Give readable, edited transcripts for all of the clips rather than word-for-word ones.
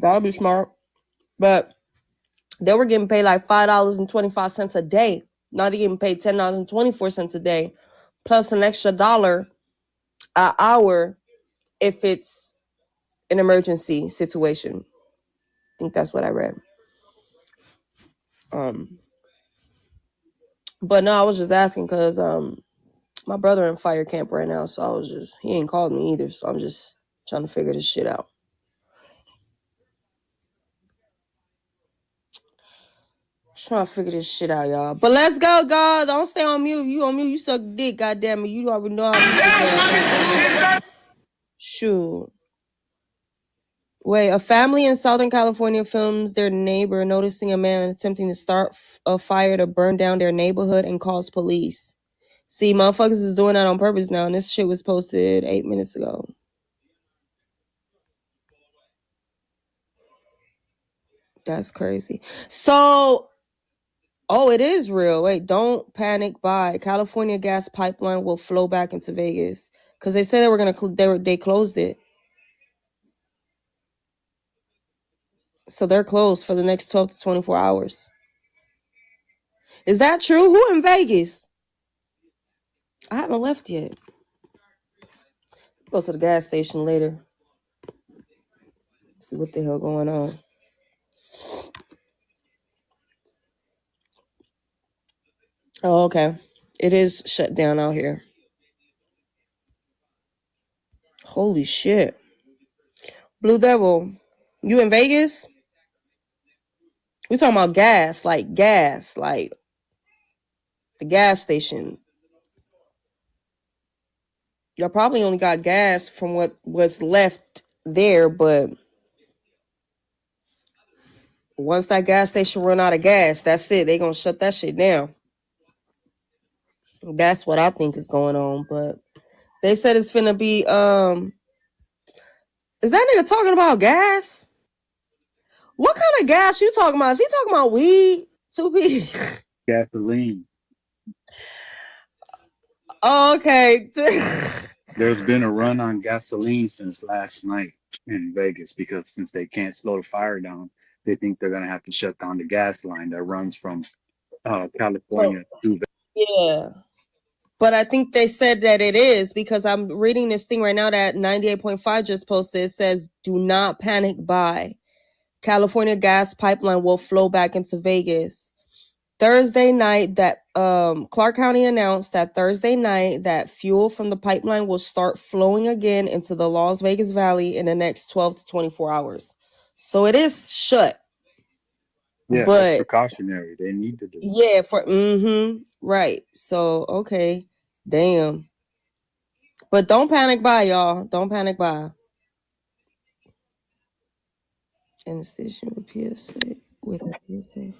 That'll be smart. But they were getting paid like $5.25 a day. Now they're getting paid $10.24 a day, plus an extra $1 an hour if it's an emergency situation. I think that's what I read. But no, I was just asking because my brother in fire camp right now, so he ain't called me either, so I'm just trying to figure this shit out. Trying to figure this shit out, y'all. But let's go, God. Don't stay on mute. You on mute, you suck dick, goddamn it. You already know how to shoot. Wait, a family in Southern California films their neighbor noticing a man attempting to start a fire to burn down their neighborhood and calls police. See, motherfuckers is doing that on purpose now, and this shit was posted 8 minutes ago. That's crazy. So, it is real. Wait, don't panic. Buy. California gas pipeline will flow back into Vegas because they said they were gonna. They closed it, so they're closed for the next 12 to 24 hours. Is that true? Who in Vegas? I haven't left yet. Go to the gas station later. See what the hell going on. Oh, okay. It is shut down out here. Holy shit. Blue Devil, you in Vegas? We talking about gas, like the gas station. Y'all probably only got gas from what was left there, but once that gas station run out of gas, that's it. They gonna shut that shit down. That's what I think is going on. But they said it's finna be is that nigga talking about gas? What kind of gas you talking about? Is he talking about weed? 2P? Gasoline. Oh, okay. There's been a run on gasoline since last night in Vegas because since they can't slow the fire down, they think they're gonna have to shut down the gas line that runs from California to Vegas. Yeah. But I think they said that it is because I'm reading this thing right now that 98.5 just posted. It says, do not panic buy. California gas pipeline will flow back into Vegas. Thursday night that Clark County announced that Thursday night that fuel from the pipeline will start flowing again into the Las Vegas Valley in the next 12 to 24 hours. So it is shut. Yeah, but that's precautionary. They need to do it. Yeah, right. So okay. Damn. But don't panic buy, y'all. Don't panic buy. In the station with PSA with PSA.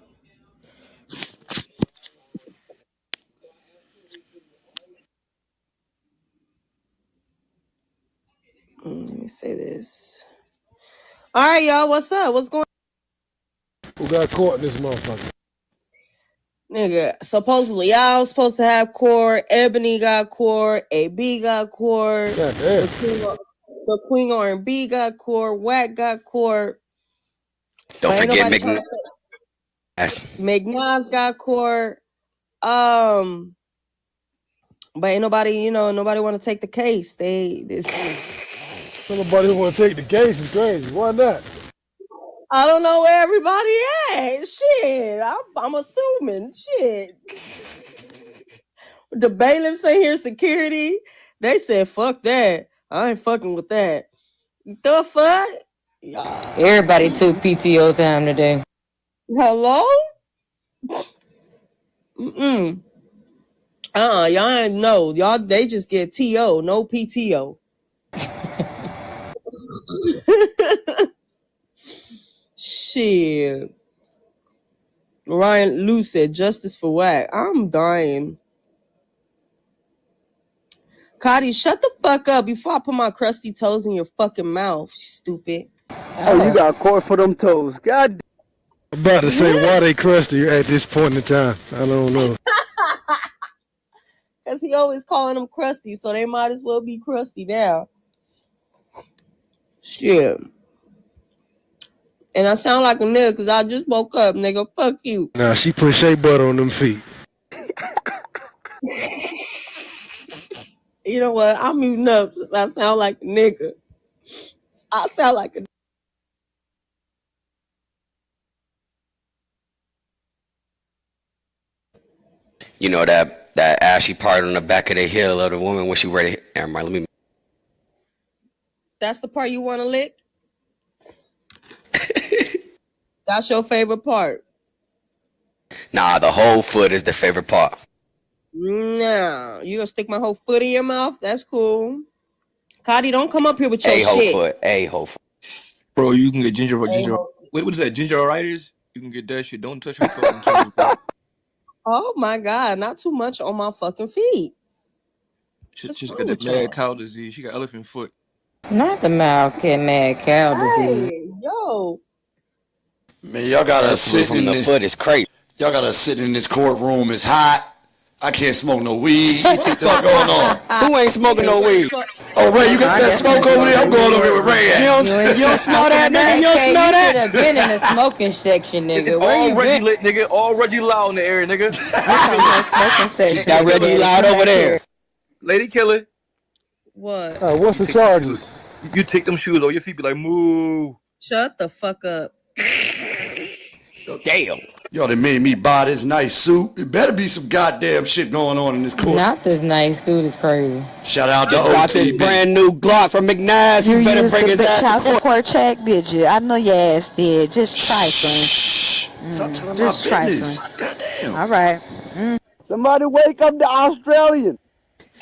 Let me say this. All right, y'all. What's up? What's going on? Who got caught in this motherfucker? Nigga, supposedly y'all was supposed to have court. Ebony got court. AB got court. The Queen R&B got court. Wack got court. Don't forget McNabb got court. But ain't nobody, nobody want to take the case. Somebody who want to take the case is crazy. Why not? I don't know where everybody at. Shit, I'm assuming. Shit. The bailiffs in here, security. They said, "Fuck that. I ain't fucking with that." The fuck? Everybody took PTO time today. Hello? Y'all ain't know. Y'all, they just get TO, no PTO. Shit. Ryan Lou said, "Justice for Wack." I'm dying. Cotty, shut the fuck up before I put my crusty toes in your fucking mouth, stupid. Oh, you got caught for them toes. God. I'm about to say, why they crusty at this point in time? I don't know. Because he always calling them crusty, so they might as well be crusty now. Shit. And I sound like a nigga because I just woke up, nigga. Fuck you. Nah, she put shea butter on them feet. You know what? I'm muting up since I sound like a nigga. I sound like a You know that ashy part on the back of the heel of the woman when she ready to hit. Never mind, let me. That's the part you want to lick? That's your favorite part? Nah, the whole foot is the favorite part. No. You gonna stick my whole foot in your mouth? That's cool. Cotty, don't come up here with your shit. A-whole foot. Bro, you can get ginger. What is that? Gingeritis? You can get that shit. Don't touch your fucking foot. Oh my God, not too much on my fucking feet. She's got the mad cow disease. She got elephant foot. Not the mad cow disease. Hey, yo. Man, y'all gotta sit in the foot is crazy. Y'all gotta sit in this courtroom. It's hot. I can't smoke no weed. What the fuck going on? Who ain't smoking no weed? Oh, Ray, you got that smoke over there? I'm going over here with Ray at. You don't smell that, nigga? You don't smell that? You should have been in the smoking section, nigga. Where you Reggie been? lit, nigga. All Reggie Loud in the area, nigga. Smoking section. Got Reggie Loud over there. Lady killer. What? What's the charges? You take them shoes off, your feet be like, moo. Shut the fuck up. Damn. Y'all done made me buy this nice suit. It better be some goddamn shit going on in this court. Not this nice suit is crazy. Shout out to Just got this OTB. brand new Glock from McNass. You better bring his ass child to court. support check, did you? I know your ass did. Just trifling. Shh. Stop telling Just my business. trifling. Goddamn. All right. Somebody wake up the Australian.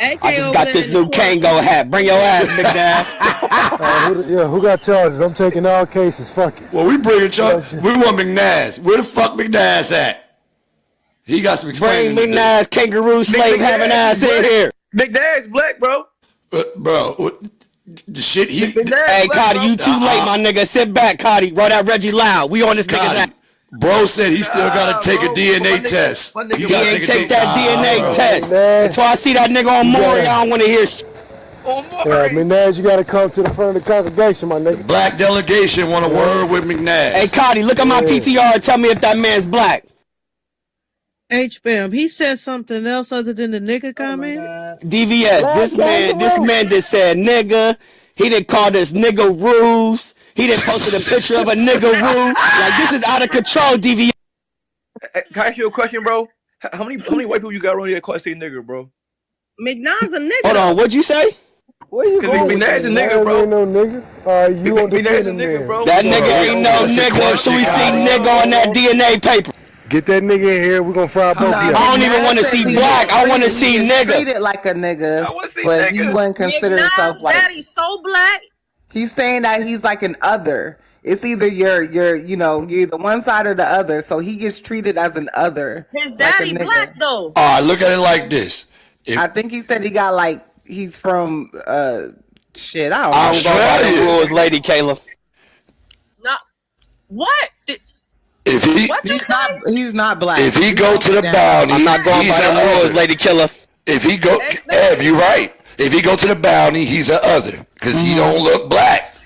AK I just over got there this in the new corner. Kango hat. Bring your ass, McNass. Who got charges? I'm taking all cases. Fuck it. Well, we bringing Chuck. We want McNass. Where the fuck McNass at? He got some Bring explaining to do. McNass, kangaroo, slave having ass in here. McNass black, bro. Bro, the shit he... Hey, Cotty, you too late, my nigga. Sit back, Cotty. Roll that Reggie Loud. We on this nigga's ass. Bro said he still got to take a DNA test. He ain't take that DNA test. Until I see that nigga on Maury, I don't want to hear shit. Minaj, you gotta come to the front of the congregation, my nigga. Black delegation want a word with McNass. Hey, Cotty, look at my PTR and tell me if that man's black. H-Bam, he said something else other than the nigga comment? DVS, this man just said nigga. He didn't call this Dangerouz. He didn't posted a picture of a niggeroo. Like, this is out of control, DVS. Can I ask you a question, bro? How many white people you got around here that call say nigga, bro? McNa's a nigga. Hold on, what'd you say? Where you going? McNass a nigga, bro. Ain't no nigga. You on the McNass a nigga, bro. That nigga ain't no nigga until we see nigga on that DNA paper. Get that nigga in here. We're gonna fry both of y'all. I don't even want to see black. I want to see nigga. Treated like a nigga, I want to see but nigga. he wouldn't consider himself McNa's like. daddy's so black. He's saying that he's like an other. It's either you're the one side or the other. So he gets treated as an other. His daddy like a nigga. black though. All right, look at it like this. I think he said he got he's from shit. I don't know. I don't go by the rules, Lady Kayla. No. What? If he, he's not black. if he go to the bounty, I'm not going by the rules, Lady Killer. If he go, Eb, you right. If he go to the bounty, he's a other because he don't look black.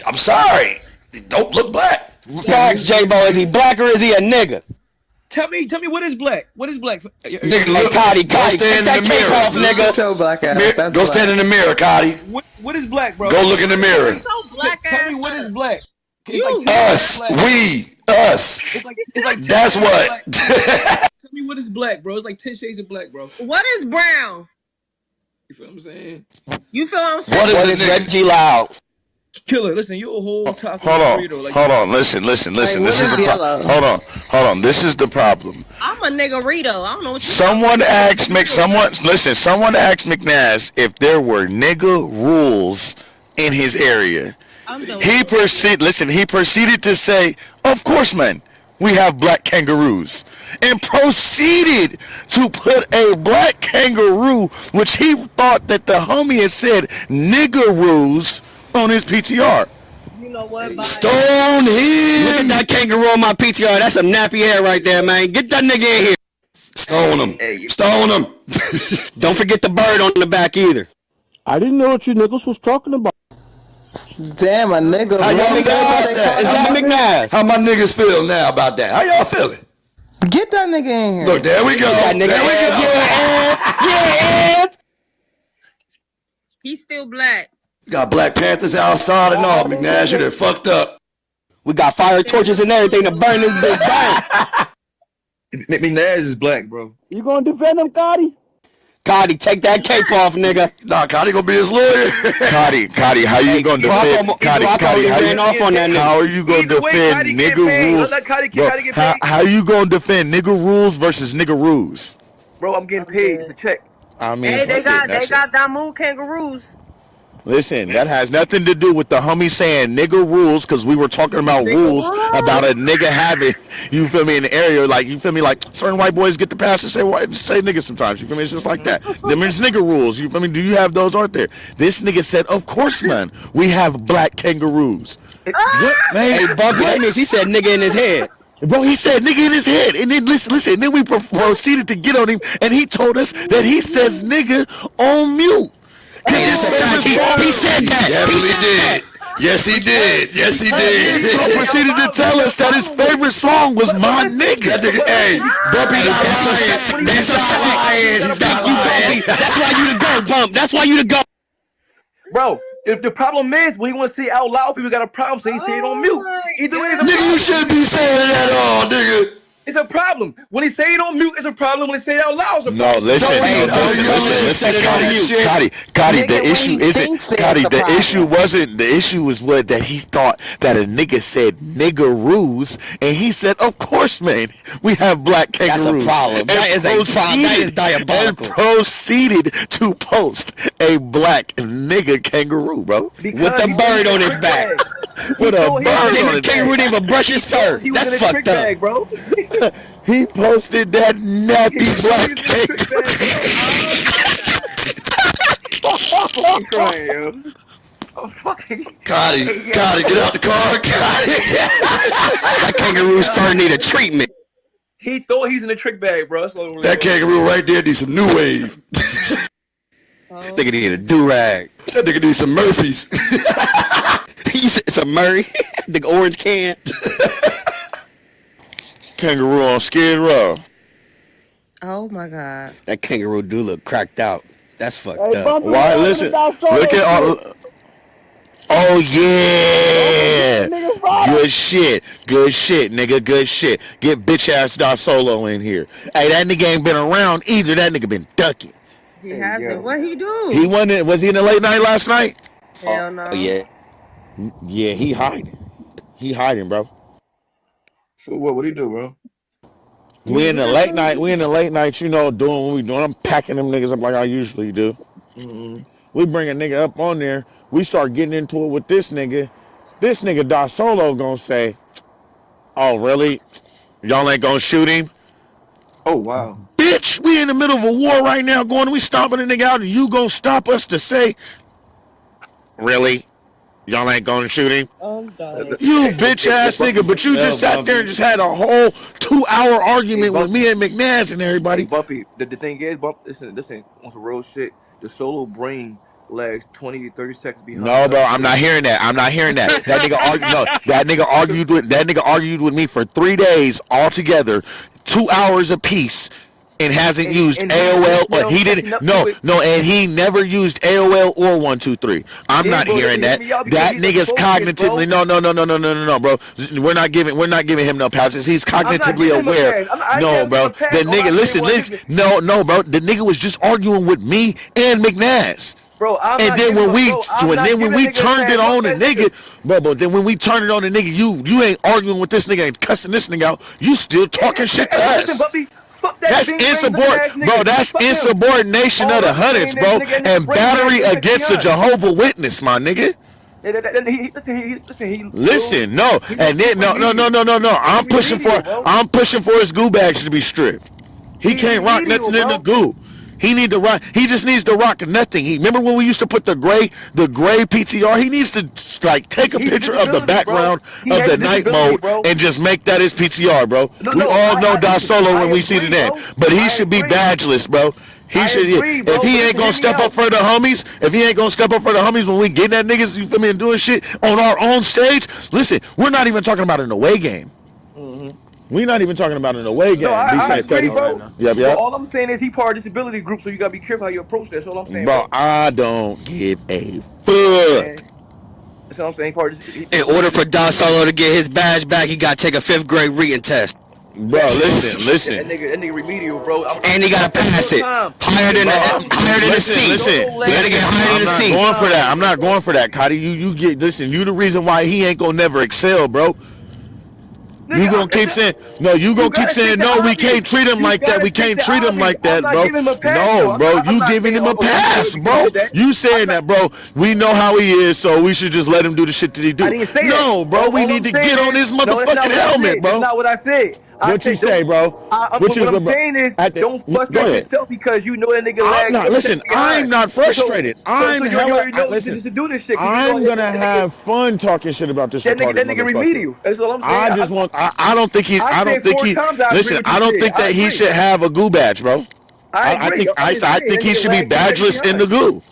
I'm sorry, he don't look black. Facts, J-Bo. Is he black or is he a nigga? Tell me what is black? What is black? Nigga, Hey, look, Cotty, go take stand in that the cape mirror. off, nigga. Show black ass. That's Go black. stand in the mirror, Cotty. What is black, bro? Go look in the mirror. So black ass. Tell me what is black. Us, we, us. It's like That's what. Tell me what is black, bro. It's like 10 shades of black, bro. What is brown? You feel what I'm saying? You feel what I'm saying? What What is is it, nigga? Reggie Loud? Killer, listen, you a whole taco Hold on, burrito. Like, hold on. Listen. This is the problem. Hold on. This is the problem. I'm a niggerito. I don't know what you Someone asked McNass if there were nigga rules in his area. He proceeded to say, "Of course, man, we have black kangaroos," and proceeded to put a black kangaroo, which he thought that the homie had said niggeroos, on his PTR. You know what? Stone Look at him. that kangaroo on my PTR. That's some nappy hair right there, man. Get that nigga in here. Stone him. Stone him. Don't forget the bird on the back either. I didn't know what you niggas was talking about. Damn, a nigga How y'all rule. feel That's about what they that? call Is you, that nigga. McNass? How my niggas feel now about that? How y'all feeling? Get that nigga in here. Look, there we go. That nigga There we Ed, go. yeah, Ed. He's still black. Got Black Panthers outside and all, McNash. You done fucked up. We got fire torches and everything to burn this bitch down. McNass is black, bro. You gonna defend him, Gotti? Gotti, take that cape off, nigga. Nah, Gotti gonna be his lawyer. Gotti, how you gonna defend? Gotti, how are you gonna defend nigga rules? Bro, how you gonna defend nigga rules versus niggeroos? Bro, I'm getting paid. It's a check. I mean, Hey, they fuck it, got Damu kangaroos. Listen, that has nothing to do with the homie saying nigga rules, because we were talking about rules about a nigga having, you feel me, in the area, like, you feel me, like certain white boys get the pass to say nigga sometimes, you feel me, it's just like that. Them is nigga rules, you feel me, do you have those, aren't there? This nigga said, of course, man, we have black kangaroos. What, man? Hey, Bumpy, that means he said nigga in his head. Bro, he said nigga in his head, and then listen, and then we proceeded to get on him, and he told us that he says nigga on mute. Hey, that's a fact. He said that. He definitely did. Yes, he did. Yes, he did. He proceeded to tell us that his favorite song was My Nigga. That nigga, hey, Bumpy not lying. He's not lying. He's not lying. That's why you the go, Bump. That's why you the go. Bro, if the problem is when you want to say it out loud, people got a problem, so he say it on mute. Either way, it's a Nigga, problem. you shouldn't be saying that at all, nigga. It's a problem. When he say it on mute, it's a problem. When he say it out loud, it's a No, problem. listen, Gotti, the issue isn't, Gotti, the issue wasn't, the issue was what, that he thought that a nigga said niggeroos, and he said, of course, man, we have black kangaroos. That's a problem. That is a problem. That is diabolical. And proceeded to post a black nigga kangaroo, bro. With the bird on his back. With a bird on his kangaroo didn't even brush his fur. That's fucked up. Bag, bro. He posted that nappy black kangaroo. I'm crying, yo. I'm fucking. Gotti, get out the car. That kangaroo's fur need a treatment. He thought he's in a trick bag, bro. That's what it was. That kangaroo right there needs some new wave. Nigga need a do-rag. That nigga needs some Murphys. You said it's a Murray. The orange can. Kangaroo on Skid Row. Oh my god. That kangaroo do look cracked out. That's fucked Hey, up. Bumpy, Why? Listen, look at all. Oh yeah, good shit, nigga, good shit. Get bitch ass Da Solo in here. Hey, that nigga ain't been around either. That nigga been ducking. He hasn't. What he do? He wasn't. Was he in the late night last night? Hell no. Oh yeah. Yeah, he hiding. He hiding, bro. So what he do, bro? We in the late night. We in the late night. You know, doing what we doing. I'm packing them niggas up like I usually do. Mm-hmm. We bring a nigga up on there. We start getting into it with this nigga. This nigga Da Solo gonna say, "Oh really? Y'all ain't gonna shoot him?" Oh wow. Bitch, we in the middle of a war right now. We stomping a nigga out, and you gonna stop us to say, "Really? Y'all ain't gonna shoot him?" You bitch ass nigga, but you just sat there and just had a whole 2-hour argument with me and McNass and everybody. Hey, Bumpy, the thing is, listen, on some real shit. The Solo brain lags 20 to 30 seconds behind. No, bro, I'm not hearing that. That nigga argued with me for 3 days altogether, 2 hours apiece. And hasn't used AOL, or he didn't. And he never used AOL or 123. I'm not hearing that. That nigga's cognitively no, bro. We're not giving him no passes. He's cognitively aware. No, bro. The nigga, listen. No, bro. The nigga was just arguing with me and McNass. Bro, and then when we turned it on the nigga, but then when we turned it on the nigga, you ain't arguing with this nigga, ain't cussing this nigga out. You still talking shit to us. That's insubordination, bro. That's insubordination of the hundreds, bro, and battery against a Jehovah Witness, my nigga. Listen, no, and then no. I'm pushing for his goo bags to be stripped. He can't rock nothing in the goo. He need to rock. He just needs to rock nothing. Remember when we used to put the gray PTR? He needs to like take a picture of the background of the night mode and just make that his PTR, bro. We all know Da Solo when we see the name, but he should be badgeless, bro. He I should. agree, If bro. But he ain't listen, gonna hear me step up out. for the homies, when we getting at niggas, you feel me, and doing shit on our own stage. Listen, we're not even talking about an away game. Mm-hmm. We're not even talking about an away No, game. I Because, agree, All right bro. now. yep, But yep. all I'm saying is he part of disability group, so you gotta be careful how you approach that. That's all I'm saying, Bro, bro. I don't give a You know what I'm fuck. saying? That's what I'm saying. Part of In order for Don Solo to get his badge back, he got to take a 5th grade reading test, Bro, yeah, listen. that nigga remedial, bro. and he I got to said it real pass it. time. Higher Nigga, than Bro, higher than a C. Solo You got to last get listen. higher I'm than a not C. going for that. time, I'm not going for that, Cotty. You get listen. You the reason why he ain't gonna never excel, bro. You nigga. gonna keep saying no. You You gonna keep gotta state saying the no. We obvious. can't treat him You like that. gotta We state can't the treat him obvious. like I'm that, not bro. giving him a pass No, though. bro. I'm You not giving saying, him a oh, he good pass, because he bro. did that. You I'm saying not. that, bro. We know how he is, so we should just let him do the shit that he I do. didn't say that. No, bro. We All need I'm to saying get on is, his no, that's not motherfucking what I helmet, said. That's bro. not what I said. I What you said say, don't. bro? What What you, I'm bro? saying is, don't Go frustrate ahead. yourself because you know that nigga I'm lagged not. 20 seconds Listen, I'm behind. not frustrated. So I'm you hella. already know Listen, to do this shit because you know I'm gonna have fun talking shit about this retarded that nigga motherfucker. remedial. That's all I'm saying. I just want. I don't think he. I I don't said think four he. times I agree Listen, with you I don't said. think I that he agree. should have a goo badge, bro. I I agree. think. I'm just saying think that he nigga should be lagged 2 seconds badgeless in the behind. goo.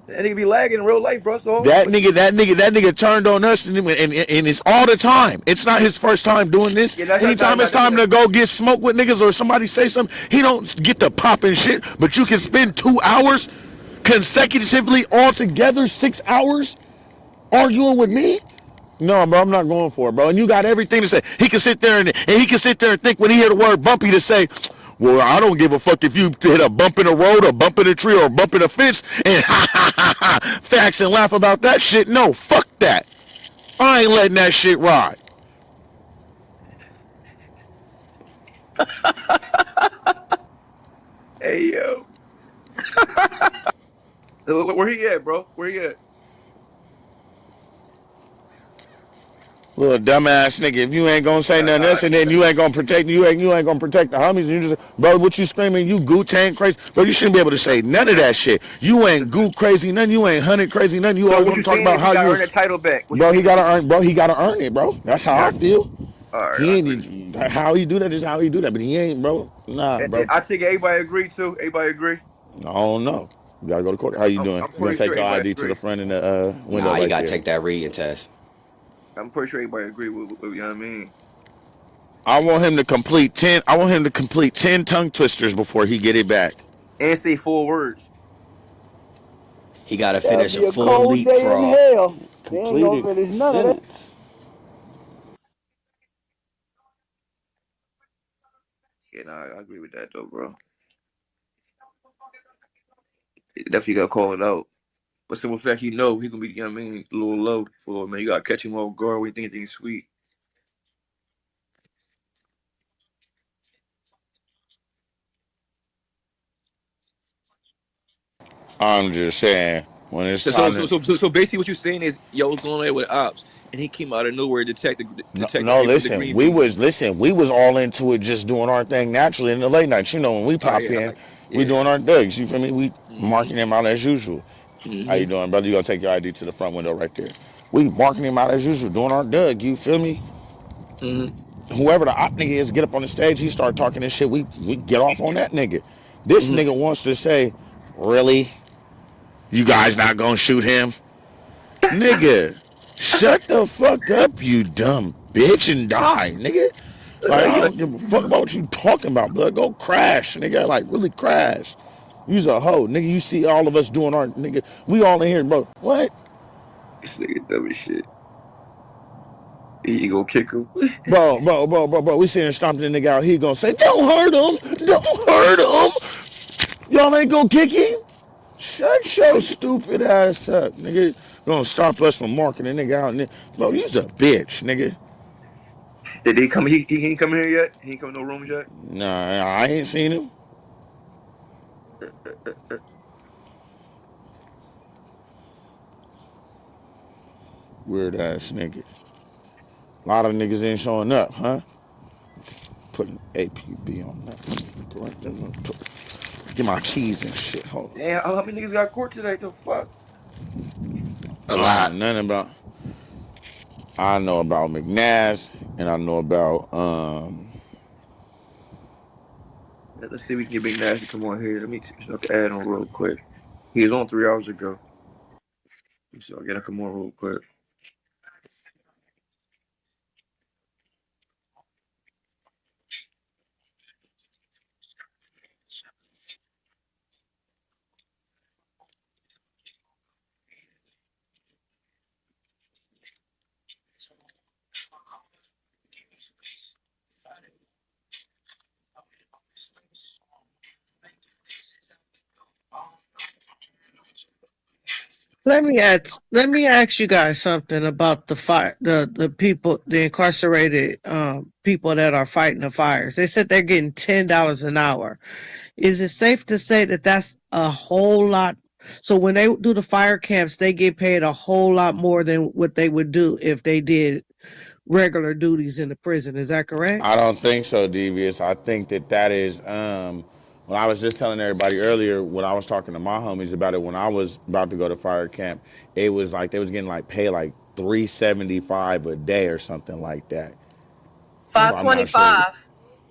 That nigga be lagging in real life, bro. So, That but nigga. That nigga turned on us, and it's all the time. It's not his first time doing this. yeah, that's Anytime it's time to go get smoked with niggas or somebody say something, he don't get to pop and shit. But you can spend 2 hours consecutively all together, 6 hours arguing with me. No, bro, I'm not going for it, bro. And you got everything to say. He can sit there and he can sit there and think when he hear the word bumpy to say, well, I don't give a fuck if you hit a bump in the road, a bump in a tree, or a bump in a fence, and ha ha ha ha, facts and laugh about that shit. No, fuck that. I ain't letting that shit ride. hey yo, where he at, bro? Where he at? Little dumbass nigga, if you ain't gonna say nothing else, and then you ain't gonna protect you ain't gonna protect the homies, and you just, bro, what you screaming? You goo tank crazy, bro. You shouldn't be able to say none of that shit. You ain't goo crazy, nothing. You ain't hunted crazy, nothing. You So always what want you to talk saying about is he how got you to earn was, that title back? What you bro. He saying? gotta earn, bro. He gotta earn it, bro. That's He how I got. feel. All right, I He agree. ain't how he do that is how he do that, but he ain't, bro. Nah, bro. I take it everybody agree too. Everybody agree. I don't know. You gotta go to court. How you doing? I'm You gonna pretty take sure your everybody ID to the agree. front in the window Nah, you right got to there. take that reading test. I'm pretty sure everybody agree with you know what I mean. I want him to complete 10. I want him to complete 10 tongue twisters before he get it back. And say 4 words. He got to That'll finish a be a full cold day in leapfrog. hell. They ain't gonna Completed finish none of that. sentence. Yeah, nah, I agree with that though, bro. Definitely got to call it out. But simple fact, he know he gonna be, you know what I mean, a little low for man. You gotta catch him off guard when you think anything sweet. I'm just saying, when it's So so time so to. so so, so basically, what you're saying is, yo, what's going on with ops? And he came out of nowhere, No, detective no, ready for the listen. green bean. We was all into it, just doing our thing naturally in the late nights. You know, when we Oh pop yeah, in, we yeah. doing our thugs. You feel me? We Mhm. marking them out as usual. How you Mhm. doing, brother? You gonna take your ID to the front window right there? We marking him out as usual, doing our Doug. You feel me? Mhm. Whoever the op nigga is, get up on the stage. He start talking this shit. We get off on that nigga. This Mhm. nigga wants to say, really? You guys not gonna shoot him? Nigga, shut the fuck up, you dumb bitch, and die, nigga. Like, I don't give a fuck about what you talking about, blood. Go crash, nigga. Like, really crash. You's a hoe, nigga. You see all of us doing our, nigga. We all in here, bro. What? This nigga dumb as shit. He gonna kick him. Bro. We sitting there stomping the nigga out. He gonna say, don't hurt him. Don't hurt him. Y'all ain't gonna kick him? Shut your stupid ass up, nigga. Gonna stop us from marking a nigga out. Bro, you's a bitch, nigga. Did he come? He ain't come here yet. He ain't come to no rooms yet. Nah, I ain't seen him. Weird ass nigga. A lot of niggas ain't showing up, huh? Putting APB on that. Get my keys and shit. Hold on. Damn, how many niggas got court today? The fuck? A I don't lot. know nothing about. I know about McNass and I know about Let's see if we can get Big Nasty come on here. Let me see if I can add on real quick. He was on 3 hours ago. So I gotta come on real quick. Let me ask you guys something about the people, the incarcerated people that are fighting the fires. They said they're getting $10 an hour. Is it safe to say that that's a whole lot? So when they do the fire camps, they get paid a whole lot more than what they would do if they did regular duties in the prison. Is that correct? I don't think so, Devious. I think that is when I was just telling everybody earlier when I was talking to my homies about it when I was about to go to fire camp, it was like they was getting like paid like $375 a day or something like that. So I'm not sure.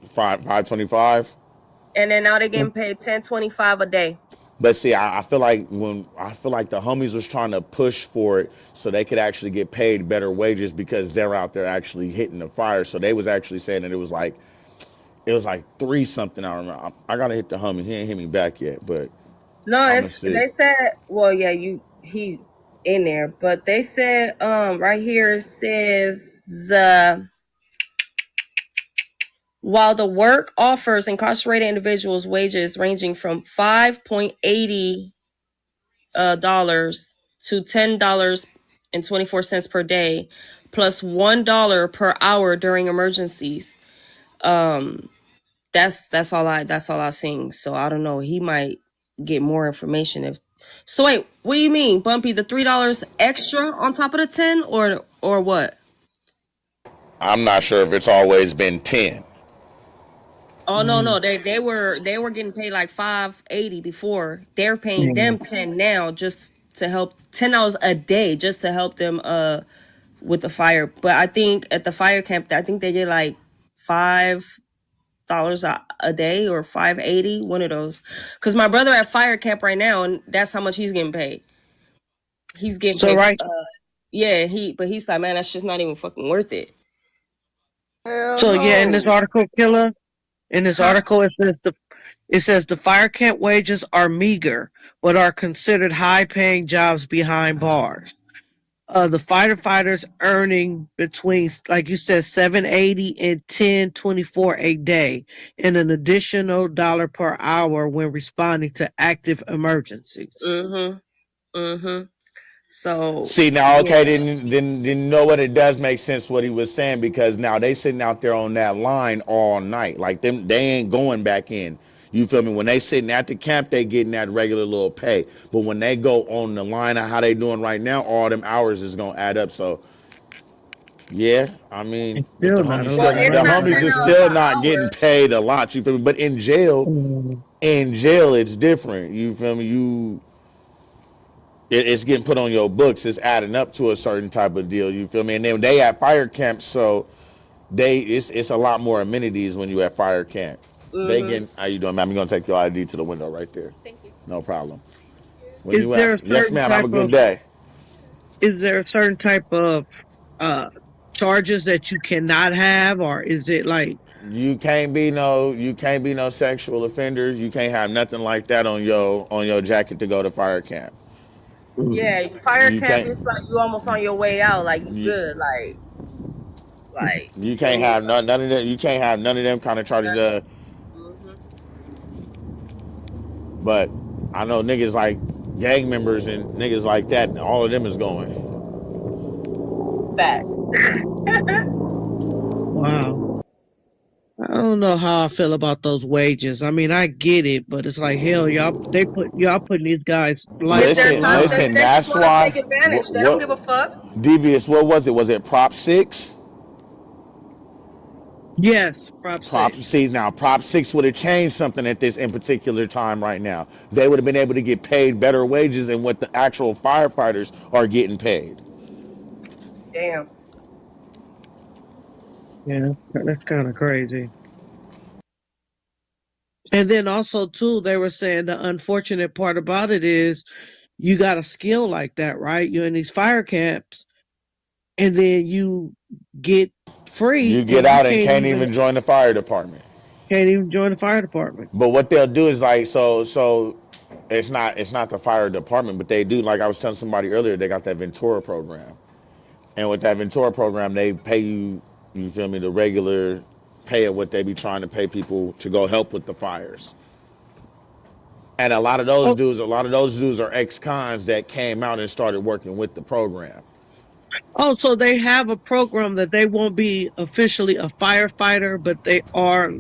525. 525. And then now they're getting paid 1025 a day. But see, I feel like the homies was trying to push for it so they could actually get paid better wages because they're out there actually hitting the fire. So they was actually saying that it was like three something. I remember. I gotta hit the homie. He ain't hit me back yet, but No, I'm gonna it's see. they said, well, yeah, he in there, but they said right here it says while the work offers incarcerated individuals wages ranging from $5.80 dollars to $10.24 per day, plus $1 per hour during emergencies. That's all I sing. So I don't know. He might get more information if. So wait, what do you mean, Bumpy? The $3 extra on top of the 10, or what? I'm not sure if it's always been 10. Oh no, they were getting paid like $5.80 before. They're paying them 10 now just to help $10 a day just to help them with the fire. But I think at the fire camp, I think they get like $5 a day or $5.80, one of those. Because my brother at fire camp right now, and that's how much he's getting paid. He's getting So paid. right. Yeah, he's like, man, that's just not even fucking worth it. Hell So yeah, in this no. article, Killer, in this Huh? article, it says the fire camp wages are meager, but are considered high-paying jobs behind bars. The firefighters earning between, like you said, 780 and 1024 a day, and an additional dollar per hour when responding to active emergencies. Mm-hmm. So See now, okay, yeah. then you know what? It does make sense what he was saying because now they sitting out there on that line all night, like them. They ain't going back in. You feel me? When they sitting at the camp, they getting that regular little pay. But when they go on the line of how they doing right now, all them hours is gonna add up. So yeah, I mean, It's but still not a Well, lot of it's the money not homies right is now. still $10 not an getting hour. paid a lot. You feel me? But in jail, it's different. You feel me? It's getting put on your books. It's adding up to a certain type of deal. You feel me? And then they at fire camps, so it's a lot more amenities when you at fire camp. They Mm-hmm. getting how you doing, ma'am? I'm gonna take your ID to the window right there. No problem. When Is you there at a yes, certain ma'am. Have type a good of day. is there a certain type of uh charges that you cannot have, or is it like You can't be no sexual offenders. You can't have nothing like that on your jacket to go to fire camp. Yeah, fire You camp can't is like you almost on your way out, like you you, good, like you you can't ain't have none of them. You can't have none of them kind of charges. mm-hmm. But I know niggas like gang members and niggas like that. All of them is going. Facts. wow? I don't know how I feel about those wages. I mean, I get it, but it's like hell, y'all putting these guys' life It's on their the Listen, time. They, line. listen. they just That's want to why. take advantage. They don't What give a fuck. devious? What was it? Was it Prop 6? Yes, Prop Prop 6. C now. Prop 6 would have changed something at this in particular time right now. They would have been able to get paid better wages than what the actual firefighters are getting paid. Damn. Yeah, that's kind of crazy. And then also too, they were saying the unfortunate part about it is you got a skill like that, right? You're in these fire camps and then you get You free get and you out and can't even join the fire department. can't even join the fire department. But what they'll do is like so it's not the fire department, but they do, like I was telling somebody earlier, they got that Ventura program. And with that Ventura program, they pay you, you feel me, the regular pay of what they be trying to pay people to go help with the fires. And Oh, a lot of those dudes are ex-cons that came out and started working with the program. oh, so they have a program that they won't be officially a firefighter, but they are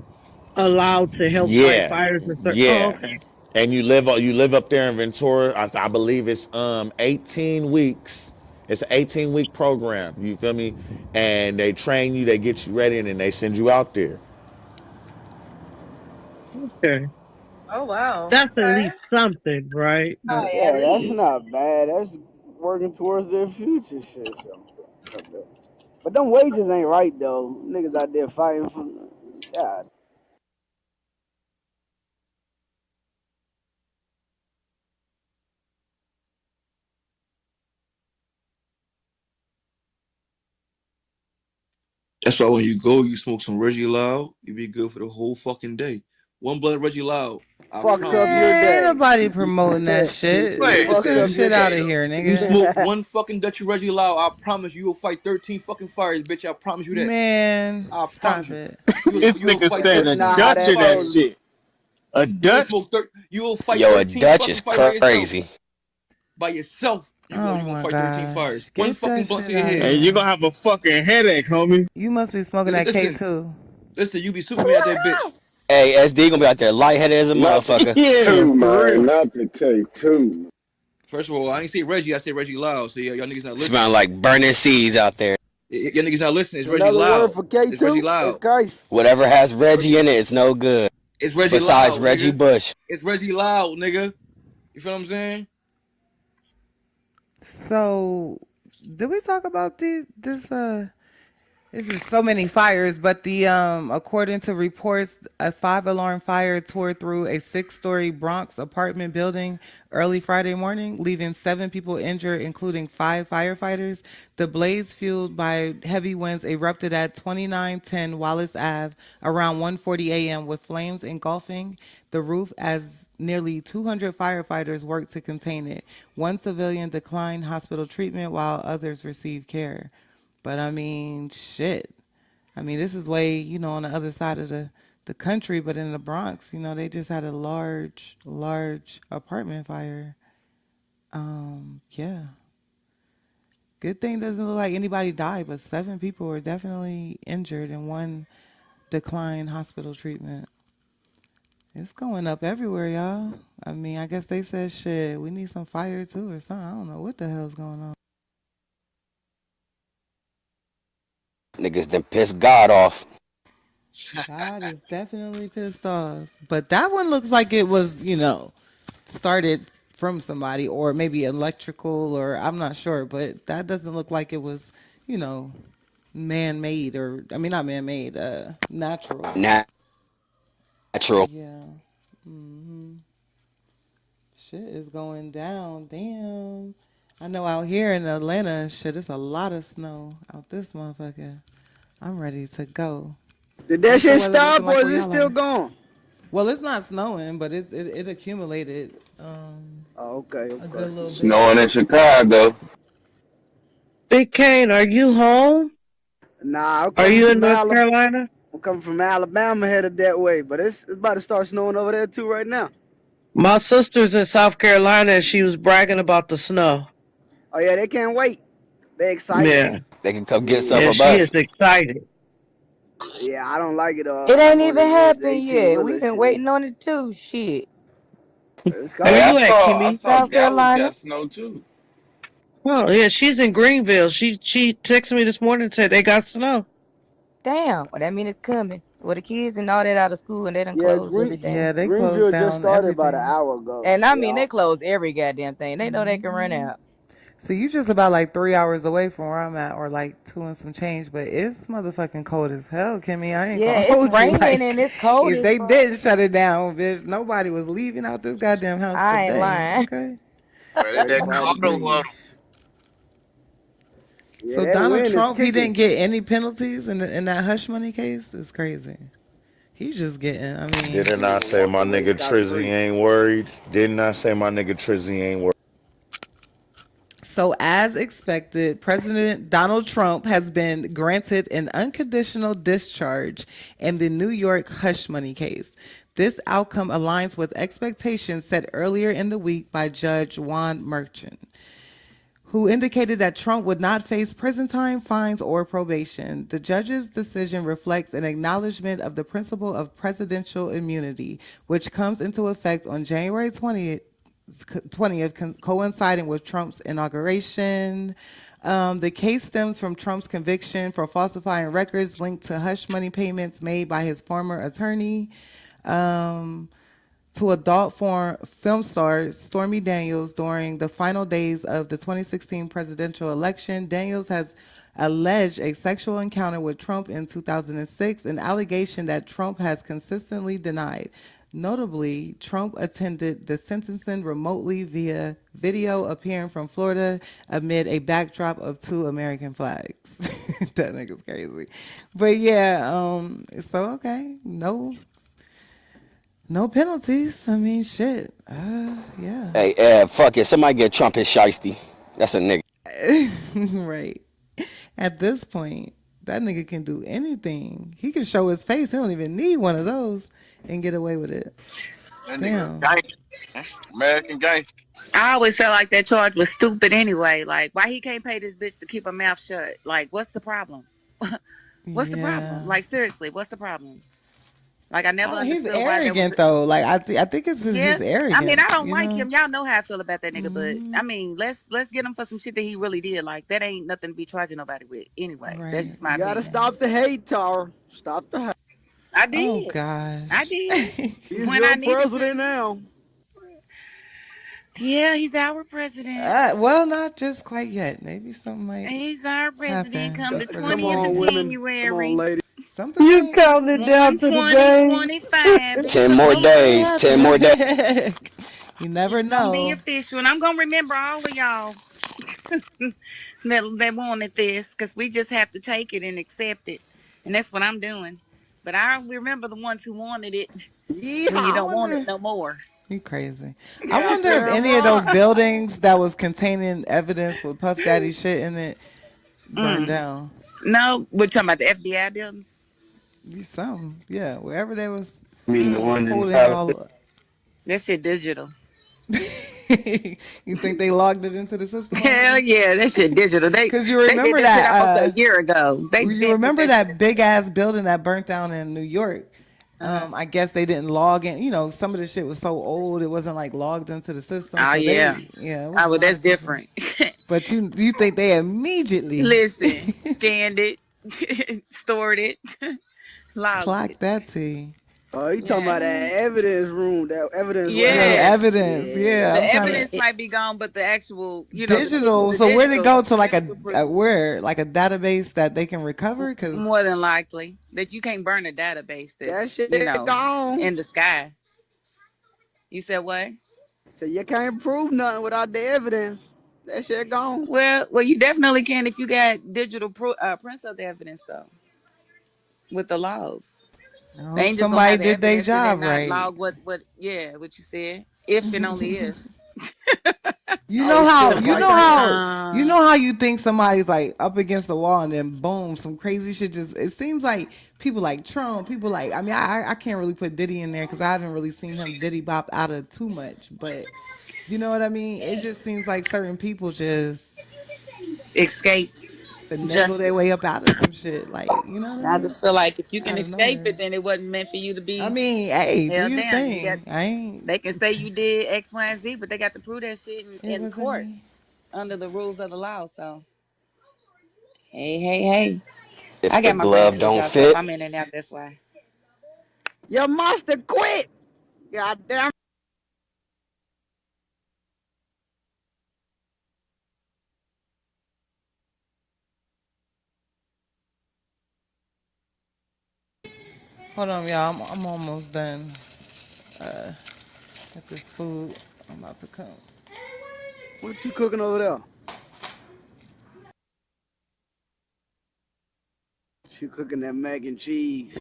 allowed to help fight Yeah, fires and certain. Oh, yeah. okay. And you live up there in Ventura. I believe it's 18 weeks. It's an 18-week program. You feel me? And they train you, they get you ready, and then they send you out there. Okay. Oh wow. That's at Okay. least something, right? But Right, at Yeah, that's least. not bad. That's working towards their future shit. So, okay. But them wages ain't right though. Niggas out there fighting for. God. That's why when you go, you smoke some Reggie Loud, you be good for the whole fucking day. One blood Reggie Loud, I Fucks promise up you. your Man, ain't day. nobody promoting that shit. It Get fucks this up Listen, your shit out of day. here, you nigga. smoke one fucking Dutchy Reggie Loud, I promise you will fight 13 fucking fires, bitch. I promise you that. Man, I promise stop you. it. This You'll nigga fight said That's a 13 not how Dutch fucking that of that fires. goes. shit. A Dutch? You'll fight Yo, a 13 Dutch fucking is fires by yourself. crazy. By yourself, Oh you're gonna my fight 13 fires. gosh. One Get fucking that blunt to shit your out of head. And you here. gonna have a fucking headache, homie. You must be smoking that Listen, K2. listen, you be Superman out that bitch. Hey, SD gonna be out there lightheaded as a Not the motherfucker. Yeah, K2, for man. real. Not the K2. First of all, I ain't say Reggie, I say Reggie Loud. So y'all niggas not Smell listening. like burning seeds out there. Y'all niggas not listening. It's Reggie Another word Loud. for It's Reggie K2 is Loud. Christ. Whatever has Reggie in it, it's no good. It's Reggie Besides Loud, Reggie nigga. Bush. It's Reggie Loud, nigga. You feel what I'm saying? So, did we talk about this is so many fires, but the according to reports, a 5 alarm fire tore through a 6-story Bronx apartment building early Friday morning, leaving 7 people injured, including 5 firefighters. The blaze, fueled by heavy winds, erupted at 2910 Wallace Ave around 1:40 a.m. with flames engulfing the roof as nearly 200 firefighters worked to contain it. One civilian declined hospital treatment while others received care. But I mean, shit. I mean, this is way, on the other side of the country, but in the Bronx, they just had a large apartment fire. Yeah. Good thing doesn't look like anybody died, but 7 people were definitely injured and one declined hospital treatment. It's going up everywhere, y'all. I mean, I guess they said shit. We need some fire too or something. I don't know what the hell's going on. Niggas done pissed God off. God is definitely pissed off. But that one looks like it was, started from somebody or maybe electrical or I'm not sure, but that doesn't look like it was, you know, man-made or I mean not man-made, natural. Natural. Yeah. hmm Shit is going down. Damn. I know out here in Atlanta, shit, it's a lot of snow out this motherfucker. I'm ready to go. Did that What's the shit weather looking stop like or where is it y'all still are? going? Well, it's not snowing, but it accumulated Oh, okay, a good okay. little bit. Snowing in Chicago. Big Kane, are you home? Nah, I'm Are coming you in from North Alabama. Carolina? I'm coming from Alabama, headed that way, but it's about to start snowing over there too right now. My sister's in South Carolina and she was bragging about the snow. Oh yeah, they can't wait. They excited. Yeah. They can come get some Yeah, from she is us. Yeah, excited. yeah. I don't like it. It I'm ain't more even the happened 18 yet. We've wheeler been shit. waiting on it too. Shit. It's Where Hey, coming. you at, I Kimmy? saw South Dallas Carolina. got snow too. Oh, yeah, she's in Greenville. She texted me this morning and said they got snow. Damn. Well, that mean it's coming. Well, the kids and all that out of school and they done Yeah, closed everything. Yeah, they closed Greenville just down started about an everything. hour ago. And I mean, Yeah, they closed every goddamn thing. They know they can run out. See, you just about like 3 hours away from where I'm at, or like 2 and some change, but it's motherfucking cold as hell, Kimmy. I ain't Yeah, gonna it's hold you. raining and Like, it's cold if as they fuck. didn't shut it down, bitch, nobody was leaving out this goddamn house I ain't today. lying. Okay. Man, that, that 35 Carter huddle. degrees. Yeah, So that Donald wind is Trump, he didn't kicking. get any penalties in that hush money case. It's crazy. He's just getting. I mean, Didn't He I just say walked my away nigga scot Trizzy free. ain't worried? Didn't I say my nigga Trizzy ain't worried? so as expected, President Donald Trump has been granted an unconditional discharge in the New York hush money case. This outcome aligns with expectations set earlier in the week by Judge Juan Merchan, who indicated that Trump would not face prison time, fines, or probation. The judge's decision reflects an acknowledgement of the principle of presidential immunity, which comes into effect on January 20th, coinciding with Trump's inauguration. The case stems from Trump's conviction for falsifying records linked to hush money payments made by his former attorney. To adult film star Stormy Daniels during the final days of the 2016 presidential election. Daniels has alleged a sexual encounter with Trump in 2006, an allegation that Trump has consistently denied. Notably, Trump attended the sentencing remotely via video appearing from Florida amid a backdrop of 2 American flags. That nigga's crazy. But yeah, so okay, no penalties. I mean, shit. Yeah. Hey, fuck it. Somebody get Trump his shiesty. That's a nigga. Right. At this point, that nigga can do anything. He can show his face. He don't even need one of those and get away with it. That nigga Damn. gangster. American gangster. I always felt like that charge was stupid anyway. Like, why he can't pay this bitch to keep her mouth shut? Like, what's the problem? What's the problem? Yeah. Like, seriously, what's the problem? Like, I never He's understood why there was. arrogant though. Like I think it's Yeah, his I mean, I arrogance. don't You like know. him. Y'all know how I feel about that nigga, but Hmm. I mean, let's get him for some shit that he really did. Like, that ain't nothing to be charging nobody with. Anyway, that's Right. just You my gotta opinion. stop the hate, Tara. Stop the hate. I Oh did. I gosh. did He's when I your needed president to. now. Yeah, he's our president. Well, not just quite yet. Maybe something might He's our president. happen Come the before Come 20th of on, then. women. Come on, January. lady. Something You might. counting it down to the day. 1/20/25. That's 10 coming more up. Something might days. 10 more days. happen. You never It's gonna be know. official, and I'm gonna remember all of y'all that wanted this, because we just have to take it and accept it, and that's what I'm doing. But I remember the ones who wanted it when you I don't Yeehaw. want it wonder. no more. You crazy. I wonder if Goddamn any of those right. buildings that was containing evidence with Puff Daddy shit in it burned Mm. down. No, we're talking about the FBI buildings. Be something. Yeah, wherever they was I mean, the Mm. one in holding Palisade. all. That shit digital. You think they logged it into the system Hell already? yeah, that shit digital. They Cause you they did remember that shit that. almost a year ago. They You been put remember that shit in that the big system. ass building that burnt down in New York? Uh-huh. I guess they didn't log in. You know, some of the shit was so old it wasn't like logged into the system. Oh So yeah. yeah, it was Oh a well, lot that's of people. different. But you think they immediately Listen, scanned it, stored it, logged clock it. that T? Oh, you talking about Yes. that evidence room, that evidence Yeah, the warehouse. Yes. evidence. Yeah. Yeah, The I'm trying evidence to might be gone, but the actual, the pictures, digital. the So where'd it go to? Like digital a proofs. where? Like a database that they can recover? Cause More than likely that you can't burn a database That that's, shit gone. in the sky. You said what? So you can't prove nothing without the evidence. That shit gone. Well, you definitely can if you got digital prints of the evidence though, with the logs. I They hope ain't just gonna somebody have the did their evidence and then job not right. log what you said. If and only if. You I know was how feeling you like know that. how you Dun-dun-dun. know how you think somebody's like up against the wall and then boom, some crazy shit just it seems like people like Trump, people like I mean I can't really put Diddy in there because I haven't really seen him Diddy bop out of too much, but you know what I mean? It just seems like certain people just Escape finagle their justice. way up out of some shit. Like, you know what I I mean? just feel like if you can Out of escape it, nowhere. then it wasn't meant for you to I be mean, hey, do held your down. You got thing. I ain't They can say you did X, Y, and Z, but they got to prove that shit it in wasn't court me. under the rules of the law. So hey. I If the got my glove grandkids, don't y'all, so if fit, I'm in and out, that's why. You must have quit. Goddamn. Hold on, y'all. I'm almost done with this food. I'm about to come. What you cooking over there? She cooking that mac and cheese.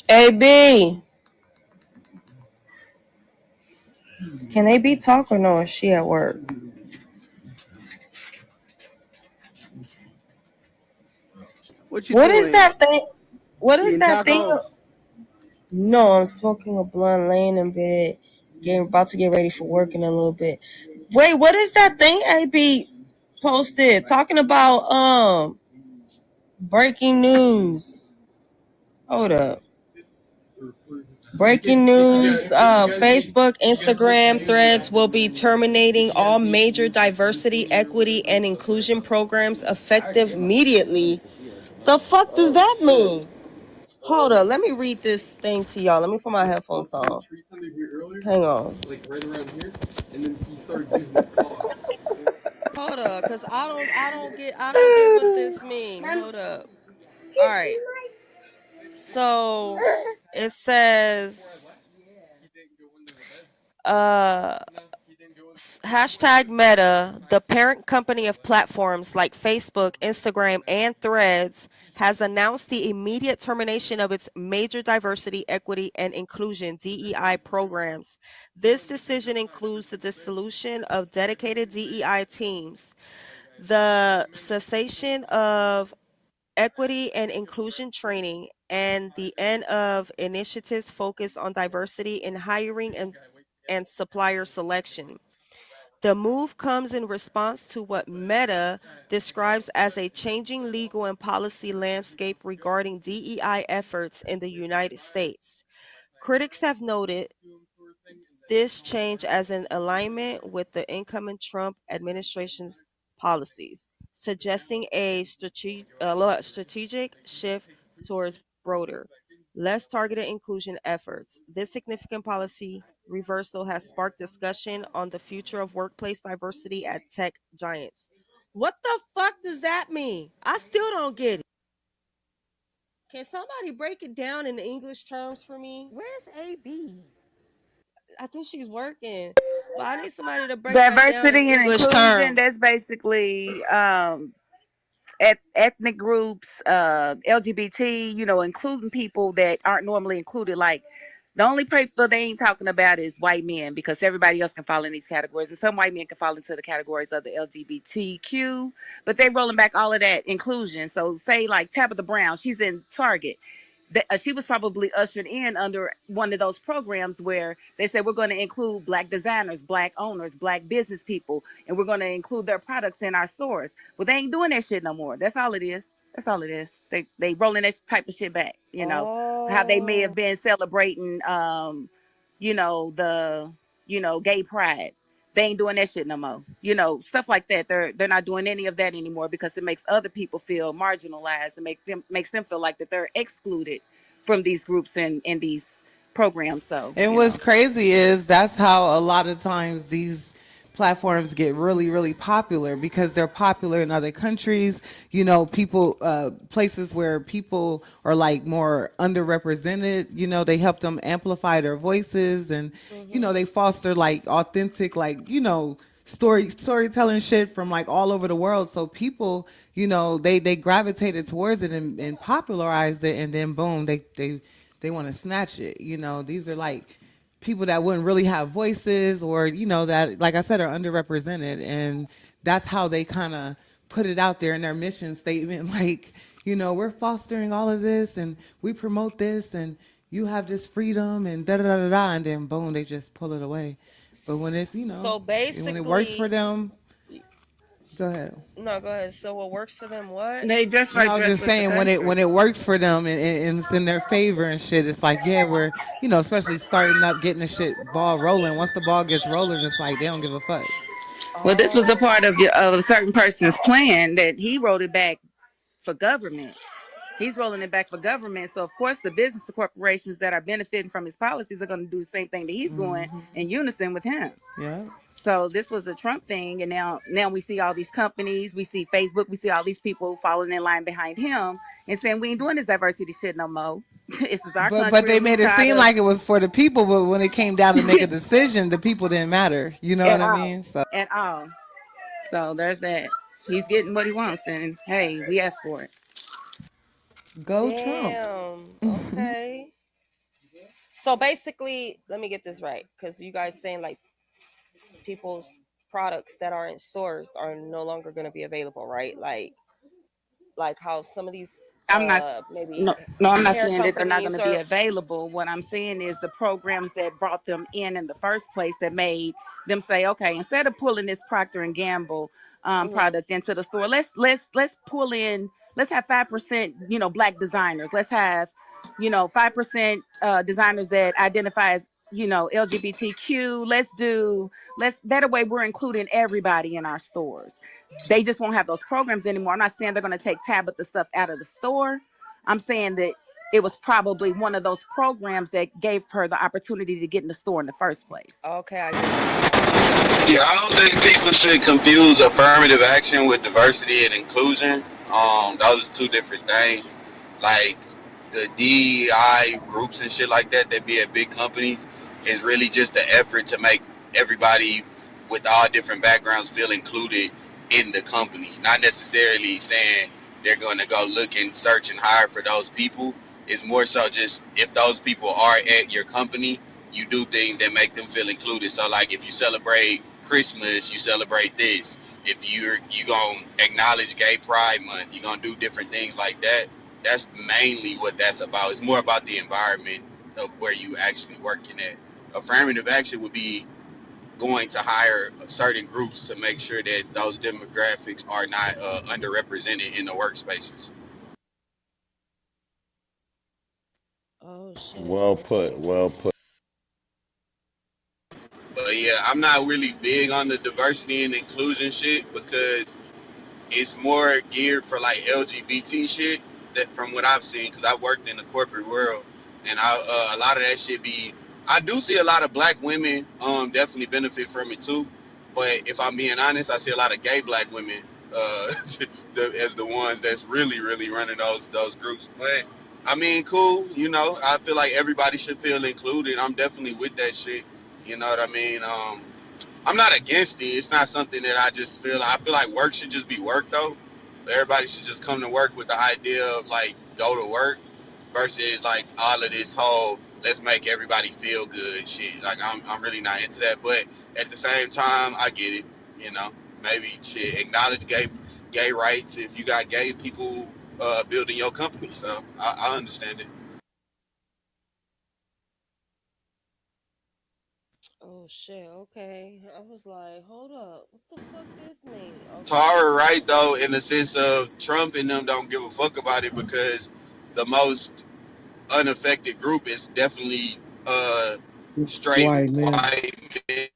AB, can AB talk or no? Is she at work? What you What is doing? that thing? What is Eating that thing? tacos? No, I'm smoking a blunt, laying in bed, about to get ready for work in a little bit. Wait, what is that thing AB posted talking about breaking news? Hold up. Breaking news, Facebook, Instagram, Threads will be terminating all major diversity, equity, and inclusion programs effective immediately. The fuck does that mean? Hold up, let me read this thing to y'all. Let me put my headphones on. Hang on. Hold up, cause I don't get what this means. Hold up. All right. So it says uh hashtag Meta, the parent company of platforms like Facebook, Instagram, and Threads, has announced the immediate termination of its major diversity, equity, and inclusion DEI programs. This decision includes the dissolution of dedicated DEI teams, the cessation of equity and inclusion training, and the end of initiatives focused on diversity in hiring and supplier selection. The move comes in response to what Meta describes as a changing legal and policy landscape regarding DEI efforts in the United States. Critics have noted this change as an alignment with the incoming Trump administration's policies, suggesting a strategic shift towards broader, less targeted inclusion efforts. This significant policy reversal has sparked discussion on the future of workplace diversity at tech giants. What the fuck does that mean? I still don't get it. Can somebody break it down in English terms for me? Where's AB? I think she's working, but I need somebody to break that down in Diversity and English inclusion, terms. that's basically ethnic groups, LGBT, including people that aren't normally included. Like the only people they ain't talking about is white men because everybody else can fall in these categories, and some white men can fall into the categories of the LGBTQ. But they rolling back all of that inclusion. So say like Tabitha Brown, she's in Target. She was probably ushered in under one of those programs where they said we're going to include black designers, black owners, black business people, and we're going to include their products in our stores. Well, they ain't doing that shit no more. That's all it is. That's all it is. They rolling that type of shit back. How they may have Oh, been celebrating, the gay pride. They ain't doing that shit no more. Stuff like that. They're not doing any of that anymore because it makes other people feel marginalized and makes them feel like that they're excluded from these groups and these programs. So, And what's crazy is that's how a lot of times these platforms get really, really popular because they're popular in other countries. People, places where people are like more underrepresented, they help them amplify their voices and, they foster like authentic, like, storytelling shit from like all over the world. So people, they gravitated towards it and popularized it. And then boom, they want to snatch it. These are like people that wouldn't really have voices or, that, like I said, are underrepresented. And that's how they kind of put it out there in their mission statement. Like, we're fostering all of this and we promote this and you have this freedom and da da da da da. And then boom, they just pull it away. But when it's, so when it works for basically, them, go ahead. no, go ahead. So what works for them? What? they just No, might I was dress just with the saying when country. it works for them and it's in their favor and shit, it's like, yeah, we're, especially starting up, getting the shit ball rolling. Once the ball gets rolling, it's like they don't give a fuck. Well, this was a part Oh, of a certain person's plan that he wrote it back for government. He's rolling it back for government. So of course the business corporations that are benefiting from his policies are going to do the same thing that he's doing in unison with him. Yeah. So this was a Trump thing, and now we see all these companies, we see Facebook, we see all these people following in line behind him and saying we ain't doing this diversity shit no more. This is our But country, they and we made it tired seem of like it was for the people, but when it came down to make a decision, the people didn't matter. You know what at I all, mean? So at all. So there's that. He's getting what he wants, and hey, we asked for it. go Trump. Damn. Okay. So basically, let me get this right, because you guys saying like people's products that are in stores are no longer going to be available, right? Like how some of these I'm not. maybe No, I'm not hair saying that they're not going companies to be or available. What I'm saying is the programs that brought them in the first place that made them say, okay, instead of pulling this Procter and Gamble product into the store, let's pull in. Let's have 5%, black designers. Let's have, 5% designers that identify as, LGBTQ. Let's that way we're including everybody in our stores. They just won't have those programs anymore. I'm not saying they're going to take Tabitha stuff out of the store. I'm saying that it was probably one of those programs that gave her the opportunity to get in the store in the first place. okay, I get what you're saying. Yeah, I don't think people should confuse affirmative action with diversity and inclusion. Those are two different things. Like the DEI groups and shit like that be at big companies is really just an effort to make everybody with all different backgrounds feel included in the company. Not necessarily saying they're going to go look and search and hire for those people. It's more so just if those people are at your company, you do things that make them feel included. So like if you celebrate Christmas, you celebrate this. If you gonna acknowledge Gay Pride Month, you're gonna do different things like that. That's mainly what that's about. It's more about the environment of where you actually working at. Affirmative action would be going to hire certain groups to make sure that those demographics are not underrepresented in the workspaces. Oh shit. Well put. Okay. Well put. But yeah, I'm not really big on the diversity and inclusion shit because it's more geared for like LGBT shit that from what I've seen, because I've worked in the corporate world, and a lot of that shit be. I do see a lot of black women definitely benefit from it too, but if I'm being honest, I see a lot of gay black women as the ones that's really running those groups. But I mean, cool, I feel like everybody should feel included. I'm definitely with that shit. You know what I mean? I'm not against it. It's not something that I feel like work should just be work though. Everybody should just come to work with the idea of like go to work versus like all of this whole let's make everybody feel good shit. Like I'm really not into that. But at the same time, I get it. Maybe shit acknowledge gay rights if you got gay people building your company. So I understand it. Oh shit. Okay. I was like, hold up. What the fuck this mean? Okay. Tara right though in the sense of Trump and them don't give a fuck about it because the most unaffected group is definitely straight White man. white men.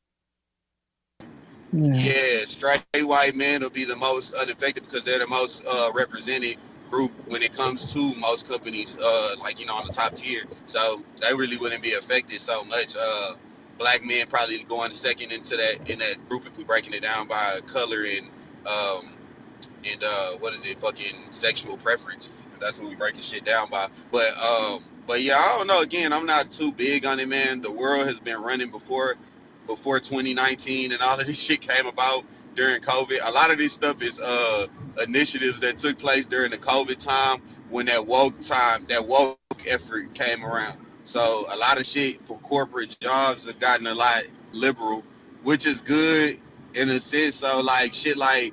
Yeah. Yeah, straight white men will be the most unaffected because they're the most represented group when it comes to most companies, like on the top tier. So they really wouldn't be affected so much. Black men probably going second into that group if we're breaking it down by color um, and what is it, fucking sexual preference. That's what we breaking shit down by. But yeah, I don't know. Again, I'm not too big on it, man. The world has been running before 2019 and all of this shit came about during COVID. A lot of this stuff is initiatives that took place during the COVID time when that woke effort came around. So a lot of shit for corporate jobs have gotten a lot liberal, which is good in a sense. So like shit like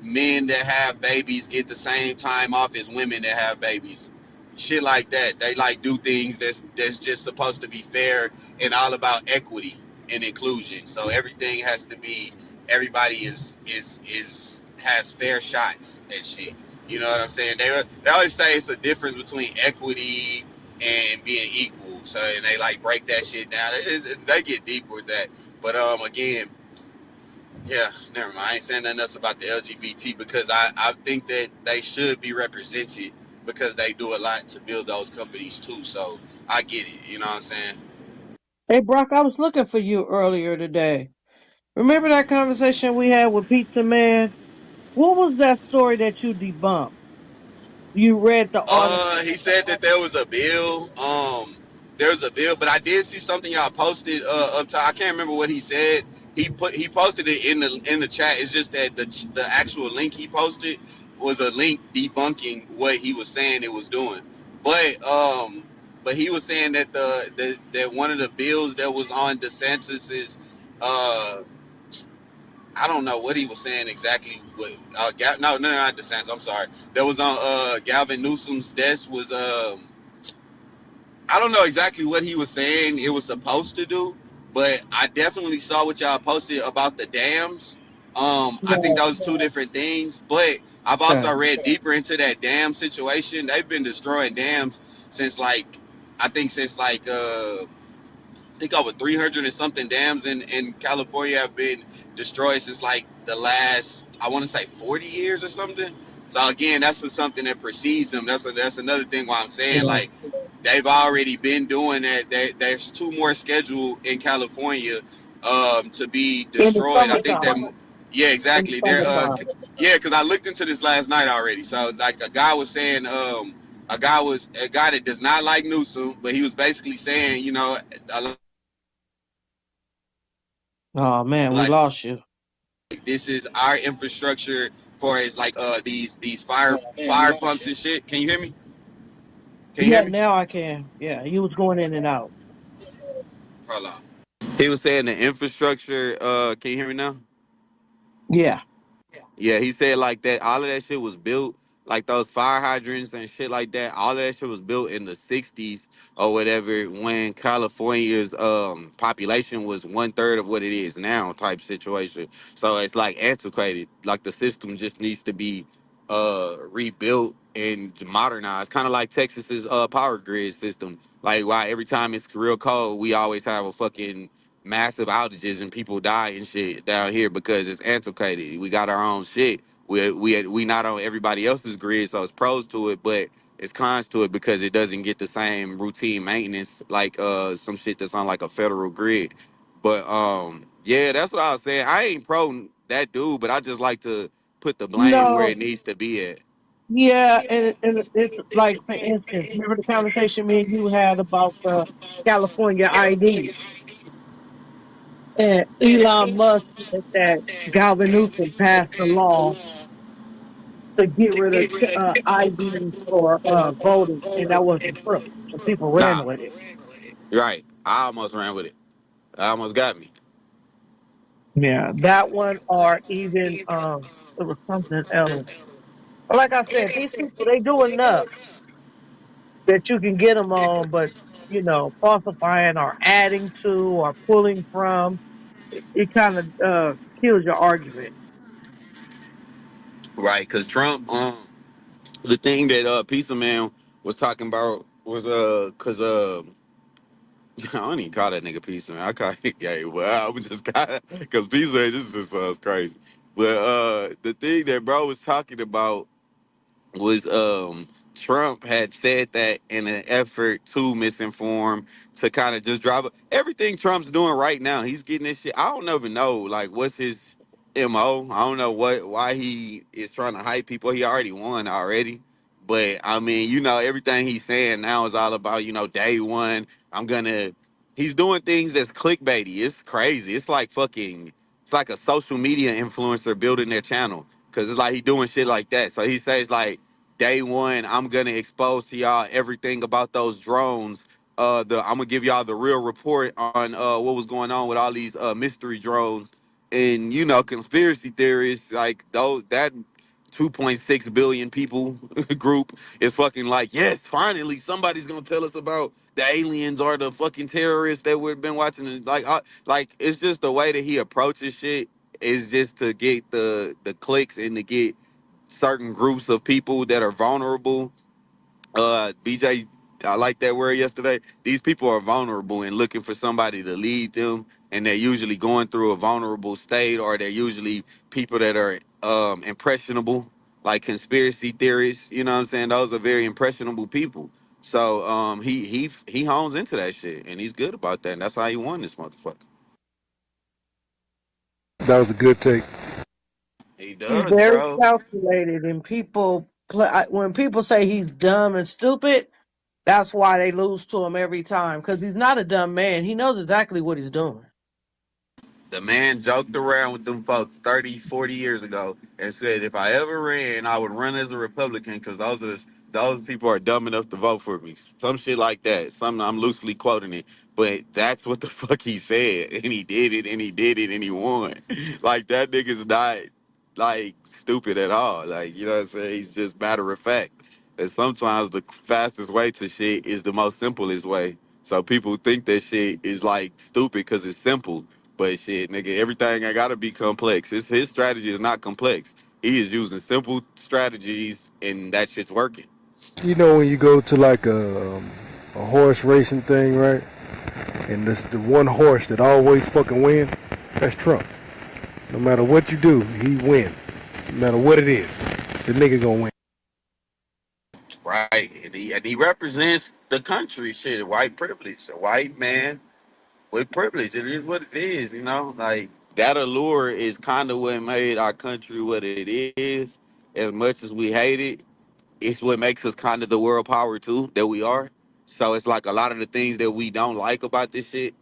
men that have babies get the same time off as women that have babies. Shit like that. They like do things that's just supposed to be fair and all about equity and inclusion. So everything has to be everybody is has fair shots and shit. You know what I'm saying? They always say it's a difference between equity and being equal. So and they like break that shit down. They get deep with that. But again, yeah, never mind. I ain't saying nothing else about the LGBT because I think that they should be represented because they do a lot to build those companies too. So I get it. You know what I'm saying? Hey, Brock, I was looking for you earlier today. Remember that conversation we had with Pizza Man? What was that story that you debunked? You read the article. He said that there was a bill. There was a bill, but I did see something y'all posted up top. I can't remember what he said. He posted it in the chat. It's just that the actual link he posted was a link debunking what he was saying it was doing. But he was saying that that one of the bills that was on DeSantis's uh I don't know what he was saying exactly. What no, not DeSantis. I'm sorry. That was on Gavin Newsom's desk was I don't know exactly what he was saying it was supposed to do, but I definitely saw what y'all posted about the dams. I think those two different things, but I've Okay. also read deeper into that dam situation. They've been destroying dams since like I think since like I think over 300 and something dams in California have been destroyed since like the last, I want to say 40 years or something. So again, that's just something that precedes them. That's another thing why I'm saying Yeah. like they've already been doing that. There's two more scheduled in California to be In the destroyed. I think that summertime. yeah, In the exactly. They're summertime. yeah, because I looked into this last night already. So like a guy was saying a guy that does not like Newsom, but he was basically saying, you know, a Oh man, we like lost you. this is our infrastructure for as like these fire pumps and shit. Can you hear me? Can you hear Yeah, me? now I can. Yeah, you was going in and out. Hold on. He was saying the infrastructure. Can you hear me now? Yeah. Yeah, he said like that. All of that shit was built, like those fire hydrants and shit like that. All of that shit was built in the '60s or whatever, when California's population was 1/3 of what it is now, type situation. So it's like antiquated. Like the system just needs to be rebuilt and modernized, kind of like Texas's power grid system. Like why every time it's real cold, we always have a fucking massive outages and people die and shit down here because it's antiquated. We got our own shit. We not on everybody else's grid, so it's pros to it, but it's cons to it because it doesn't get the same routine maintenance like some shit that's on like a federal grid. But yeah, that's what I was saying. I ain't pro that dude, but I just like to put the blame where No, it needs to be at. yeah, and it's like, for instance, remember the conversation me and you had about the California ID, and Elon Musk said that Galvin Newsom passed a law to get rid of IDs for voting, and that wasn't true. So people ran Nah, with it. right. I almost ran with it. I almost got me. Yeah, that one, or even it was something else. But like I said, these people, they do enough that you can get them on, but falsifying or adding to or pulling from, it kind of kills your argument. Right, because Trump, the thing that Pizza Man was talking about was cause I don't even call that nigga Pizza Man. I call it gay. Well, I would just call it because Pizza Man, this just crazy. But the thing that bro was talking about was Trump had said that in an effort to misinform, to kind of just drive everything Trump's doing right now. He's getting this shit. I don't even know like what's his MO. I don't know why he is trying to hype people. He already won already. But I mean, you know, everything he's saying now is all about, you know, day one. I'm gonna he's doing things that's clickbaity. It's crazy. It's like fucking it's like a social media influencer building their channel. Cause it's like he doing shit like that. So he says like day one, I'm gonna expose to y'all everything about those drones. I'm gonna give y'all the real report on what was going on with all these mystery drones, and you know, conspiracy theorists like those that 2.6 billion people group is fucking like, yes, finally somebody's gonna tell us about the aliens or the fucking terrorists that we've been watching. And like it's just the way that he approaches shit is just to get the clicks and to get certain groups of people that are vulnerable. BJ, I like that word yesterday. These people are vulnerable and looking for somebody to lead them, and they're usually going through a vulnerable state, or they're usually people that are impressionable, like conspiracy theorists. You know what I'm saying? Those are very impressionable people. So he hones into that shit, and he's good about that. And that's how he won this motherfucker. That was a good take. He He's does, very bro. calculated, and people when people say he's dumb and stupid, that's why they lose to him every time. Because he's not a dumb man. He knows exactly what he's doing. The man joked around with them folks 30, 40 years ago and said, if I ever ran, I would run as a Republican because those people are dumb enough to vote for me. Some shit like that. Some I'm loosely quoting it, but that's what the fuck he said, and he did it, and he did it, and he won. Like that nigga's not like stupid at all. Like you know what I'm saying? He's just matter of fact. And sometimes the fastest way to shit is the most simplest way. So people think that shit is like stupid because it's simple. But shit, nigga, everything I gotta be complex. His strategy is not complex. He is using simple strategies, and that shit's working. You know when you go to like a horse racing thing, right? And this the one horse that always fucking win, that's Trump. No matter what you do, he win. No matter what it is, the nigga gonna win. Right. And he represents the country, shit, white privilege. A white man with privilege. It is what it is, you know? Like that allure is kind of what made our country what it is. As much as we hate it, it's what makes us kind of the world power too that we are. So it's like a lot of the things that we don't like about this shit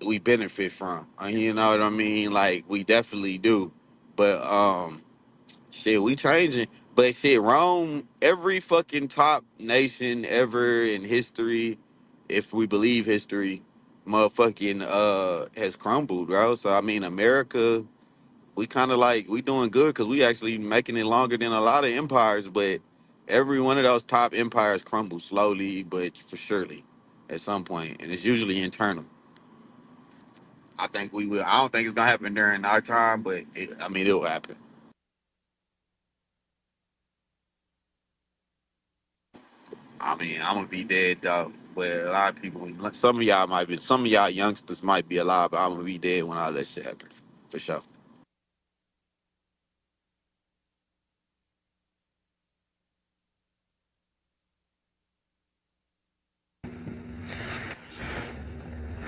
we benefit from. You know what I mean? Like we definitely do. But shit, we changing. But shit, Rome, every fucking top nation ever in history, if we believe history, motherfucking has crumbled, bro. So I mean America, we kind of like we doing good because we actually making it longer than a lot of empires, but every one of those top empires crumbles slowly but for surely at some point, and it's usually internal. I think we will. I don't think it's gonna happen during our time, but I mean, it'll happen. I mean, I'm gonna be dead though. But a lot of people, some of y'all might be, some of y'all youngsters might be alive, but I'm gonna be dead when all that shit happen, for sure.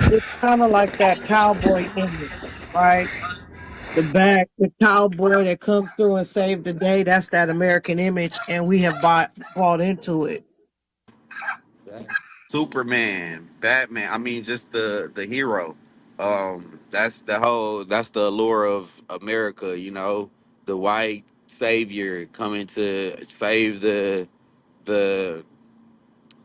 It's kind of like that cowboy image, right? The cowboy that comes through and save the day. That's that American image, and we have bought into it. Superman, Batman. I mean, just the hero. That's the allure of America. You know, the white savior coming to save the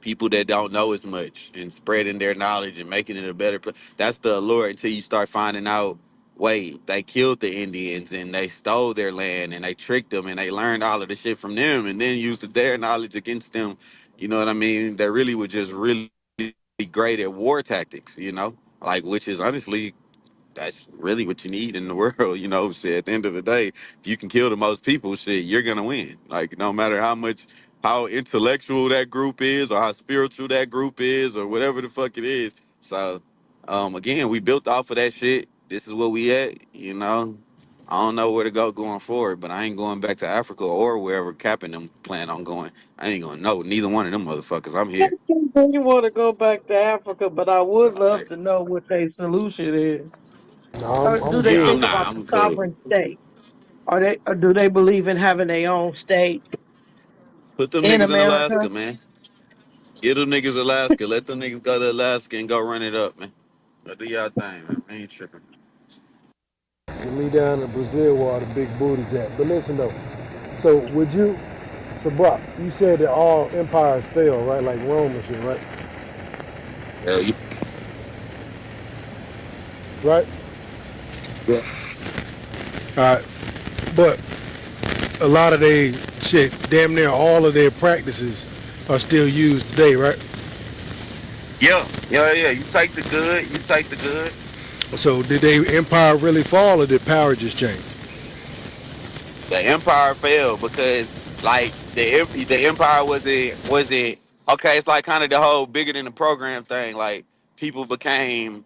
people that don't know as much and spreading their knowledge and making it a better place. That's the allure until you start finding out, wait, they killed the Indians and they stole their land and they tricked them and they learned all of the shit from them and then used their knowledge against them. You know what I mean? They really were just really great at war tactics, you know? Like, which is honestly that's really what you need in the world, you know. Shit, at the end of the day, if you can kill the most people, shit, you're gonna win. Like no matter how intellectual that group is or how spiritual that group is or whatever the fuck it is. So again, we built off of that shit. This is where we at, you know. I don't know where to go going forward, but I ain't going back to Africa or wherever Cap them plan on going. I ain't gonna know neither one of them motherfuckers. I'm I here. don't really want to go back to Africa, but I would love Like, to know what their solution is. No, Or do I'm they I'm good. think not. about the I'm cool. sovereign state? Or do they believe in having their own state Put them in niggas in America? Alaska, man. Give them niggas Alaska. Let them niggas go to Alaska and go run it up, man. Go do y'all thing, man. I ain't tripping. Send me down to Brazil where all the big booties at. But listen though, so would you? So Brock, you said that all empires fail, right? Like Rome and shit, right? Hell Right. yeah. All right. But a lot of they shit, damn near all of their practices are still used today, right? Yeah. You take the good. You take the good. So did they empire really fall or did power just change? The empire failed because like the empire was it okay, it's like kind of the whole bigger than the program thing. Like people became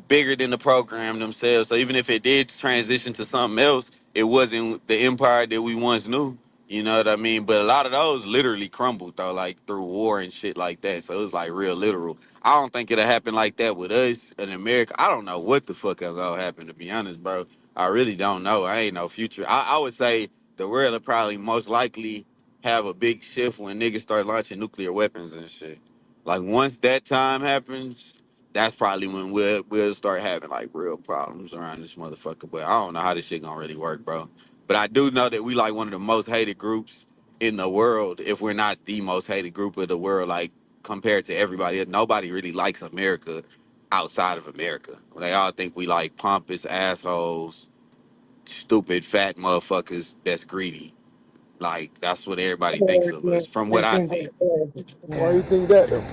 bigger than the program themselves, so even if it did transition to something else, it wasn't the empire that we once knew. You know what I mean? But a lot of those literally crumbled though, like through war and shit like that. So it was like real literal. I don't think it'll happen like that with us in America. I don't know what the fuck is gonna happen, to be honest, bro. I really don't know. I ain't no future. I would say the world will probably most likely have a big shift when niggas start launching nuclear weapons and shit. Like once that time happens, that's probably when we'll start having like real problems around this motherfucker. But I don't know how this shit gonna really work, bro. But I do know that we like one of the most hated groups in the world, if we're not the most hated group of the world, like compared to everybody. Nobody really likes America outside of America. They all think we like pompous assholes, stupid fat motherfuckers that's greedy. Like that's what everybody thinks of us, from what I see. Why you think that though?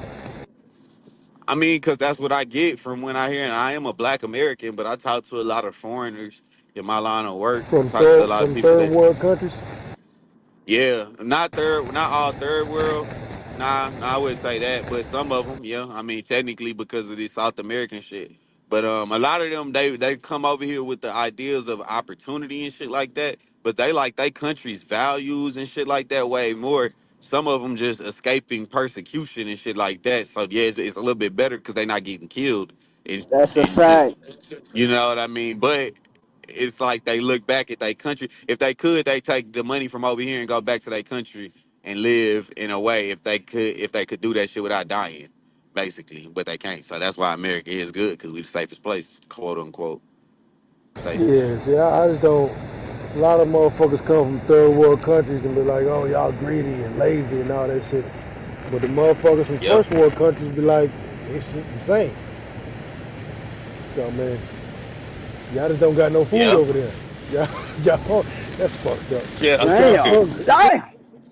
I mean, because that's what I get from when I hear, and I am a black American, but I talk to a lot of foreigners in my line of work. I talk to a lot of From people third that world countries? Yeah, not all third world. Nah, I wouldn't say that, but some of them, yeah. I mean, technically because of this South American shit. But a lot of them, they come over here with the ideas of opportunity and shit like that. But they like they country's values and shit like that way more. Some of them just escaping persecution and shit like that. So yeah, it's a little bit better because they not getting killed That's a and just fact. you know what I mean. But it's like they look back at their country. If they could, they take the money from over here and go back to their country and live in a way. If they could do that shit without dying, basically, but they can't. So that's why America is good because we're the safest place, quote unquote, safest. Yeah, see, I just don't. A lot of motherfuckers come from third world countries and be like, oh, y'all greedy and lazy and all that shit. But the motherfuckers from Yep. first world countries be like, it's the same. So, man, y'all just don't got no food Yep. over there. Y'all, that's fucked up. Yeah. Damn. Damn.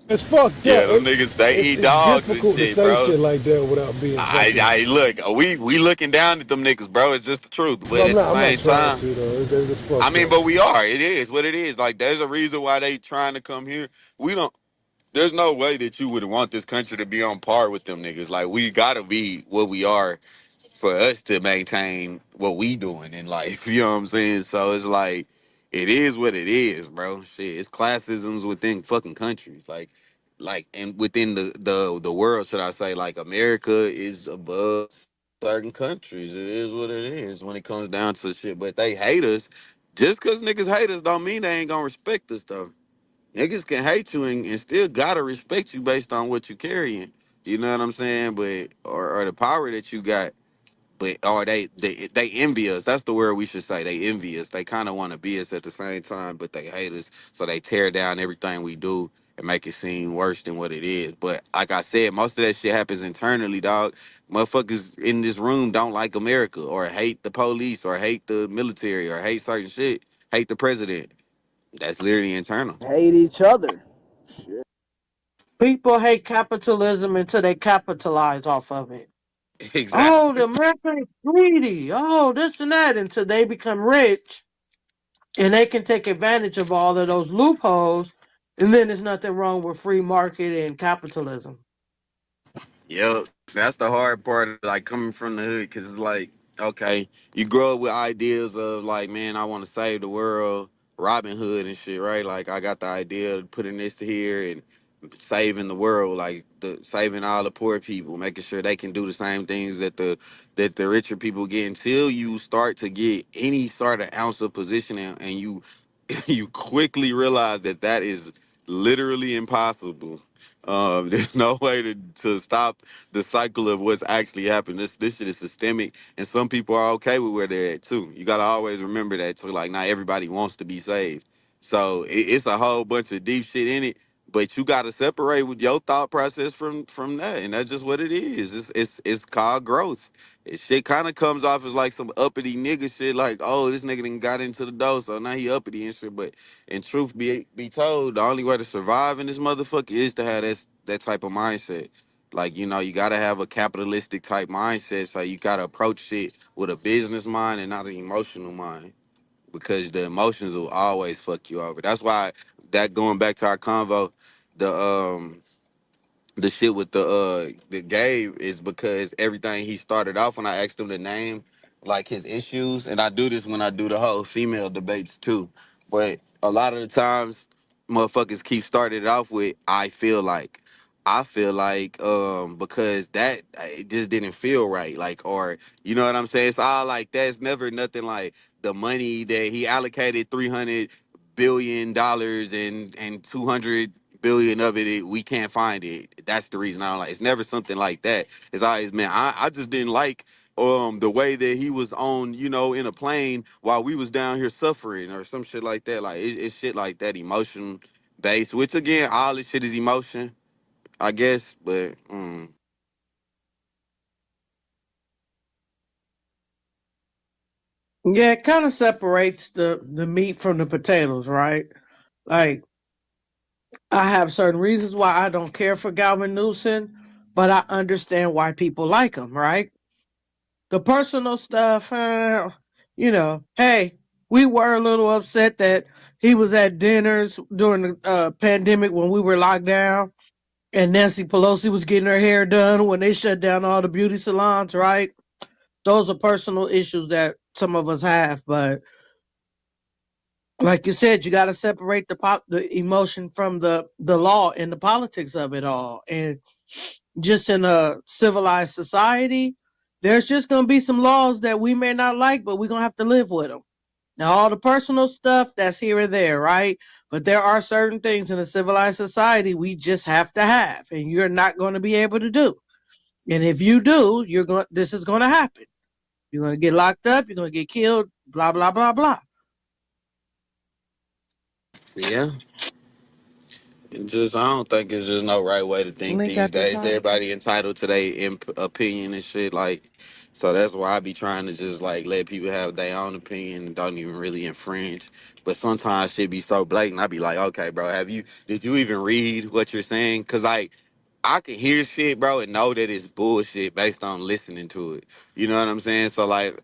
It's fucked Yeah. up. Them niggas they eat It's dogs and difficult to shit, say bro. shit like that without being fucking. I look. We looking down at them niggas, bro. It's just the truth. No, But at the I'm not same trying time. to though. It's just I fucked mean, up. but we are. It is what it is. Like, there's a reason why they trying to come here. We don't. There's no way that you would want this country to be on par with them niggas. Like, we gotta be what we are for us to maintain what we doing in life. You know what I'm saying? So it's like, it is what it is, bro. Shit, it's classisms within fucking countries. Like, and within the world, should I say? Like, America is above certain countries. It is what it is when it comes down to shit. But they hate us. Just because niggas hate us don't mean they ain't gonna respect us though. Niggas can hate you and still gotta respect you based on what you carrying. You know what I'm saying? But or the power that you got. But or they envy us. That's the word we should say. They envy us. They kind of want to be us at the same time, but they hate us. So they tear down everything we do and make it seem worse than what it is. But like I said, most of that shit happens internally, dog. Motherfuckers in this room don't like America or hate the police or hate the military or hate certain shit. Hate the president. That's literally internal. Hate each other. Shit. People hate capitalism until they capitalize off of it. Oh, the Exactly. American is greedy. Oh, this and that until they become rich and they can take advantage of all of those loopholes. And then there's nothing wrong with free market and capitalism. Yep, that's the hard part. Like coming from the hood, cause it's like, okay, you grow up with ideas of like, man, I want to save the world, Robin Hood and shit, right? Like I got the idea of putting this here and saving the world, like the saving all the poor people, making sure they can do the same things that the richer people get. Until you start to get any sort of ounce of position, and you you quickly realize that that is literally impossible. There's no way to stop the cycle of what's actually happened. This shit is systemic, and some people are okay with where they're at too. You gotta always remember that too. Like not everybody wants to be saved, so it's a whole bunch of deep shit in it. But you gotta separate with your thought process from that, and that's just what it is. It's called growth. Shit kind of comes off as like some uppity nigga shit, like oh this nigga done got into the dough, so now he uppity and shit. But and truth be told, the only way to survive in this motherfucker is to have that type of mindset. Like, you know, you gotta have a capitalistic type mindset. So you gotta approach it with a business mind and not an emotional mind. Because the emotions will always fuck you over. That's why that going back to our convo, the the shit with the Gabe is because everything he started off when I asked him to name like his issues, and I do this when I do the whole female debates too. But a lot of the times motherfuckers keep starting it off with I feel like because that it just didn't feel right, like, or you know what I'm saying, it's all like that. It's never nothing like the money that he allocated $300 billion and 200 billion of we can't find it. That's the reason I don't like it's never something like that. It's always, man, I just didn't like the way that he was on, in a plane while we was down here suffering or some shit like that. Like it's shit like that, emotion based, which again, all this shit is emotion, I guess. But Yeah, it kind of separates the meat from the potatoes, right? Like, I have certain reasons why I don't care for Galvin Newsom, but I understand why people like him, right? The personal stuff, hey, we were a little upset that he was at dinners during the pandemic when we were locked down, and Nancy Pelosi was getting her hair done when they shut down all the beauty salons, right? Those are personal issues that some of us have, but like you said, you got to separate the emotion from the law and the politics of it all. And just in a civilized society, there's just going to be some laws that we may not like, but we're going to have to live with them. Now, all the personal stuff, that's here and there, right? But there are certain things in a civilized society we just have to have, and you're not going to be able to do. And if you do, this is going to happen. You're going to get locked up, you're going to get killed, blah, blah, blah, blah. yeah, I don't think it's just no right way to think Link these at the days. top. Everybody entitled to their opinion and shit. Like, so that's why I be trying to just like let people have their own opinion and don't even really infringe. But sometimes shit be so blatant. I be like, okay, bro, did you even read what you're saying? Cause I can hear shit, bro, and know that it's bullshit based on listening to it. You know what I'm saying? So like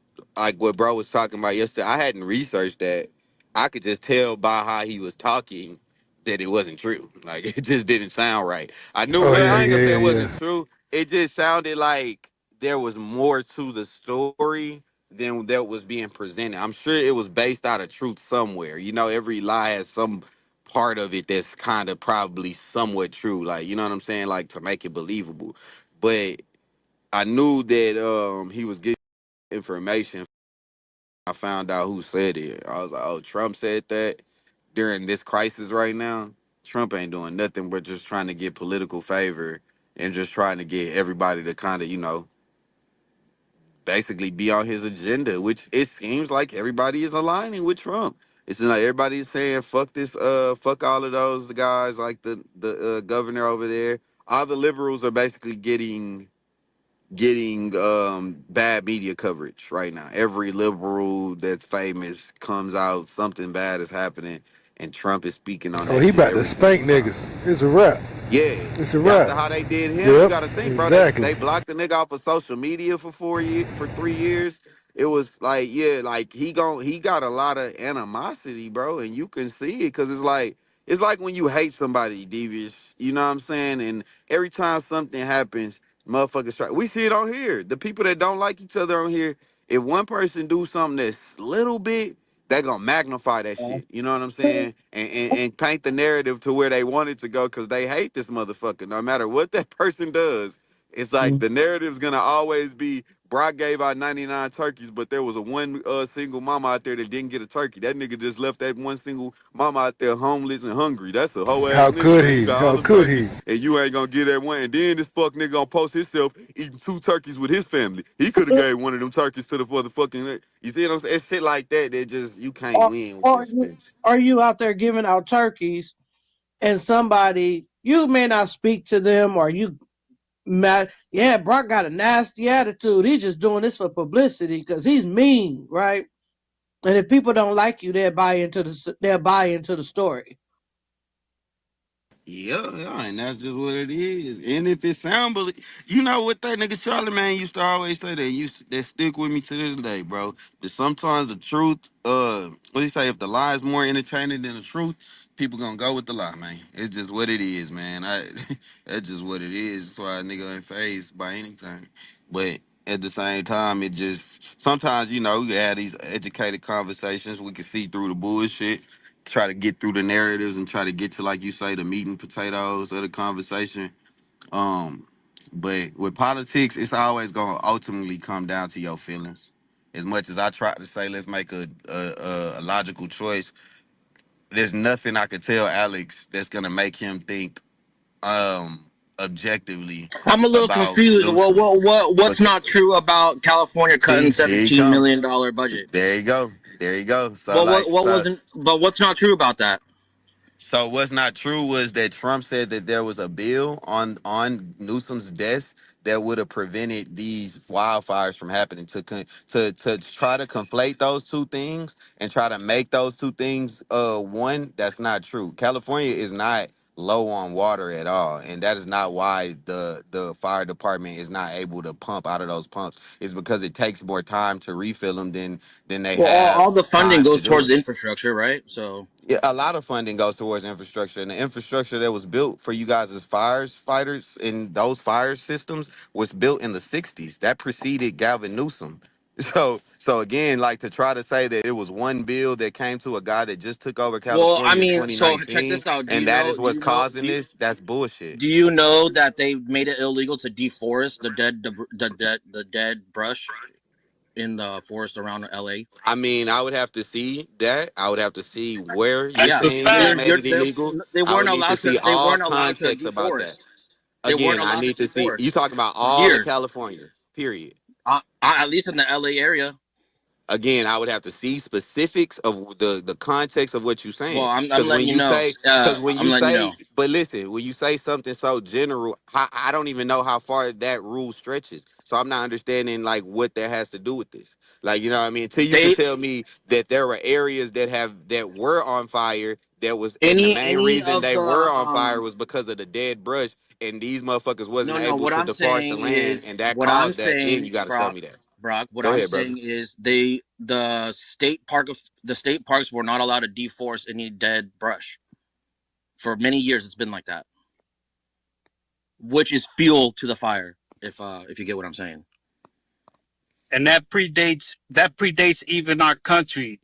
what bro was talking about yesterday, I hadn't researched that. I could just tell by how he was talking that it wasn't true. Like it just didn't sound right. I knew. Oh Well, yeah, I ain't gonna say yeah, it yeah, wasn't true. It just sounded like there was more to the story than that was being presented. I'm sure it was based out of truth somewhere. You know, every lie has some part of it that's kind of probably somewhat true. Like, you know what I'm saying? Like to make it believable. But I knew that he was getting information. I found out who said it. I was like, oh, Trump said that during this crisis right now. Trump ain't doing nothing but just trying to get political favor and just trying to get everybody to kind of, basically be on his agenda, which it seems like everybody is aligning with Trump. It's just like everybody is saying, fuck this, fuck all of those guys, like the governor over there. All the liberals are basically getting bad media coverage right now. Every liberal that's famous comes out, something bad is happening, and Trump is speaking on Oh, that he shit about to every single spank time. niggas. It's a wrap. Yeah. It's a After wrap. how they did him, you Yep, got to think, bro. They exactly. they blocked the nigga off of social media for 4 years, for 3 years. It was like, yeah, like he got a lot of animosity, bro, and you can see it because it's like when you hate somebody, devious. You know what I'm saying? And every time something happens, motherfuckers try. We see it on here. The people that don't like each other on here, if one person do something that's little bit, they gonna magnify that shit. You know what I'm saying? And paint the narrative to where they want it to go because they hate this motherfucker. No matter what that person does, it's like the narrative's gonna always be Brock gave out 99 turkeys, but there was a one single mama out there that didn't get a turkey. That nigga just left that one single mama out there homeless and hungry. That's a hoe ass How nigga, could man. You he? got all How them could turkeys he? and you ain't gonna get that one. And then this fuck nigga gonna post himself eating two turkeys with his family. He could have gave one of them turkeys to the motherfucking. You see what I'm saying? It's shit like that that just you can't Or, win with or this you, shit. are you out there giving out turkeys and somebody, you may not speak to them, or you mad? Yeah, Brock got a nasty attitude. He's just doing this for publicity because he's mean, right? And if people don't like you, they'll buy into the story. Yeah, yeah, and that's just what it is. And if it sound you know what that nigga Charlie man used to always say that stick with me to this day, bro. That sometimes the truth, what do you say? If the lie is more entertaining than the truth, people gonna go with the lie, man. It's just what it is, man. That's just what it is. That's why a nigga ain't phased by anything. But at the same time, it just sometimes we can have these educated conversations. We can see through the bullshit. try to get through the narratives and try to get to, like you say, the meat and potatoes of the conversation. Um, but with politics, it's always gonna ultimately come down to your feelings. As much as I try to say, let's make a logical choice, there's nothing I could tell Alex that's gonna make him think objectively I'm a little about confused. Newsom. What's not true about California cutting See, here you $17 come. million budget? There you go. There you go. So What wasn't? But what's not true about that? So what's not true was that Trump said that there was a bill on Newsom's desk that would have prevented these wildfires from happening. To try to conflate those two things and try to make those two things one, that's not true. California is not low on water at all, and that is not why the fire department is not able to pump out of those pumps. It's because it takes more time to refill them than they Well, have all the funding time to goes do towards it. the infrastructure, right? So, Yeah, a lot of funding goes towards infrastructure, and the infrastructure that was built for you guys as fighters in those fire systems was built in the '60s. That preceded Gavin Newsom. So again, like to try to say that it was one bill that came to a guy that just took over well, I California in mean, so check 2019, this out. and that is what's causing this. That's bullshit. Do you know that they made it illegal to deforest the dead brush in the forest around LA? I mean, I would have to see that. I would have to see where you're That's Yeah, the saying they fact. made it illegal. they I weren't would need to allowed to. see They all weren't allowed to context about that. deforest. They weren't Again, I allowed to need to see. You deforest talking about for all of years. California? Period. At least in the LA area. Again, I would have to see specifics of the context of what you're Well, saying. I'm Because letting when you you know. say, because when I'm you letting you say, know. but listen, when you say something so general, I don't even know how far that rule stretches. So I'm not understanding like what that has to do with this. Like, you know what I mean? Until you can They tell me that there were areas that were on fire that was, and the main any reason of they the were on fire was because of the dead brush, and these motherfuckers wasn't no. able What to I'm deforest the saying land, is and that what I'm caused that. Then you saying, got to show me that. Brock. What Go I'm ahead, brother. saying is the state parks were not allowed to deforest any dead brush for many years. It's been like that, which is fuel to the fire. If you get what I'm saying. And that predates even our country.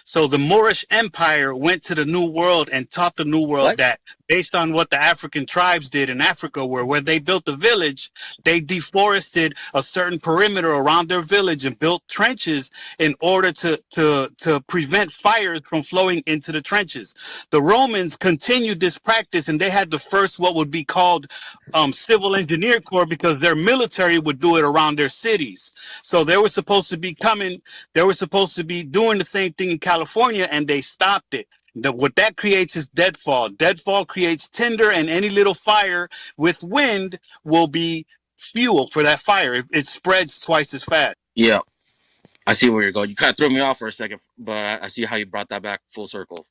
So the Moorish Empire went to the New World and taught the New World What? that based on what the African tribes did in Africa, where they built a village, they deforested a certain perimeter around their village and built trenches in order to prevent fires from flowing into the trenches. The Romans continued this practice, and they had the first what would be called civil engineer corps because their military would do it around their cities. So they were supposed to be coming, they were supposed to be doing the same thing in California, and they stopped it. What that creates is deadfall. Deadfall creates tinder, and any little fire with wind will be fuel for that fire. It spreads twice as fast. Yeah, I see where you're going. You kind of threw me off for a second, but I see how you brought that back full circle.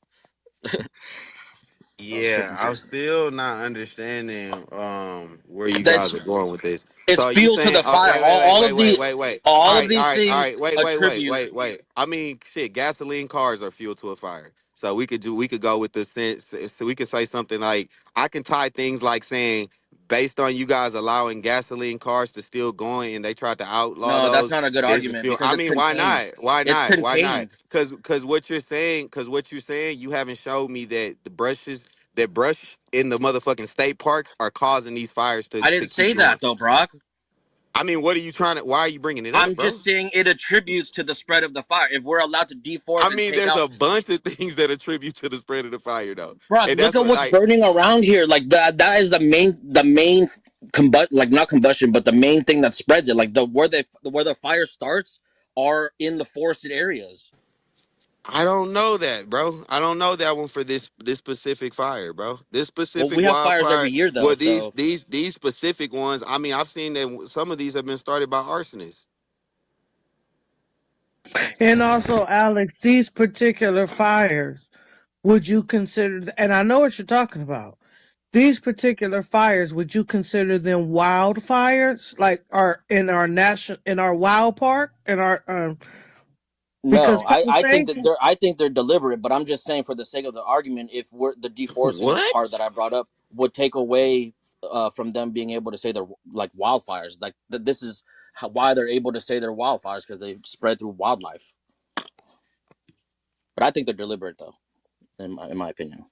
That was Yeah, I'm 50-50. still not understanding where you guys That's are going with this. it's So are you fuel to saying, the oh, fire. wait. All All of right, these things attribute. wait. I mean, shit, gasoline cars are fuel to a fire. So we could go with the sense, so we could say something like, I can tie things like saying, based on you guys allowing gasoline cars to still going and they tried to outlaw No, that's those, not a good this is argument fuel. because I it's mean, why contained. not? Why It's not? Why not? contained. Because what you're saying, you haven't showed me that the brushes that brush in the motherfucking state parks are causing these fires I to didn't keep say going. that though, Brock. I mean, what are you trying to? Why are you bringing it up, I'm bro? just saying it attributes to the spread of the fire. If we're allowed to I deforest and mean, take there's out, a bunch of things that attribute to the spread of the fire, though, Brock, and look that's at what what's like. burning around here. Like that is the main like not combustion, but the main thing that spreads it. Like where the fire starts are in the forested areas. I don't know that, bro. I don't know that one for this specific fire, bro. This Well, specific we have fires every wildfire. year though, Well, so these specific ones. I mean, I've seen that some of these have been started by arsonists. And also, Alex, these particular fires, would you consider, and I know what you're talking about, these particular fires, would you consider them wildfires? Like are in our wild park, in our, because no, people say, I think they're deliberate, but I'm just saying for the sake of the argument, if we're the deforesting part What? that I brought up would take away from them being able to say they're like wildfires. Like this is why they're able to say they're wildfires because they spread through wildlife. But I think they're deliberate though. in my opinion.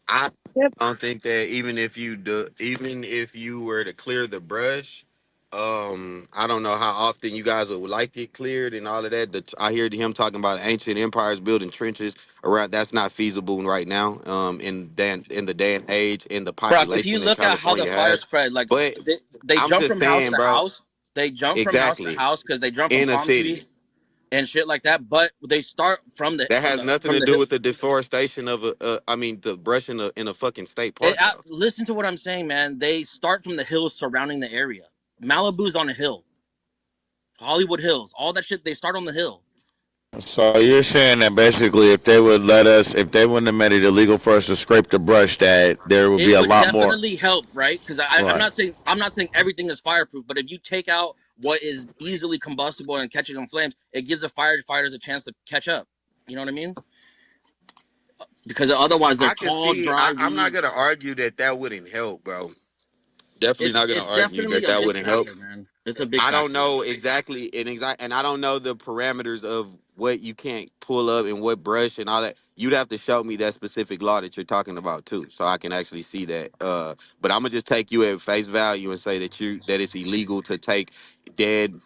I Yep. don't think that even if you were to clear the brush, I don't know how often you guys would like it cleared and all of that. I hear him talking about ancient empires building trenches around. That's not feasible right now. In the day and age, in the Brock, if you population that look at how the California fire has. spread, like But they I'm jump just from house saying, to bro. house. They jump from house to Exactly. house because they jump from In a palm city. trees and shit like that. But they start from the That from has the nothing from to the do hill. with the deforestation of the brush in a fucking state park, though. Listen to what I'm saying, man. They start from the hills surrounding the area. Malibu's on a hill. Hollywood Hills, all that shit. They start on the hill. So you're saying that basically, if they would let us, if they wouldn't have made it illegal for us to scrape the brush, that there would be It a would lot more. definitely help, right? Because I'm Right. not saying everything is fireproof, but if you take out what is easily combustible and catching on flames, it gives the firefighters a chance to catch up. You know what I mean? Because otherwise they're I can tall, see. dry I'm not weeds. gonna argue that that wouldn't help, bro. Definitely not gonna It's argue definitely that a that big wouldn't help. factor, man. It's a big I don't factor. know and I don't know the parameters of what you can't pull up and what brush and all that. You'd have to show me that specific law that you're talking about too, so I can actually see that. But I'm gonna just take you at face value and say that it's illegal to take dead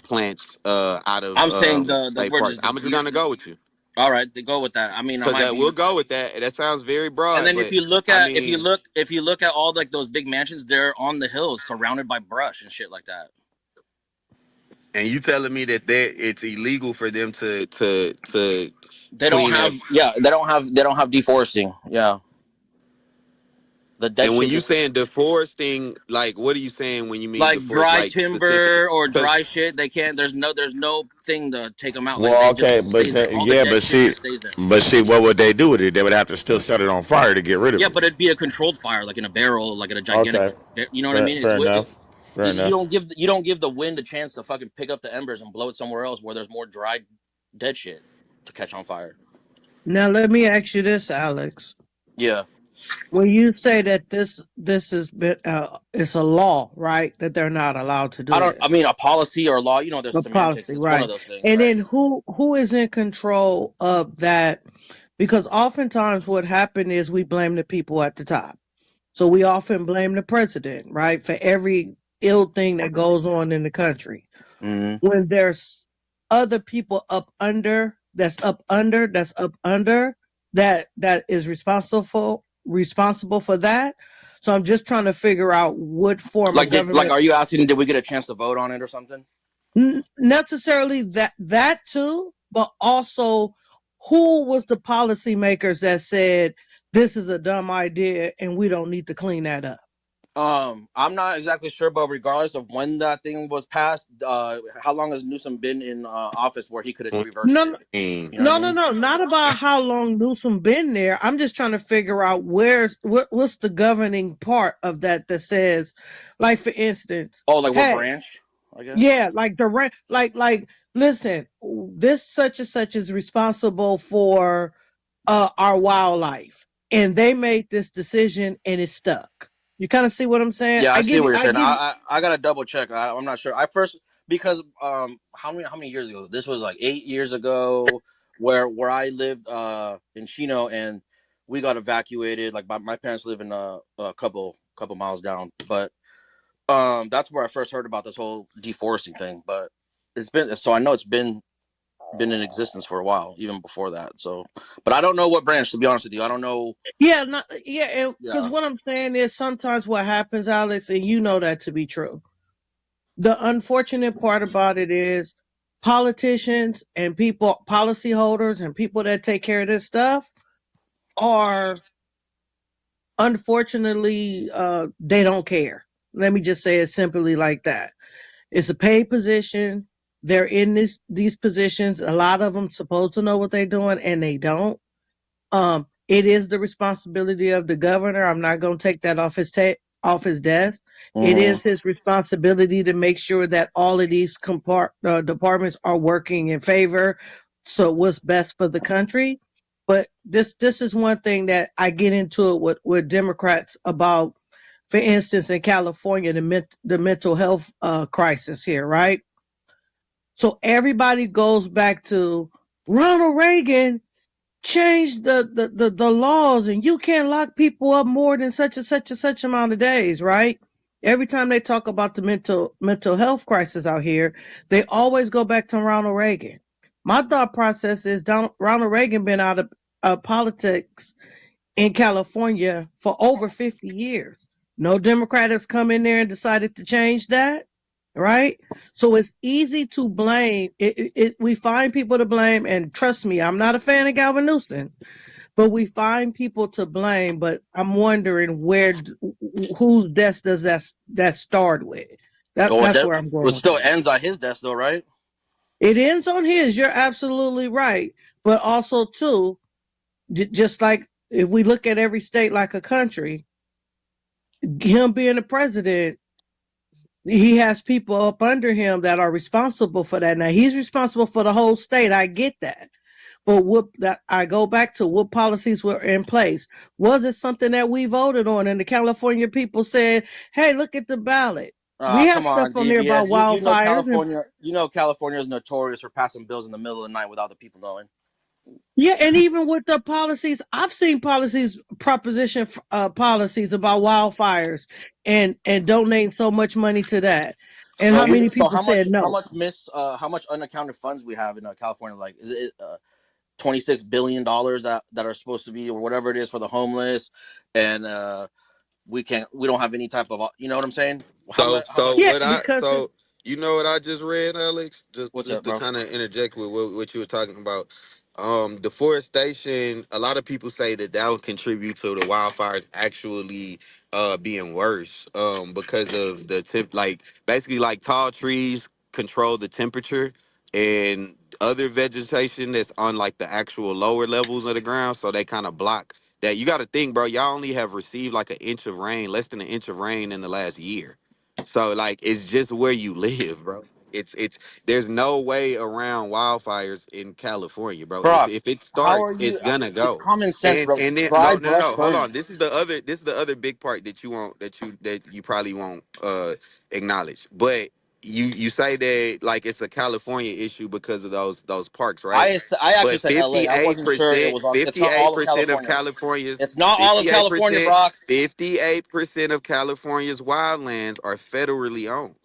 plants out of I'm saying the state word parks. is I'm just gonna go with you all right. To go with that. I mean, I because might that we'll be. go with that. That sounds very And broad, then if but you look I at mean. if you look at all like those big mansions, they're on the hills, surrounded by brush and shit like that. And you telling me that it's illegal for them to They don't clean have up? they don't have deforesting. Yeah, the dead And when shit you gets saying deforesting, like what are you saying when you mean like deforest? dry Like specific? timber or Because dry shit. They can't. There's no thing to take them out. Like Well, they just okay, but stays there. All the yeah, dead shit just stays there. but see, what would they do with it? They would have to still set it on fire to get rid of Yeah, it. but it'd be a controlled fire, like in a barrel, like in a gigantic. Okay, You know what I mean? fair enough, fair You enough. don't give the wind a chance to fucking pick up the embers and blow it somewhere else where there's more dry, dead shit to catch on fire. Now let me ask you this, Alex. Yeah, When you say that this is it's a law, right? That they're not allowed to I do don't. I this. mean, a policy or a law. You know, there's A semantics. policy, It's one of right? those things, And right? then who is in control of that? Because oftentimes what happened is we blame the people at the top. So we often blame the president, right, for every ill thing that goes on in the country. Mm-hmm. When there's other people that's up under that is responsible for that. So I'm just trying to figure out what form of Like, government. are you asking? Did we get a chance to vote on it or something? Necessarily that too, but also who was the policymakers that said this is a dumb idea and we don't need to clean that up. I'm not exactly sure, but regardless of when that thing was passed, how long has Newsom been in office where he could have reversed No, it? You know what I no, mean? no, not about how long Newsom been there. I'm just trying to figure out what's the governing part of that says, like for instance, Oh, like what hey, branch? I guess. yeah, like the rent, like listen, this such and such is responsible for our wildlife, and they made this decision and it's stuck. You kind of see what I'm saying? Yeah, I see what you're I saying. give you, I gotta double check. I'm not sure. I first because how many years ago? This was like 8 years ago, where I lived in Chino and we got evacuated. Like my parents live in a couple miles down, but that's where I first heard about this whole deforesting thing. But it's been so I know it's been in existence for a while, even before that. So, but I don't know what branch to be honest with you. I don't know. yeah, not, yeah, because Yeah. what I'm saying is sometimes what happens, Alex, and you know that to be true. The unfortunate part about it is politicians and people, policyholders and people that take care of this stuff are unfortunately, they don't care. Let me just say it simply like that. It's a paid position. They're in these positions. A lot of them supposed to know what they're doing and they don't. It is the responsibility of the governor. I'm not going to take that off his desk. It Mm-hmm. is his responsibility to make sure that all of these departments are working in favor. So what's best for the country. But this is one thing that I get into it with Democrats about, for instance, in California, the mental health crisis here, right? So everybody goes back to Ronald Reagan change the laws, and you can't lock people up more than such and such and such amount of days, right? Every time they talk about the mental health crisis out here, they always go back to Ronald Reagan. My thought process is Ronald Reagan been out of politics in California for over 50 years. No Democrat has come in there and decided to change that, right? So it's easy to blame. We find people to blame, and trust me, I'm not a fan of Gavin Newsom, but we find people to blame. But I'm wondering whose desk does that start with? Oh, That's where I'm it going with still that. ends on his desk, though, right? It ends on his. You're absolutely right, but also too, just like if we look at every state like a country, him being the president, he has people up under him that are responsible for that. Now he's responsible for the whole state. I get that. But I go back to what policies were in place. Was it something that we voted on and the California people said, hey, look at the ballot? We have Come stuff on, on there about DVS. You know wildfires and California. You know California is notorious for passing bills in the middle of the night without the people knowing. yeah, and even with the policies, I've seen policies about wildfires and donating so much money to that. And how many So people said how no? much how much unaccounted funds we have in California? Like, is it $26 billion that are supposed to be, or whatever it is, for the homeless, and we don't have any type of, you know what I'm saying? How much? Yeah, because So you know what I just read, Alex? What's Just up, to bro? kind of interject with what you was talking about. Deforestation. A lot of people say that would contribute to the wildfires actually being worse. Because of the like basically like tall trees control the temperature, and other vegetation that's on like the actual lower levels of the ground, so they kind of block that. You got to think, bro. Y'all only have received like an inch of rain, less than an inch of rain in the last year. So like, it's just where you live, bro. It's there's no way around wildfires in California, bro. Brock, If it how starts, are you? it's gonna It's go. common sense, bro. And then Dry no, brush hold on. burns. This is the other big part that you won't that you probably won't acknowledge. But you say that like it's a California issue because of those parks, right? I actually But said LA. I wasn't sure it was on. It's not all of 58% of California. California's It's not all of California, 58% Brock. 58% of California's wildlands are federally owned.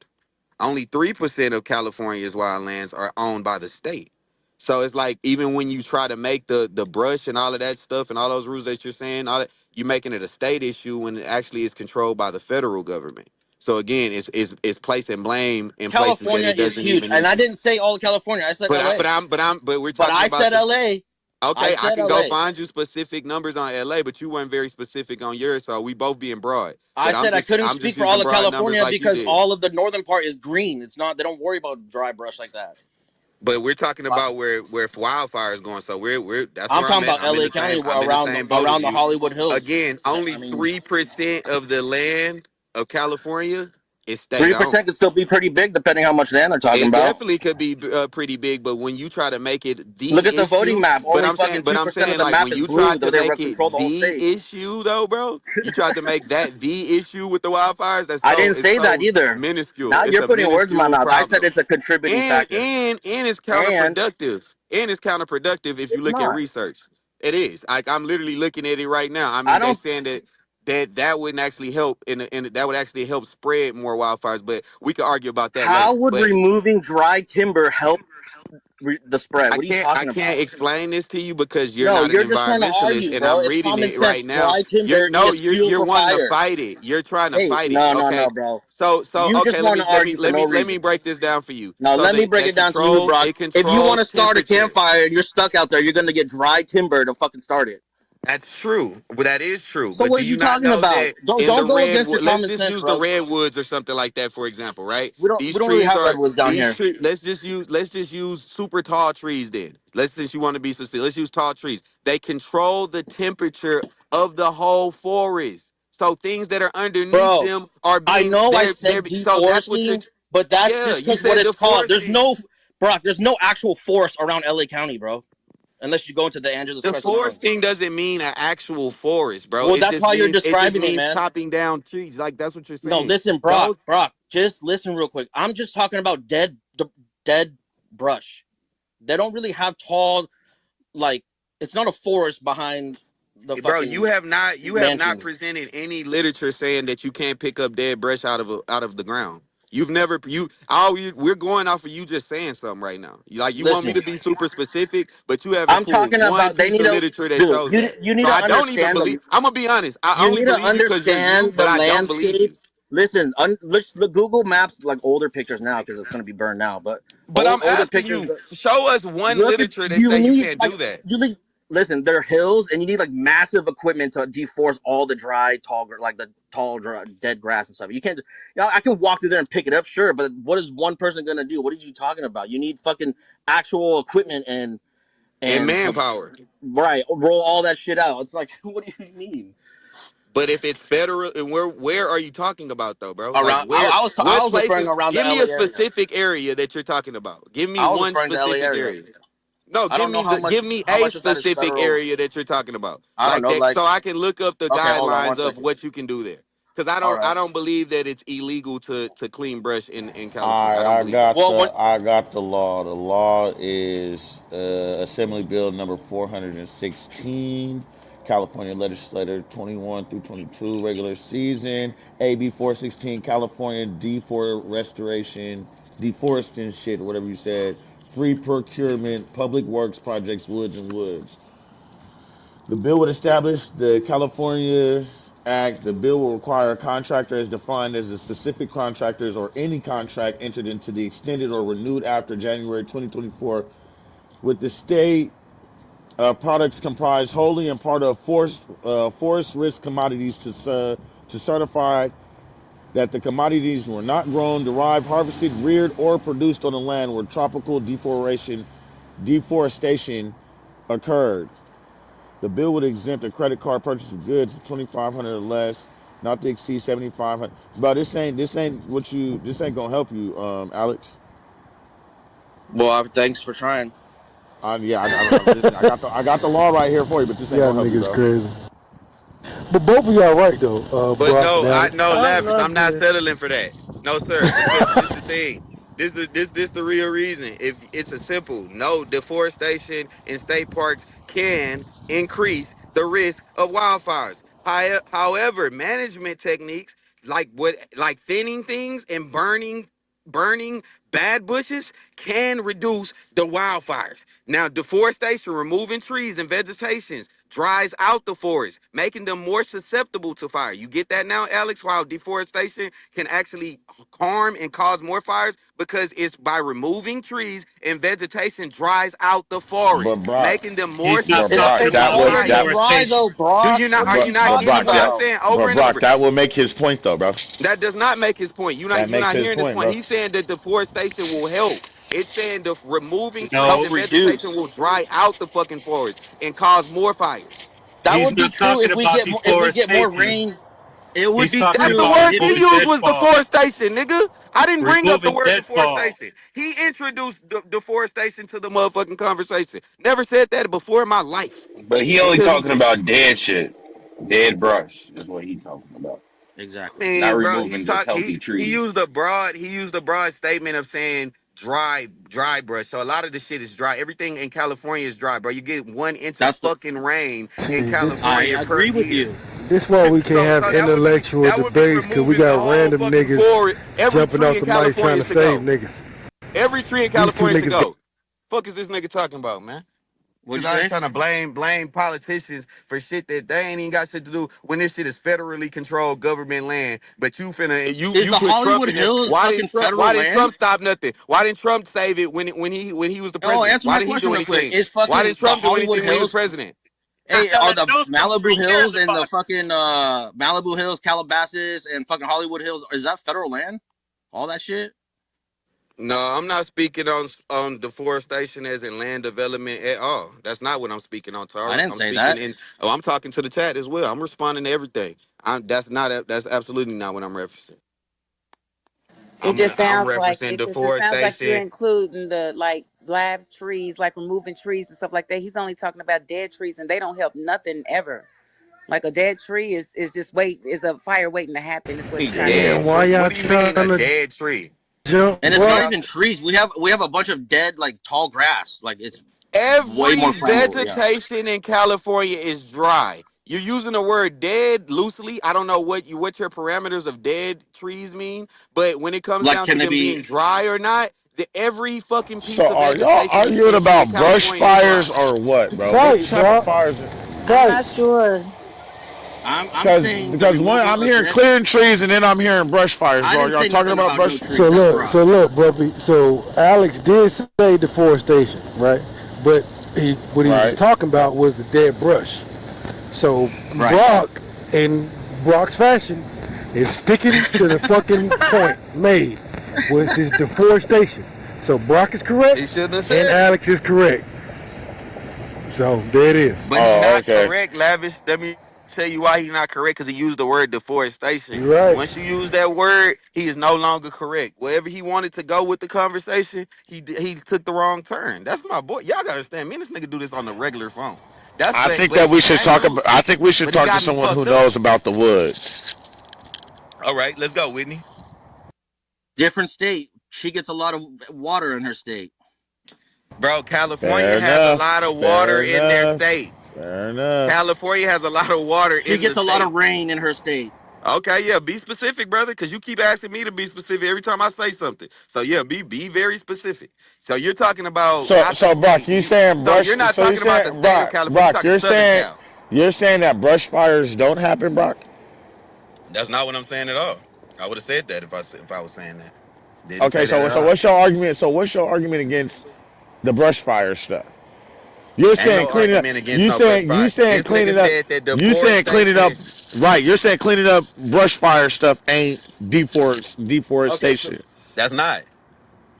Only 3% of California's wildlands are owned by the state. So it's like, even when you try to make the brush and all of that stuff and all those rules that you're saying, all that, you're making it a state issue when it actually is controlled by the federal government. So again, it's placing blame in places that California it is doesn't huge, even and need I to. didn't say all of California. I said LA. But we're But talking I about said the. LA. I Okay, I said can go LA. find you specific numbers on LA, but you weren't very specific on yours, so we both being broad. I But said I couldn't I'm just speak for all using of broad numbers California like you because did. all of the northern part is green. It's not. They don't worry about dry brush like that. But we're talking I- about where wildfire is going. So we're that's I'm where I'm talking at. about LA County, I'm in the around same boat as around the you. Hollywood Hills. Again, only I mean, 3% of the land of California is state owned. 3% could still be pretty big depending how much land they're talking It about. definitely could be pretty big, but when you try to make it Look the at the voting issue, map. Only fucking but I'm 2% of saying the like map when is you blue. tried Though to they make it control the whole the state. issue though, bro, you tried to make that the issue with the wildfires. I didn't It's say that so either. minuscule. Now It's you're a putting words in my minuscule mouth. I said problem. it's a contributing factor, And it's and counterproductive. And it's counterproductive if you it's look at not. research. It is. Like, I'm literally looking at it right now. I I mean, they don't. saying that wouldn't actually help, and that would actually help spread more wildfires. But we could argue about that How later. would But removing dry timber help the spread? What are you I talking can't about? explain this to you because you're No, not an you're just trying to environmentalist, argue, and bro. I'm It's reading common it sense. right now. Dry timber is fuel You're for wanting to fire. fight it. You're trying to Hey, fight it. no, Okay. bro. So You just okay, want to argue for no let me reason. break this down for you. Now So let me that break that it down to you, controls Brock. it If you want controls to start a temperature. campfire and you're stuck out there, you're gonna get dry timber to fucking start it. That's true. But that is true. So But what do is you you not talking know about? that Don't in the don't go against your redwood, let's common just sense, use the bro. redwoods or something like that, for example, right? We These don't really trees have are redwoods down here. let's just use super tall trees then. Let's Since you want to be specific, let's use tall trees. They control the temperature of the whole forest. So things that are underneath Bro, them are I being know I they're said so that's what you're deforesting, but that's yeah, just you because what said it's called. There's deforesting. no Brock, there's no actual forest around LA County, bro. Unless you go into the Angeles The Crest Mountains. foresting doesn't mean an actual forest, bro. Well, that's how you're It just describing it, means man. chopping down trees. Like, that's what you're No, saying. listen, Those Brock, just listen real quick. I'm just talking about dead brush. They don't really have tall, like, It's not a forest behind the Bro, you fucking have not mansions. presented any literature saying that you can't pick up dead brush out of the ground. You've never we're going off of you just saying something right now. You want me Listen, to be super specific, but you haven't I'm pulled talking one about they piece need of to literature that dude. shows that. You need So to I don't even understand believe. I'm gonna be honest. I you only need to believe you because you're you, understand but the I don't believe you. landscape. Listen, let's look Google Maps like older pictures now because it's gonna be burned now. But But I'm older asking pictures. you, show us one Look at literature that you say you need can't like do that. you need listen. There are hills and you need like massive equipment to deforest all the dry like the tall dry, dead grass and stuff. You can't. I can walk through there and pick it up, sure, but what is one person gonna do? What are you talking about? You need fucking actual equipment And and to manpower. right roll all that shit out. It's like what do you mean? But if it's federal, and where are you talking about though, bro? Like Around, where, I what was referring places? around the Give me LA a area. specific area that you're talking about. Give me I was one referring to the LA specific area. area. No, I don't know give me how a much of that is specific federal. area that you're talking about, I don't like know, that, like so I can look up the okay, hold on guidelines one of second. what you can do there. Because All right. I don't believe that it's illegal to clean brush in California. All I don't right, believe that. Well, when I got the law. The law is Assembly Bill number 416, California Legislature 21 through 22, regular season. AB 416, California deforestation shit, or whatever you said. Free procurement, public works projects, woods and woods. The bill would establish the California Act. The bill will require a contractor as defined as the specific contractors or any contract entered into the extended or renewed after January 2024 with the state. Products comprise wholly and part of forest risk commodities to certify that the commodities were not grown, derived, harvested, reared, or produced on the land where tropical deforestation occurred. The bill would exempt a credit card purchase of goods of $2,500 or less, not to exceed $7,500. But this ain't gonna help you, Alex. thanks for trying. Yeah, I got the law right here for you, but this ain't Y'all gonna help you, niggas bro. crazy. But both of y'all right though, But Brock and no, I Alex. no I laughs. love I'm not this. settling for that. No, sir, because this the thing. This the real reason. If it's a simple no, deforestation in state parks can increase the risk of wildfires. However, management techniques like thinning things and burning bad bushes can reduce the wildfires. Now, deforestation, removing trees and vegetations, dries out the forest, making them more susceptible to fire. You get that now, Alex? While deforestation can actually harm and cause more fires because it's by removing trees and vegetation dries out the But forest, Brock, making them more He's not Brock, talking susceptible It's to that about would already fire. dry deforestation. though, Brock. Are What are you you not but talking hearing what I'm Brock, about? saying over but and Brock, over? that would make his point though, bro. That does not make his point. That You're makes not his hearing this point, point. bro. He's saying that deforestation will help. It's saying the removing trees Help No, and vegetation reduce. will dry out the fucking forest and cause more fires. That he's would be not true talking about if we get more deforestation. rain. It would He's be talking That's the true about word he if removing used was deadfall. deforestation, nigga. I didn't bring up the Removing word deadfall. deforestation. He introduced deforestation to the motherfucking conversation. Never said that before in my life But he only until he talking said. about dead shit. Dead brush is what he talking about. exactly. Not Man, bro, removing just healthy trees. he used a broad statement of saying dry brush. So a lot of the shit is dry. Everything in California is dry, bro. You get 1 inch of That's the. fucking rain in See, I California per agree with year. you. this why we can't have So intellectual that would be debates because we removing the got whole random fucking niggas forest. Every jumping tree off in the mic trying California to should save go. niggas. Every tree in These two California should niggas go. Fuck is this nigga talking about, man? What'd Cause you I ain't say? trying to blame politicians for shit that they ain't even got shit to do when this shit is federally controlled government land. But Is you the put Trump Hollywood in there. Hills fucking Why federal didn't land? Trump stop nothing? Why didn't Trump save it when he was the Oh, president? answer Why my didn't he question do real quick. anything? Is Why fucking didn't the Trump do Hollywood anything when he was Hills? president? Hey, are the Those come for Malibu years Hills and the apart. fucking Malibu Hills, Calabasas, and fucking Hollywood Hills? Is that federal land? All that shit? No, I'm not speaking on deforestation as in land development at all. That's not what I'm speaking on, I Tara. didn't I'm say speaking that. in. Oh, I'm talking to the chat as well. I'm responding to everything. That's absolutely not what I'm referencing. It just I'm sounds like referencing it sounds like you're deforestation. including the like live trees, like removing trees and stuff like that. He's only talking about dead trees, and they don't help nothing ever. Like a dead tree is just is a fire waiting to happen. Is what he's trying to Damn, say. why y'all What do you mean a trying to? dead tree? Jump, And it's not bro. even trees. We have a bunch of dead like tall grass. Like it's way Every more flammable. Yeah. vegetation in California is dry. You're using the word dead loosely. I don't know what your parameters of dead trees mean, but when it comes Like down can to they them be? being dry or not, every fucking piece So of are y'all vegetation arguing in about brush California is fires dry. or what, bro? What Fight, type of bro. fires? I'm not Fight. sure. I'm Because saying the because one, removal I'm of hearing dead. clearing trees and then I'm hearing brush fires, I bro. Are didn't y'all say talking nothing about about no brush? So trees. That's look, Brock. so look, Bruppy. So Alex did say deforestation, right? But what he was Right. talking about was the dead brush. So Right. Brock, in Brock's fashion, is sticking to the fucking point made, which is deforestation. So Brock is correct, He shouldn't have and said it. Alex is correct. So there it is. But he Oh, not okay. correct, Lavish. Let me tell you why he's not correct, because he used the word deforestation. You're right. Once you use that word, he is no longer correct. Wherever he wanted to go with the conversation, he took the wrong turn. That's my boy. Y'all gotta understand. Me and this nigga do this on the regular phone. That's I think but that we it should ain't talk cool. about. I think we should But he talk to got me someone who fucked up. knows about the woods. All right, let's go, Whitney. Different state. She gets a lot of water in her state. Bro, California Fair has a enough. lot of water Fair in their enough. state. Fair enough. California has a lot of water She in the gets a lot state. of rain in her state. Okay, yeah, be specific, brother, because you keep asking me to be specific every time I say something. So yeah, be very specific. So you're talking about not the So Brock, state. you saying So brush? you're not So you talking about the saying state of California. You're Brock? talking Southern Cal. You're saying that brush fires don't happen, Brock? That's not what I'm saying at all. I would have said that if I was saying that. Didn't Okay, say that so at all. what's your argument? So what's your argument against the brush fire stuff? You're Ain't saying no clean it up. argument against no brush You fire. saying This clean nigga it up. said that You saying clean it up. deforestation. Right. You're saying cleaning up brush fire stuff ain't Okay, so deforestation. That's not.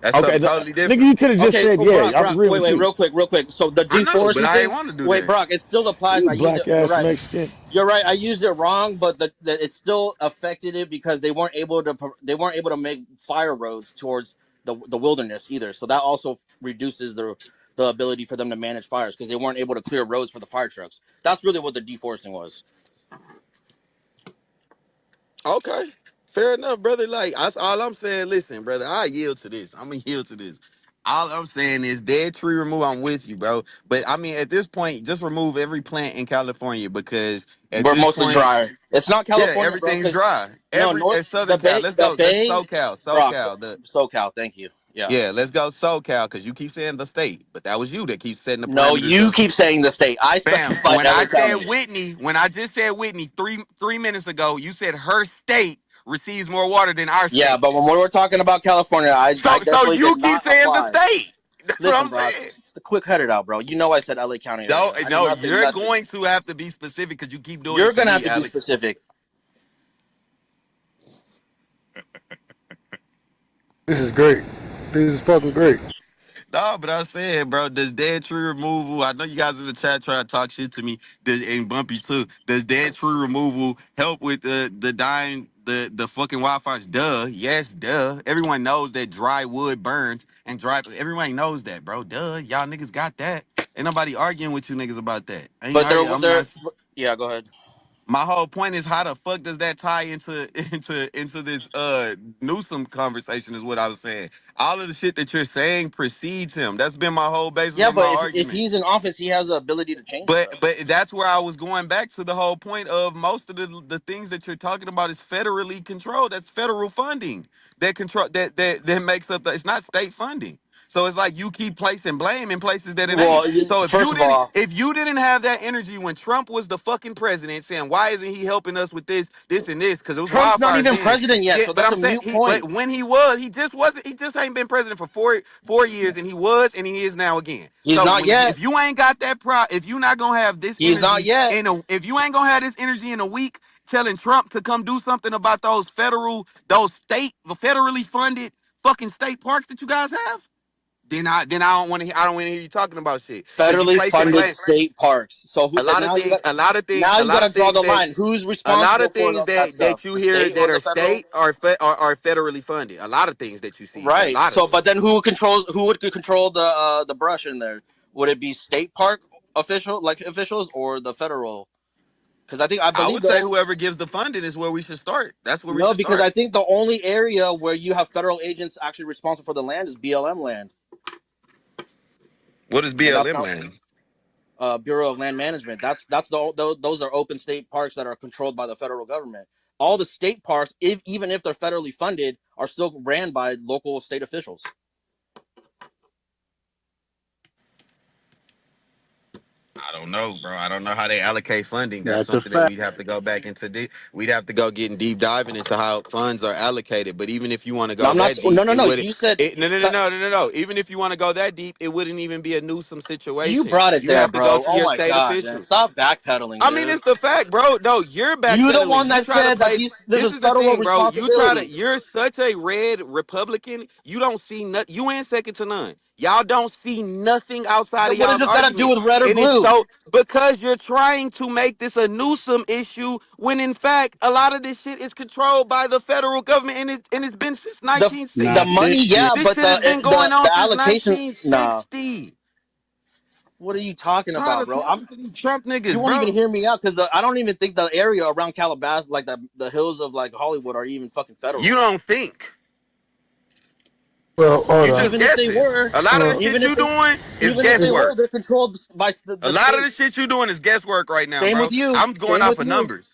That's Okay, something totally nigga, different. you could have just okay, said oh, yeah. I'm Brock, agreeing wait, with wait, you. real quick. So the I know, but deforesting I ain't thing, want to do wait, that. Brock, it still applies. You I used it. black You're ass right. Mexican. You're right. I used it wrong, but it still affected it because they weren't able to make fire roads towards the wilderness either. So that also reduces the ability for them to manage fires because they weren't able to clear roads for the fire trucks. That's really what the deforesting was. Okay, fair enough, brother. Like that's all I'm saying. Listen, brother, I yield to this. I'm gonna yield to this. All I'm saying is dead tree removal. I'm with you, bro. But I mean, at this point, just remove every plant in California because at We're this mostly point, dry. It's not yeah, California, bro. everything's Because dry. no, Every north Southern Cal. Let's the go. Let's Bay, Brock, SoCal. The SoCal. Thank you. Yeah. yeah, let's go SoCal because you keep saying the state, but that was you that keeps setting the No, parameters you of keep saying the state. I Bam. specified When I LA said County. Whitney, when I just said Whitney three minutes ago, you said her state receives more water than our Yeah, state. but when we were talking about California, I So definitely you did keep not saying the apply. state. That's what Listen, I'm Brock, saying. it's the quick cut it out, bro. You know I said LA County No, earlier. I did no, not say you're nothing. going to have to be specific because you keep doing You're it to gonna have me, to be Alex. specific. This is great. This is fucking great. No, but I said, bro, does dead tree removal? I know you guys in the chat try to talk shit to me, and Bumpy too. Does dead tree removal help with the dying the fucking wildfires? Duh, yes, duh. Everyone knows that dry wood burns and dry. Everyone knows that, bro. Duh, y'all niggas got that. Ain't nobody arguing with you niggas about that. Ain't But arguing. I'm not. yeah, go ahead. My whole point is how the fuck does that tie into into this Newsom conversation is what I was saying. All of the shit that you're saying precedes him. That's been my whole basis Yeah, of my but if argument. he's in office, he has the ability to change it, But though. that's where I was going back to the whole point of most of the things that you're talking about is federally controlled. That's federal funding that control that makes up it's not state funding. So it's like you keep placing blame in places that it ain't. Well, So first of all, if you didn't have that energy when Trump was the fucking president saying why isn't he helping us with this and this because it was Trump's not wildfires even then. president yet, Yeah, so but that's a I'm saying mute point. when he just wasn't he just ain't been president for four years and he was and he is now again. He's So not if yet. you ain't got that if you're not gonna have this He's not energy yet. if you ain't gonna have this energy in a week telling Trump to come do something about those federally funded fucking state parks that you guys have, then I don't want to hear you talking about shit because you Federally placing funded blame. state parks. So A lot of things, a lot of things, now a you lot got to of draw things the that line. Who's a lot responsible of for things that stuff? that you The hear state or that the are federal? state are federally funded. A lot of things that you see, a Right. lot of So, them. but then who would control the brush in there? Would it be state park officials or the federal? Because I I believe would say whoever gives the funding is where we should start. That's where we no, should because start. I think the only area where you have federal agents actually responsible for the land is BLM land, What is and that's BLM not land? Bureau of Land Management. Those are open state parks that are controlled by the federal government. All the state parks, even if they're federally funded, are still ran by local state officials. I don't know, bro. I don't know how they allocate funding. That's That's a something that fact. we'd have to go back into. We'd have to go getting deep diving into how funds are allocated. But even if you want to No, go I'm not. that No, deep, no, it no. wouldn't. You said No, no, no, no, no, no, no. Even if you want to go that deep, it wouldn't even be a Newsom you situation. brought it You there, have to go bro. to Oh your my state god, man! officials. Stop backpedaling, I mean, dude. it's the fact, bro. No, you're You the backpedaling. one You that try to said that play. this This is is the federal thing, bro. responsibility. You're such a red Republican. You don't see nothing. You ain't second to none. Y'all don't see nothing outside of What does y'all's this got to do argument. with red or And it's blue? so because you're trying to make this a Newsom issue when in fact a lot of this shit is controlled by the federal government and it's been since The Not 1960. this money, shit. yeah, This but shit has been going on the since allocation, nah. 1960. What are you talking Tired about, of bro? talking to these Trump You niggas, won't even bro. hear me out because I don't even think the area around Calabasas, like the hills of like Hollywood, are even fucking You federal. don't think. Well, hold You on. just Even if they guessing. were, A lot of the shit even if you they, doing is even if they were, guesswork. they're controlled by A the lot of state. the shit you doing is guesswork right now, Same bro. with you. I'm going Same off with of you. numbers.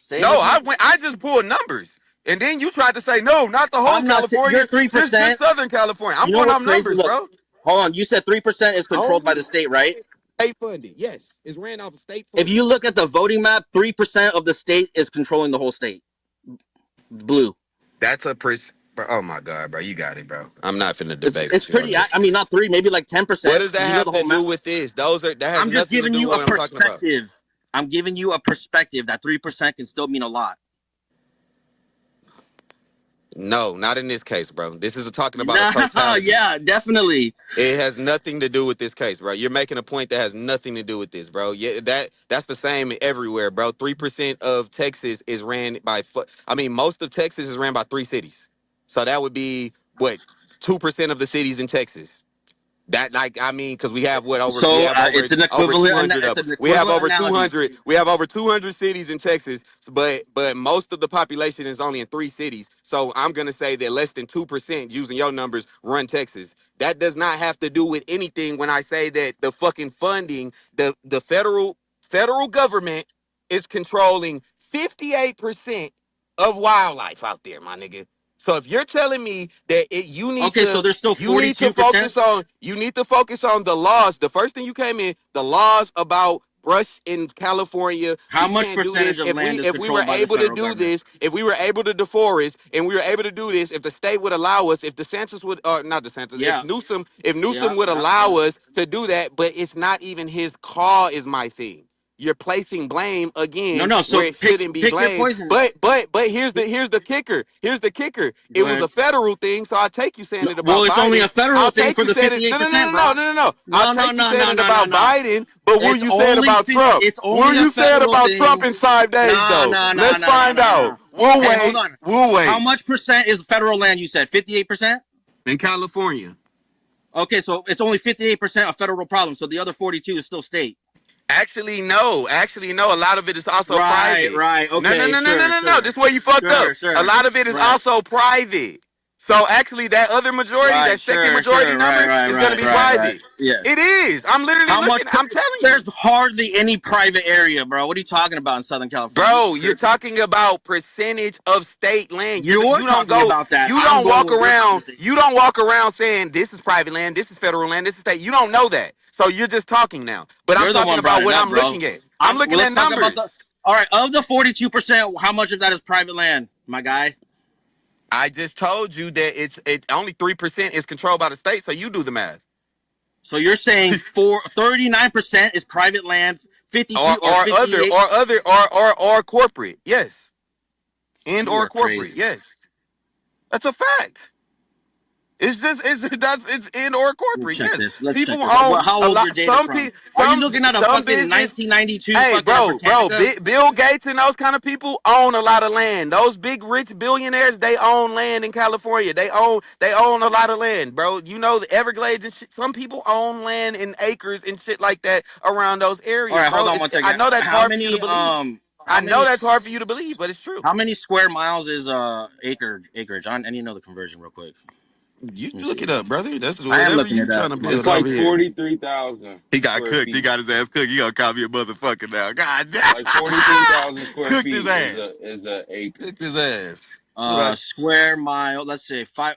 Same No, with you. I just pulled numbers. And then you tried to say, no, not the whole I'm not. You're California, just 3%. Southern California. I'm You know going what's off crazy? numbers, Look, bro. hold on. You said 3% is controlled by Only the state, right? state funding. Yes, it's ran off of state If funding. you look at the voting map, 3% of the state is controlling the whole state. Blue. That's a bro. Oh my God, bro. You got it, bro. I'm not finna debate It's with you on pretty. I this. mean, not three, maybe like What 10%. does that You know have the to whole do map. with this? That has I'm just nothing to giving do you with a what I'm talking about. perspective. I'm giving you a perspective that 3% can still mean a lot. No, not in this case, bro. This is talking about a Nah, totality. yeah, definitely. It has nothing to do with this case, bro. You're making a point that has nothing to do with this, bro. Yeah, that's the same everywhere, bro. 3% of Texas is ran by. I mean, most of Texas is ran by 3 cities, so that would be what 2% of the cities in Texas. That like I mean, because we So have over it's an over equivalent. 200 It's of them. an We have equivalent over analogy. 200. We have over 200 cities in Texas, but most of the population is only in 3 cities. So I'm gonna say that less than 2%, using your numbers, run Texas. That does not have to do with anything when I say that the fucking funding, the federal government is controlling 58% of wildlife out there, my nigga. So if you're telling me that Okay, so there's still you need to 42%. focus on the laws. The first thing you came in, the laws about brush in California. How We much can't do percentage this. of land is If we were controlled by the able to federal do government? this, if we were able to deforest and we were able to do this, if the state would allow us, if DeSantis would or not DeSantis, Yeah, if yeah, Newsom would yeah, allow yeah. us to do that, but it's not even his call is my thing. You're placing blame No, again no. where So it shouldn't be pick your blamed. poison. But here's the kicker. Here's the kicker. It Go was a ahead. federal thing, so I take you saying No, it well, about it's only a Biden. federal I'll thing take for you the saying it. No, no, no, 58%, no, no, bro. no, no, no. I'll No, no, take you no, saying no, it no, no, about no. Biden, but will It's you say it only about Trump? it's Will only a you say it federal about Trump thing. in 5 days, No, though? no, no, Let's no, no, find no, no, out. no. We'll Hey, hold wait. on. We'll How wait. much percent is federal land? You said 58%. In California. Okay, so it's only 58% of federal problem. So the other 42 is still state. Actually, no. Actually, no. A lot of it is also Right, private. right. No, no, Okay, no, no, no, sure, no, no. sure, This is where you fucked up. sure, A sure. lot of it is Right, also private. So actually, that other majority, right, that second sure, majority sure. Right, number, right, is going to right, be right, right. private. Yeah. It is. I'm literally How looking. much? I'm telling There's you. hardly any private area, bro. What are you talking about in Southern California? You Bro, you're tripping? talking about percentage of state land. You're talking about that. I'm going with your You conversation. don't walk around saying this is private land, this is federal land, this is state. You don't know that. So you're just talking now. But I'm You're the talking one brought about it what up, I'm bro. looking at. I'm Well, looking at let's talk about numbers. the. All right, of the 42%, how much of that is private land, my guy? I just told you that it only 3% is controlled by the state, so you do the math. So you're saying 39% is private land, Or 52 or or other 58. or other or corporate. Yes. And You or are corporate. crazy. Yes. That's a fact. It's in or Let me corporate. check Yes, this. Let's check people this. own How a old your lot. data from? Are you looking at a Some fucking business. 1992 Hey, fucking Britannica? Bill Gates and those kind of people own a lot of land. Those big rich billionaires, they own land in California. They own a lot of land, bro. You know the Everglades and shit. Some people own land in acres and shit like that around those All areas, right, hold bro. on one I second. know that's How hard for you to many believe. I How know many? that's hard for you to believe, but it's true. How many square miles is acreage? I need to know the conversion real quick. You Let me look see. it up, brother. That's I am whatever looking you it trying up. to It's build like over here. 43,000 He got square cooked. He feet. got his ass cooked. He gonna call me a motherfucker now. God damn. Like 43,000 square Cooked his feet is ass. a acre. Cooked his ass. So I, Square mile. Let's say five.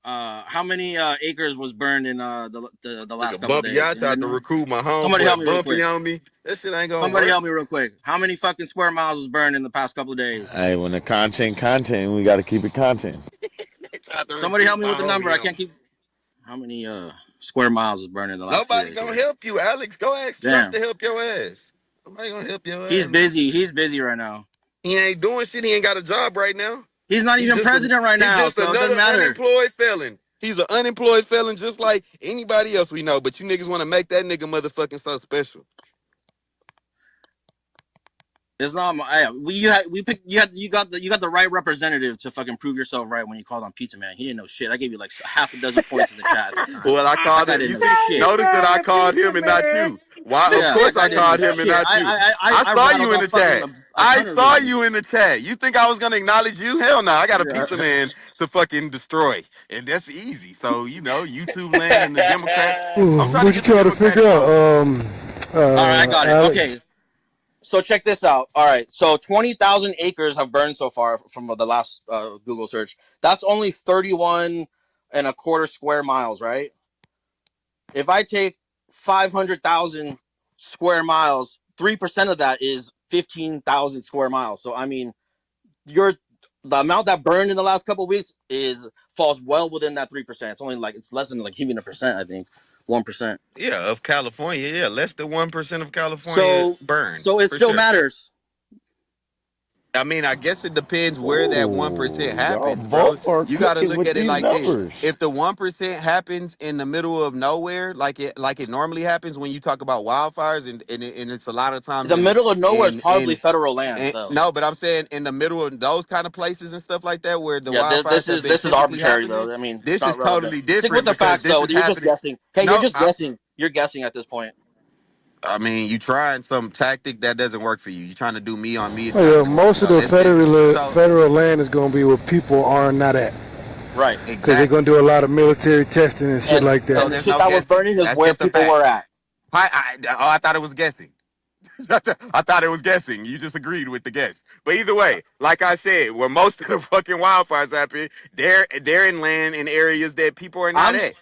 How many acres was burned in the look, last a couple of bumpy. days? Y'all Anybody tried to know? recruit my Somebody help homeboy me real Bumpy quick. on me. That shit ain't gonna Somebody work. help me real quick. How many fucking square miles was burned in the past couple of days? Hey, when the content, we got to keep it content. They tried to Somebody recruit help me my with the number. homie I on can't me. keep. How many square miles was burned in the last few Nobody days gonna here? help you, Alex. Go ask Trump Damn. to help your ass. Nobody gonna help your He's ass, man. busy. He's busy right now. He ain't doing shit. He ain't got a job right now. He's not He's even just president right he's now, just so it another doesn't matter. unemployed felon. He's an unemployed felon just like anybody else we know. But you niggas want to make that nigga motherfucking so special. It's not my. We picked. You got the right representative to fucking prove yourself right when you called on Pizza Man. He didn't know shit. I gave you like half a dozen points in the chat at that time. Well, I That called guy it. didn't You know see, shit. notice that I called him and not you. Why? Of Yeah, course that I guy didn't know called him and shit. not you. I I saw rattled you in off the fucking chat. a I ton of saw reasons. you in the chat. You think I was gonna acknowledge you? Hell no. I got a Yeah. pizza man to fucking destroy, and that's easy. So YouTube land and the Democrats. I'm trying to What you get the trying to figure Democratic out, vote. All right, I got it. Alex? Okay, so check this out. All right, so 20,000 acres have burned so far from the last Google search. That's only 31 and a quarter square miles, right? If I take 500,000 square miles, 3% of that is 15,000 square miles. So I mean, the amount that burned in the last couple of weeks falls well within that 3%. It's only like it's less than like even a percent, I think, 1%. Yeah, of California. Yeah, less than 1% of California So burned so it for still sure. matters. I mean, I guess it depends where that 1% Ooh, y'all happens, bro. both are You got to cooking look with at it these like this. numbers. If the 1% happens in the middle of nowhere, like it normally happens when you talk about wildfires, and it's a lot of times The middle of nowhere is in probably federal land, and though. no, but I'm saying in the middle of those kind of places and stuff like that where the Yeah, wildfires have been this is typically arbitrary, happening, though. I mean, it's this not is relevant. totally Stick with different the because facts, this though. is You're just happening. guessing. Hey, you're No, just guessing. You're guessing at this point. I mean, you trying some tactic that doesn't work for you. You're trying to do me on me. It's not Oh, yeah, gonna work. most of So the that's this. So federal land is gonna be where people are not at, Right. because they're gonna exactly. do a lot of military testing and shit like So And that. the there's shit no that was guessing. burning is That's where just a people fact. were at. I thought it was guessing. I thought it was guessing. You just agreed with the guess. But either way, like I said, where most of the fucking wildfires happen, they're in land in areas that people are not I'm, at.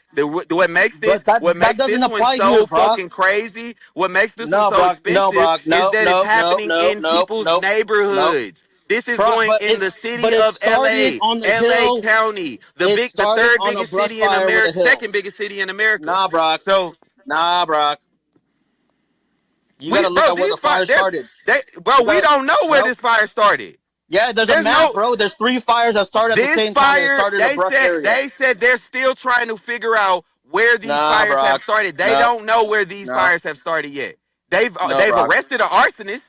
What makes this but what that makes doesn't this one apply here, so Brock. fucking crazy? What makes this one No, so Brock. No, expensive Brock. is No, that it's no, no, happening no, in no, people's no, no. neighborhoods. This is Brock, going in the city it of started LA, on the LA hill. County, It the started third on a biggest brush city in fire with a America, hill. second biggest city in America. Nah, Brock. So Nah, Brock. You got we, to look bro, at where these the fire, fire started. bro, You we got to don't know where no. this fire started. Yeah, there's a There's map, no bro. There's 3 fires that started at the this same time, and it fire. started in a brush area. They said they're still trying to figure out where these Nah, fires have Brock. started. They No, don't know where these no, fires have started yet. They've no, they've Brock. arrested an arsonist.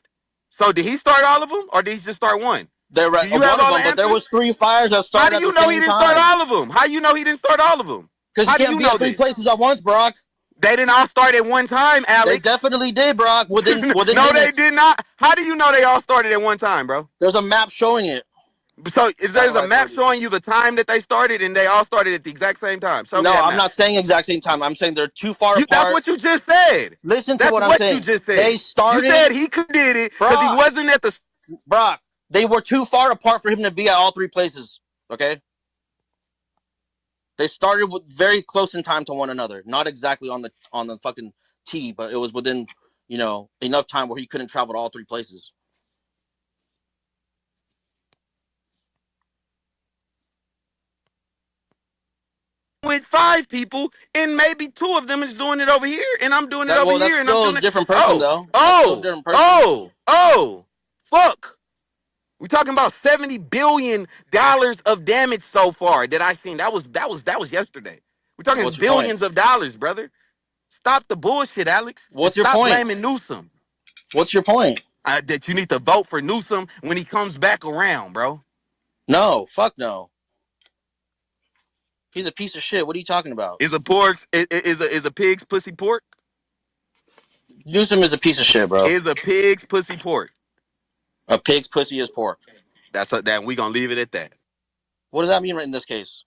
So did he start all of them, or did he just start one? They're Do you have one of all the them, but there answers? was 3 fires that How started do at the you know he same didn't start time. all of them? How you know he didn't start all of them? Because you How do can't you be know at 3 this? places at once, Brock. They didn't all start at one time, They Alex. definitely did, Brock. Within No, they minutes. did not. How do you know they all started at one time, bro? There's a map showing it. So is there's a Satellite map photos. showing you the time that they started, and they all started at the exact same time? Show me No, that I'm map. not saying exact same time. I'm saying they're too far That's apart. what you just said. Listen to That's what I'm what you saying. just They said. You started, said he did it because he Brock. wasn't at the. Brock. They were too far apart for him to be at all 3 places. Okay. They started with very close in time to one another. Not exactly on the fucking T, but it was within enough time where he couldn't travel to all 3 places. With 5 people, and maybe 2 of them is doing it over here, and I'm doing it over That's here, and I'm still doing a it. different person, though. That's still a different person. Fuck. We're talking about $70 billion of damage so far that I seen. That was yesterday. We're talking What's your point? billions of dollars, brother. Stop the bullshit, Alex, and What's your stop point? blaming Newsom. What's your point? That you need to vote for Newsom when he comes back around, bro. No, fuck no. He's a piece of shit. What are you talking about? Is a pig's pussy pork? Newsom is a piece of shit, bro. Is a pig's pussy pork? A pig's pussy is pork. That we gonna leave it at that. What does that mean in this case?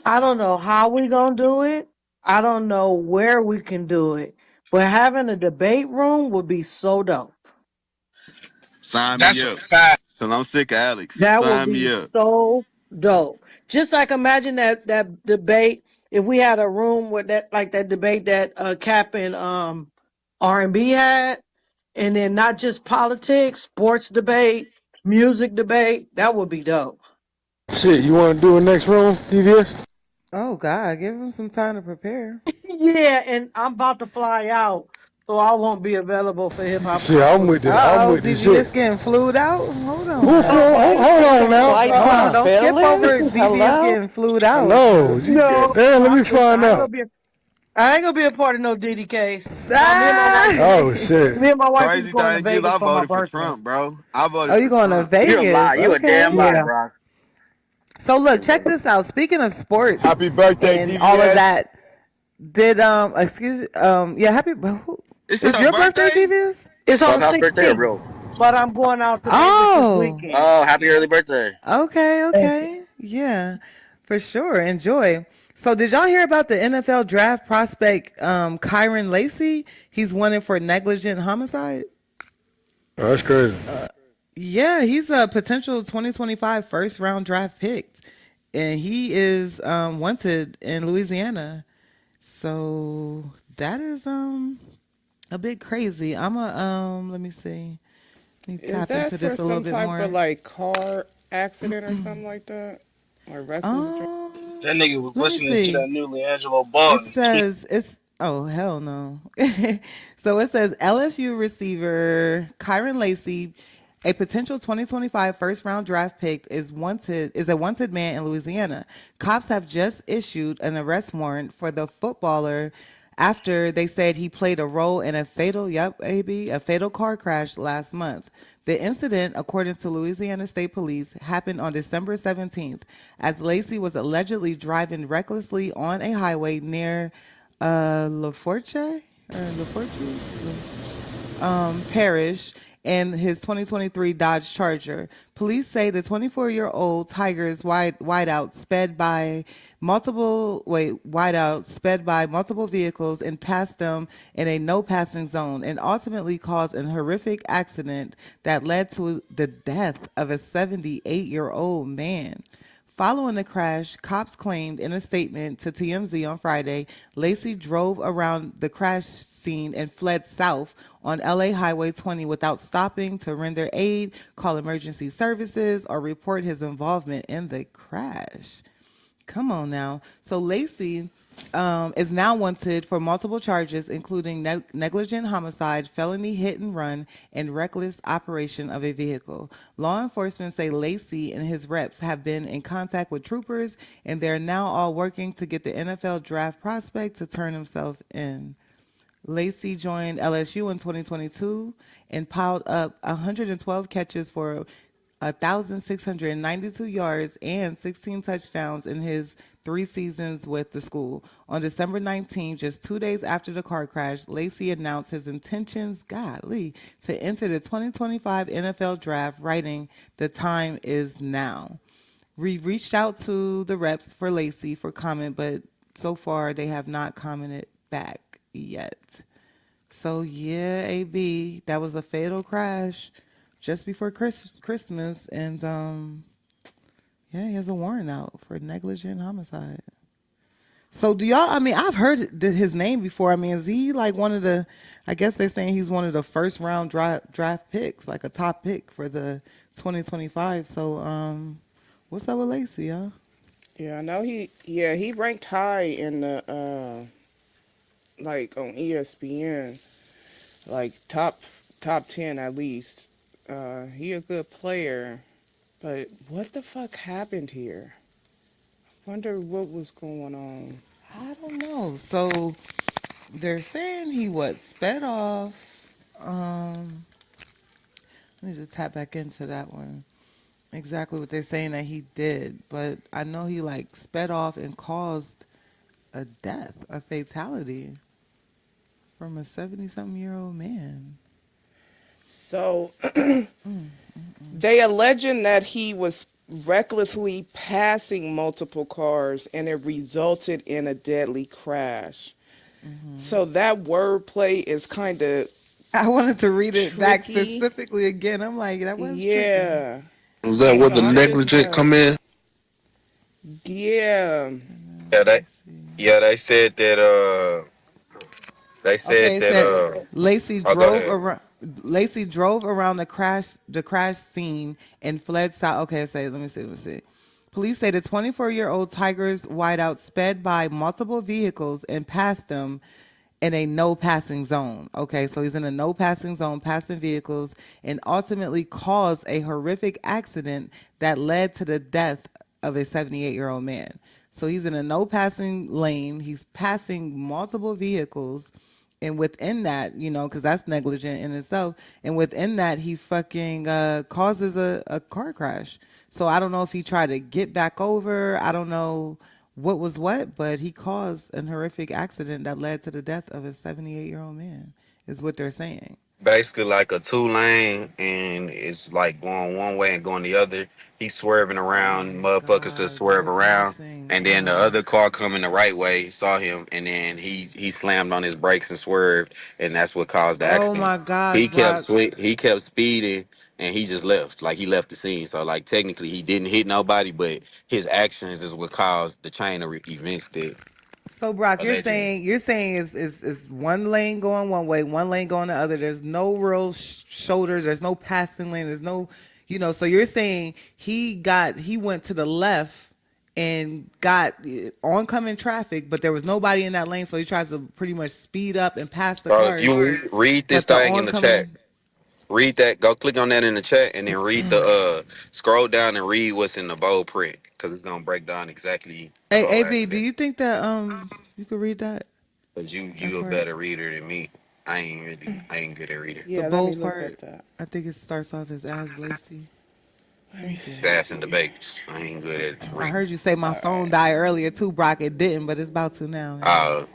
I don't know how we gonna do it. I don't know where we can do it. But having a debate room would be so dope. Sign me That's a up. fact. Cause I'm sick of Alex. That would Sign me be up. so dope. Just like imagine that debate if we had a room with that like that debate that Cap and R&B had, and then not just politics, sports debate, music debate. That would be dope. Shit, you want to do a next room, DVS? Oh God, give him some time to prepare. Yeah, and I'm about to fly out, so I won't be available for hip hop Shit, I'm conversation. with it. I'm with this shit. DVS getting flued out. Hold on Who for? now. Why you Hold on taking now. flights Hold on on. Don't skip over feelings? DVS Hello? getting flued out. No, you No, get damn. Let me find I ain't gonna out. be. I ain't gonna be a part of no Diddy case. Now, Ah! Oh shit. me and my wife is Crazy going to thing is, Vegas I for my voted for birthday. Trump, bro. I Oh, voted you for going to Trump. You a lie. Vegas? You a damn Okay. lie, Yeah. bro. So look, check this out. Speaking of sports Happy birthday, and all of DVS. that, did excuse yeah, happy It's it's your your birthday, birthday? DVS? It's on the Clubhouse birthday or 16th, real? but I'm going out to Vegas this Oh. weekend. Oh, happy early birthday. Okay, Thank you. okay. Yeah. For sure. Enjoy. So did y'all hear about the NFL draft prospect Kiren Lacy? He's wanted for negligent homicide. Oh, that's crazy. Yeah, he's a potential 2025 first round draft pick. And he is wanted in Louisiana. So that is a bit crazy. I'm a let me see. Let me Is tap that into for this a little some bit type of more. like car accident or something like that? Or reckless driving? That Um, nigga was let me listening to see. that new Leangelo It Ball and tweet. says it's oh hell no. So it says LSU receiver Kyron Lacy, a potential 2025 first round draft pick, is a wanted man in Louisiana. Cops have just issued an arrest warrant for the footballer after they said he played a role in a fatal car crash last month. The incident, according to Louisiana State Police, happened on December 17th as Lacy was allegedly driving recklessly on a highway near Laforte or Laforte Parish and his 2023 Dodge Charger. Police say the 24-year-old Tiger's wideout sped by multiple vehicles and passed them in a no passing zone and ultimately caused an horrific accident that led to the death of a 78-year-old man. Following the crash, cops claimed in a statement to TMZ on Friday, Lacy drove around the crash scene and fled south on LA Highway 20 without stopping to render aid, call emergency services, or report his involvement in the crash. Come on now. So Lacy is now wanted for multiple charges, including negligent homicide, felony hit and run, and reckless operation of a vehicle. Law enforcement say Lacy and his reps have been in contact with troopers, and they're now all working to get the NFL draft prospect to turn himself in. Lacy joined LSU in 2022 and piled up 112 catches for 1,692 yards and 16 touchdowns in his 3 seasons with the school. On December 19, just 2 days after the car crash, Lacy announced his intentions, to enter the 2025 NFL draft, writing, "The time is now." We reached out to the reps for Lacy for comment, but so far they have not commented back yet. So yeah, AB, that was a fatal crash just before Christmas, and yeah, he has a warrant out for negligent homicide. So do y'all? I mean, I've heard his name before. I mean, is he like one of the? I guess they're saying he's one of the first round draft picks, like a top pick for the 2025. So what's up with Lacy, y'all? Yeah, I know he ranked high in the like on ESPN, like top 10 at least. He a good player, but what the fuck happened here? Wonder what was going on. I don't know. So they're saying he sped off. Let me just tap back into that one. Exactly what they're saying that he did, but I know he like sped off and caused a death, a fatality from a 70-something-year-old man. So they alleging that he was recklessly passing multiple cars and it resulted in a deadly crash. So that wordplay is kind of I wanted to read it back tricky. specifically again. I'm like, that was tricky. Yeah. Was that where So the I'm just negligent come like, in? yeah. Yeah, Let they me see. yeah they said that they said Okay, it that said Lacy oh go drove ahead. around. Lacy drove around the crash scene and fled south. Okay, say let me see. Police say the 24-year-old Tiger's wideout sped by multiple vehicles and passed them in a no passing zone. Okay, so he's in a no passing zone, passing vehicles, and ultimately caused a horrific accident that led to the death of a 78-year-old man. So he's in a no passing lane. He's passing multiple vehicles. And within that, because that's negligent in itself. And within that, he fucking causes a car crash. So I don't know if he tried to get back over. I don't know what was what, but he caused an horrific accident that led to the death of a 78-year-old man, is what they're saying. Basically like a two lane, and it's like going one way and going the other. He's swerving around, Oh, motherfuckers just God, swerve they're around, passing. and then the other car coming the right way saw him, and then he slammed on his brakes and swerved, and that's what caused the Oh, accident. my God, He kept Brock. he kept speeding, and he just left, like he left the scene. So like technically he didn't hit nobody, but his actions is what caused the chain of events that So Brock, you're allegedly. saying you're saying is one lane going one way, one lane going the other. There's no real shoulder. There's no passing lane. There's no, So you're saying he went to the left and got oncoming traffic, but there was nobody in that lane, so he tries to pretty much speed up and pass the So if cars. you read this But the thing in the chat, oncoming, read that. Go click on that in the chat, and then read the scroll down and read what's in the bold print, because it's gonna break down exactly the hey whole AB, do accident. you think that you could read Cause that you a part? better reader than me. I ain't good at reading. The Yeah, let me bold look part, at that. I think it starts off as Lacey. Let me Thank you. Sass and see. debate. I ain't good at I reading. heard you say my All phone right. died earlier too, Brock. It didn't, but it's about to now, man. Uh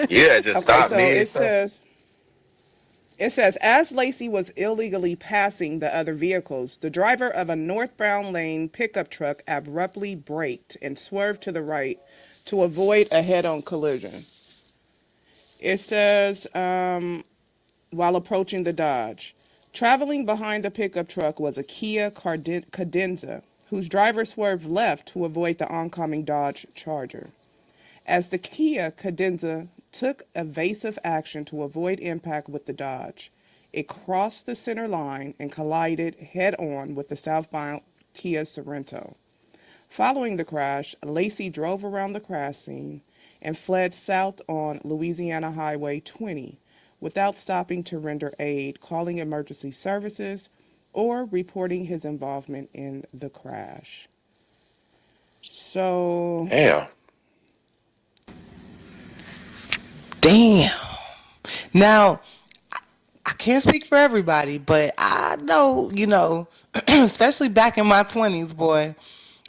yeah, just Okay, stop so mid. it says as Lacy was illegally passing the other vehicles, the driver of a northbound lane pickup truck abruptly braked and swerved to the right to avoid a head-on collision. It says while approaching the Dodge. Traveling behind the pickup truck was a Kia Cadenza, whose driver swerved left to avoid the oncoming Dodge Charger. As the Kia Cadenza took evasive action to avoid impact with the Dodge, it crossed the center line and collided head-on with the southbound Kia Sorento. Following the crash, Lacy drove around the crash scene and fled south on Louisiana Highway 20 without stopping to render aid, calling emergency services, or reporting his involvement in the crash. So, Damn. Damn. Now, I can't speak for everybody, but I know, especially back in my 20s, boy,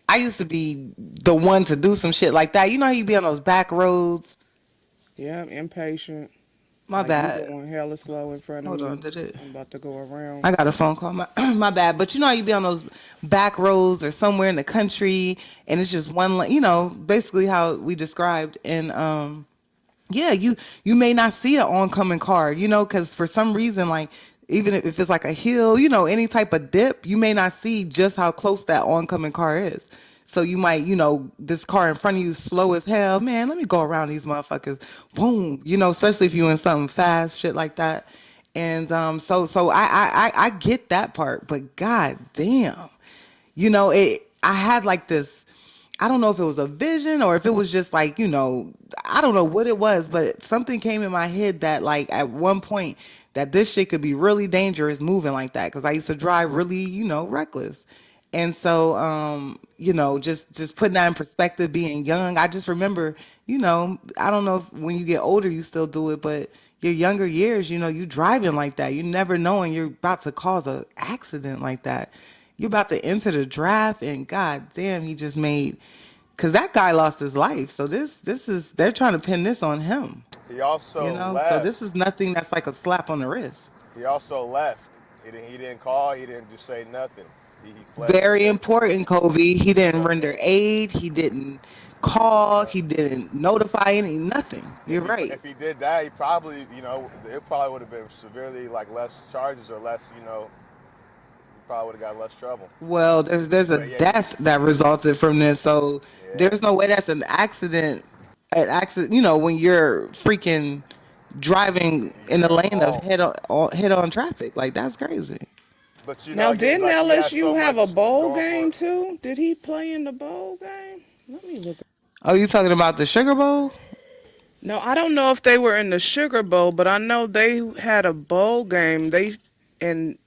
I used to be the one to do some shit like that. You know how you be on those back roads? yeah, impatient. My Like you bad. going hella slow in front of Hold on, me. did it? I'm about to go around. I got a phone call. My bad. But you know how you be on those back roads or somewhere in the country and it's just one lane, basically how we described. And yeah, you may not see an oncoming car, because for some reason, like even if it's like a hill, any type of dip, you may not see just how close that oncoming car is. So you might, this car in front of you slow as hell. Man, let me go around these motherfuckers. Boom, especially if you in something fast, shit like that. And so I get that part, but god damn, I had like this. I don't know if it was a vision or if it was just like, I don't know what it was, but something came in my head that like at one point that this shit could be really dangerous moving like that. Cause I used to drive really, reckless. And so, just putting that in perspective, being young, I just remember, I don't know if when you get older, you still do it, but your younger years, you driving like that. You never knowing you're about to cause a accident like that. You're about to enter the draft, and god damn, he just made, because that guy lost his life. So this is they're trying to pin this on him. He also So left. this is nothing that's like a slap on the wrist. He also left. He didn't call. He didn't just say nothing. He fled the Very scene. important, Kobe. He didn't So render aid. He didn't call. uh, He didn't notify any nothing. You're right. if he did that, he probably it probably would have been severely like less charges or less he probably would have got less trouble. Well, there's a But yeah, he's death that resulted from this, so yeah. there's no way that's an accident. An accident, when you're freaking driving He in the didn't lane of call. head on traffic. Like that's crazy. But Now, didn't he has LSU so have a much bowl going for game it. too? Did he play in the bowl game? Let me look. Oh, you talking about the Sugar Bowl? No, I don't know if they were in the Sugar Bowl, but I know they had a bowl game. And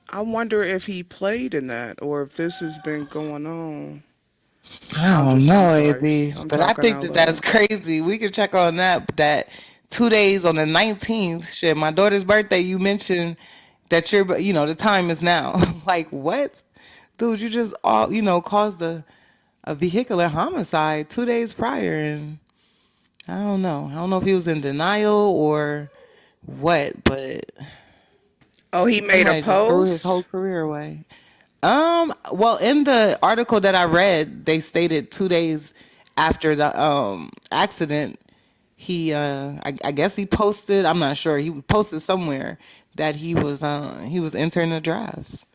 I wonder if he played in that or if this has been going on. I don't I'm know, sorry. AB, I'm but I talking think out that that's loud. crazy. We can check on that. But that 2 days on the 19th, shit, my daughter's birthday. You mentioned that the time is now. Like what, dude? You just caused a vehicular homicide 2 days prior, and I don't know. I don't know if he was in denial or what, but Oh, he made a somebody just threw his post? whole career away. Well, in the article that I read, they stated 2 days after the accident, I guess he posted. I'm not sure. He posted somewhere that he was entering the drafts.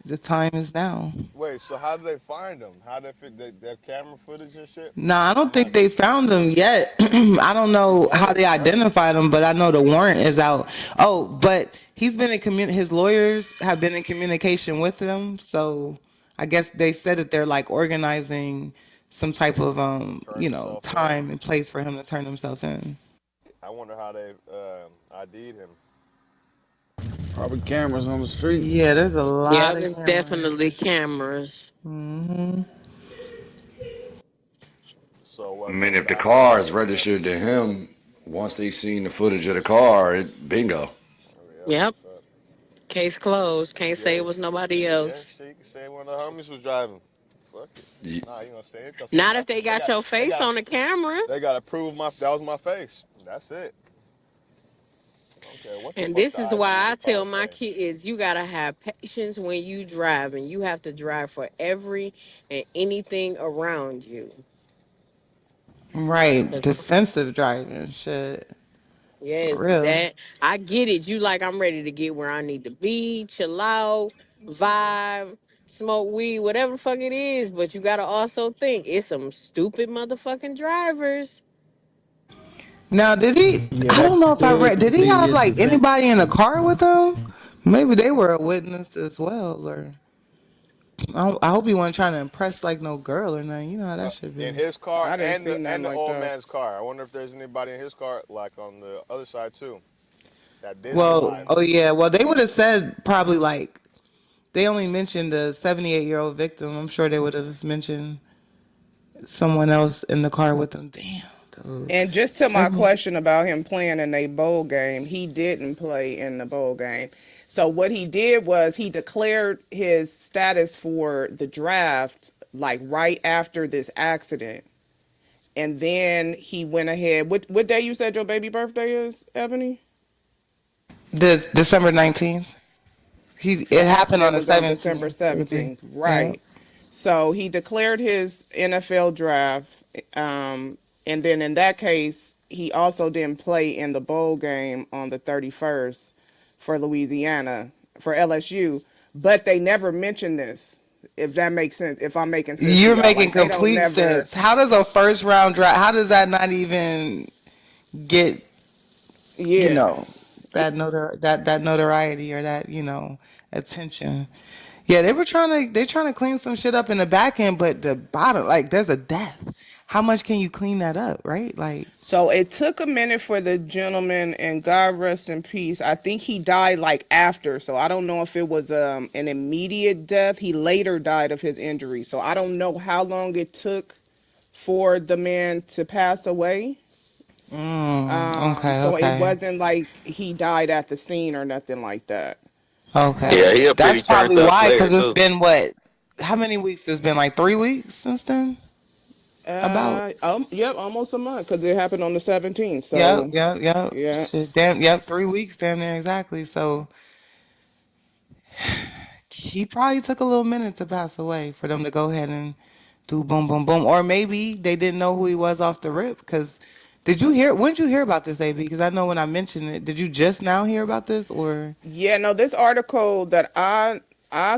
The time is now. Wait, so how did they find him? How did they fit their camera footage and shit? No, I I'm don't think not. they found him yet. I don't He's know how late, they right? identified him, but I know the warrant is out. Oh, but he's been in his lawyers have been in communication with him, so I guess they said that they're like organizing some type of Turn himself in. time and place for him to turn himself in. I wonder how they ID'd him. Probably cameras on the streets. Yeah, there's a lot Yep, of it's cameras. definitely cameras. Hmm. So I what? mean, No if the backup car is cameras or nothing. registered to him, once they seen the footage of the car, bingo. Oh, yeah, that's Yep, what's up. case closed. Can't say Yeah, it was nobody yeah. else. Shit, you can say one of the homies was driving. Fuck it. You, Nah, you gonna say it because Not if they got your face on the camera. they got to prove that was my face. That's it. I don't care what the And fuck this the is ID why I and tell card my say. kids, you gotta have patience when you drive, and you have to drive for every and anything around you. Right, 'Cause, defensive driving, shit, for yes, real. that I get it. You like I'm ready to get where I need to be, chill out, vibe, smoke weed, whatever the fuck it is. But you gotta also think it's some stupid motherfucking drivers. Now, did he? Yeah, I don't know that if I read. Did he thing have is like defense. anybody in the car with him? Maybe they were a witness as well. Or I hope he wasn't trying to impress like no girl or nothing. You know how that should In be. his car I didn't and see nothing the like old that. man's car. I wonder if there's anybody in his car like on the other side too that did Well, survive. oh yeah. Well, they would have said probably like they only mentioned the 78-year-old victim. I'm sure they would have mentioned someone else in the car with them. Damn, dude. And just to my 70. question about him playing in a bowl game, he didn't play in the bowl game. So what he did was he declared his status for the draft like right after this accident. And then he went ahead. What day you said your baby birthday is, Ebony? The December 19th. The It happened on accident the was on December 17th. 17th. Yeah. Right. So he declared his NFL draft. And then in that case, he also didn't play in the bowl game on the 31st for Louisiana, for LSU. But they never mentioned this, if that makes sense, if I'm making sense to You're y'all. making Like, they don't complete never, sense. How does a first round draft? How does that not even get yeah. that notoriety or that attention? Yeah, they're trying to clean some shit up in the back end, but the bottom, like, there's a death. How much can you clean that up, right? Like, So it took a minute for the gentleman, and God rest in peace. I think he died like after. So I don't know if it was an immediate death. He later died of his injury. So I don't know how long it took for the man to pass away. okay, So it okay, wasn't like he died at the scene or nothing like that. Yeah, okay. he a That's pretty turned probably up why, player because it's too. been what? How many weeks? It's been like 3 weeks since then. About. Yep, almost a month because it happened on the 17th. Yep, So yep, yep. yeah. Shit, damn, yep, 3 weeks, damn near exactly. So He probably took a little minute to pass away for them to go ahead and do boom, boom, boom. Or maybe they didn't know who he was off the rip. Because did you hear? When did you hear about this, AB? Because I know when I mentioned it, did you just now hear about this, or? Yeah, no, this article that I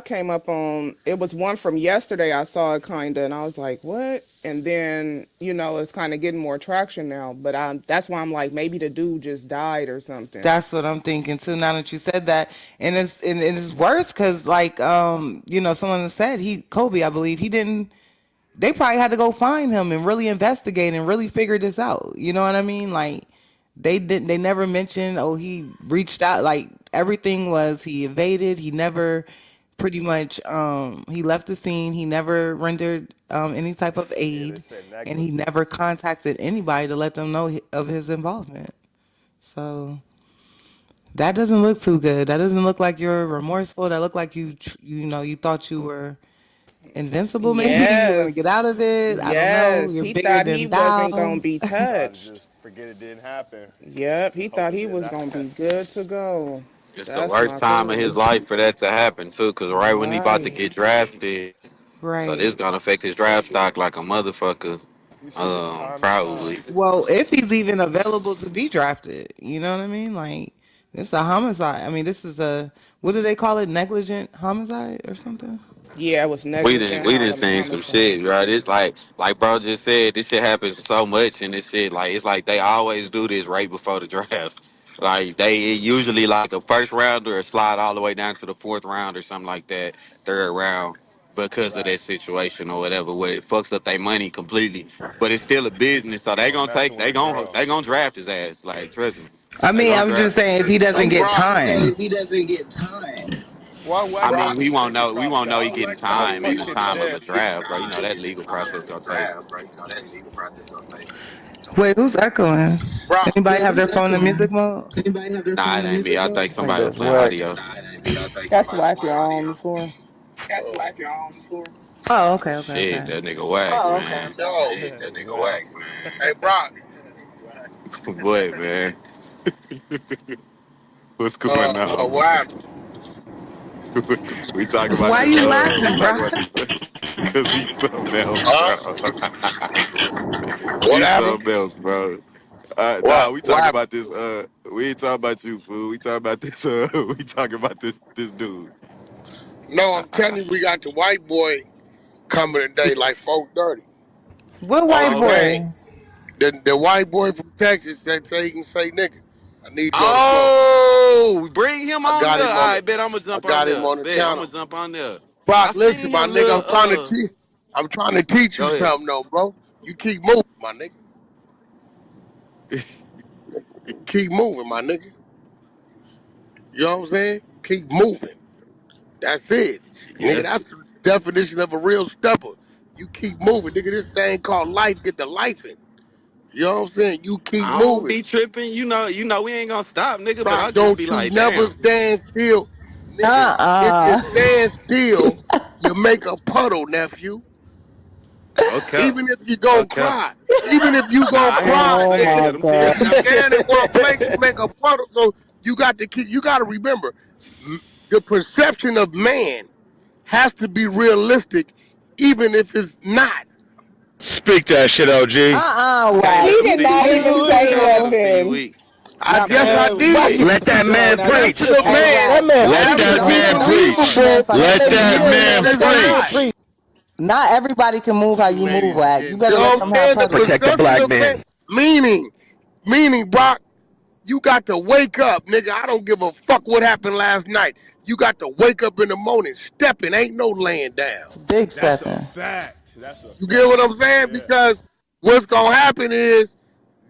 came up on, it was one from yesterday. I saw it kinda and I was like, what? And then, it's kinda getting more traction now. But that's why I'm like, maybe the dude just died or something. That's what I'm thinking too. Now that you said that, and it's worse because someone said Kobe, I believe he didn't. They probably had to go find him and really investigate and really figure this out. You know what I mean? Like they didn't. They never mentioned. Oh, he reached out. Like everything was he evaded. He never, pretty much. He left the scene. He never rendered any type of Yeah, they aid, said and he negligent. never contacted anybody to let them know of his involvement. So. That doesn't look too good. That doesn't look like you're remorseful. That looked like you thought you were invincible. Maybe you were gonna get out Yes. of it. I don't know. Yes. You're He bigger thought he than wasn't gonna thou. be Tried to touched. just forget it didn't happen. Yep, he Hope thought it he did was not gonna be happen. good to go. It's the That's worst not time of his cool. life for that to happen too, because right when he about to Right. get drafted, so this Right. gonna affect his draft stock like a motherfucker. You said it's time to shine. Probably. Well, if he's even available to be drafted, you know what I mean? Like this is a homicide. I mean, this is a what do they call it? Negligent homicide or something? Yeah, it was We didn't negligent we didn't seen some homicide. shit, right? It's like bro just said, this shit happens so much and this shit like it's like they always do this right before the draft. Like they usually like a first rounder or slide all the way down to the fourth round or something like that, third round, because of Right. that situation or whatever, where it fucks up their money completely. But it's still a business, so Or messing with a girl. they gonna draft his ass. Like trust me, I they mean, gonna I'm just draft him. saying if he So doesn't get Brock, time. Why I Wack mean, got to stick the we top won't know he dog? getting How the time at fuck the did time of a Dev get draft, bro. You know that legal process gonna take. Wait, who's echoing? Brock, Anybody have their phone in music mode? Nah, it ain't me. I think Like somebody was this. playing Wack. audio. That's whack, y'all on the floor. Oh, okay, okay, Shit, okay. that nigga whack, man. yo, Wack? hey Brock, What, man? What's going on, what man? happened? We talk about Why this. you We laughing, talk bro? about this because he's something else, Huh? bro. What He's happened? something else, bro. Nah, What? we What talk happened? about this. We ain't talking about you, fool. We talking about this. We talking about this dude. No, I'm telling you, we got the white boy coming today, like 4:30 What on white the Okay. boy? game. The white boy from Texas said say he can say nigga. I need you on the phone. Oh, bring him I on got there. him on I the. bet I'm gonna I jump on got him there. on the Bet I'm gonna channel. jump on there. Brock, I listen, seen my him nigga, little. I'm trying to teach you Go ahead. something though, bro. You keep moving, my nigga. Keep moving, my nigga. You know what I'm saying? Keep moving. That's it. Nigga, Yes. that's the definition of a real stepper. You keep moving. Nigga, this thing called life get the life in. You know what I'm saying? You keep I don't moving. be tripping. We ain't gonna stop, nigga. But Brock, I'll just don't be you like, never damn. stand still. Nigga, if you Uh-uh. stand still, you make a puddle, nephew. Okay. Even if you gonna Okay. cry. Even if you Nah, gonna I hear what you're cry, Oh saying, nigga. my cause I'm If serious god. you now. stand in one place, you make a puddle. So you got to keep you gotta remember the perception of man has to be realistic, even if it's not. Speak that shit, OG. Okay, Wack. let He them did see you not weak. even say Okay, let them see you nothing. weak. I guess I Man, did. Wait. let that The man perception preach. of Hey, man Wack. Let has to that be man Don't be a preach. man believable, Let funny. that even man if it's not. preach. Not everybody can move how You you move, ladies Wack. You getting You better know let what them stupid. I'm have saying? The Protect the puddles. perception black of man, man. meaning, Brock, you got to wake up, nigga. I don't give a fuck what happened last night. You got to wake up in the morning, stepping, ain't no laying down. Big That's a stepping. fact. That's a You get what fact. I'm saying? Yeah. Because what's gonna happen is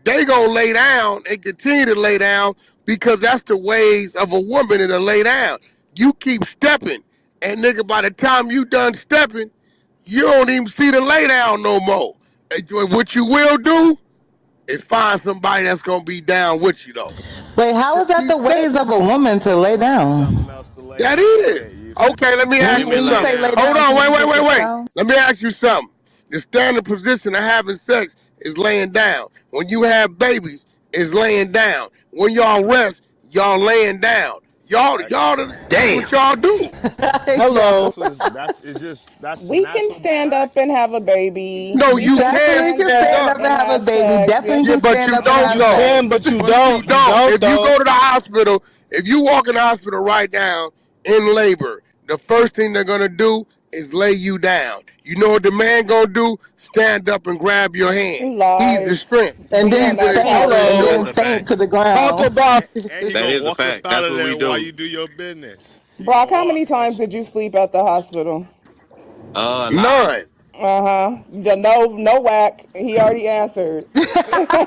they gonna lay down and continue to lay down because that's the ways of a woman to lay down. You keep stepping, and nigga, by the time you done stepping, you don't even see the lay down no more. What you will do is find somebody that's gonna be down with you though. Wait, how is Just that keep the ways stepping. of a woman to lay Find down? something else to lay That down. Go is. ahead, Yusuf. Okay, let me ask you When Women you lay something. say lay Hold down. down, on, can wait, you wait, just wait, wait. expound? Let me ask you something. The standard position of having sex is laying down. When you have babies, is laying down. When y'all rest, y'all laying down. That That's Damn. what y'all do. Yo. that's We can natural stand up fact. and have a baby. No, We you can can Definitely stand can stand stand up up. up and and have a have baby. sex. Definitely Yes, Yeah, can but stand you up and don't have you though. sex. can, but you But you don't. You don't. don't If you though. go to the hospital, if you walk in the hospital right now in labor, the first thing they're gonna do is lay you down. You know what the man gonna do? Stand up and grab your hand. He's the lies. strength. And We He's are then not the faint. taught And Hello. strength. then that. That's a faint fact. to the Talk ground. about. And he That gonna is a walk up fact. out That's of what we there while do. you do your business. He Brock, gonna how many walk. times did you sleep at the hospital? A lot. None. No whack. He already answered.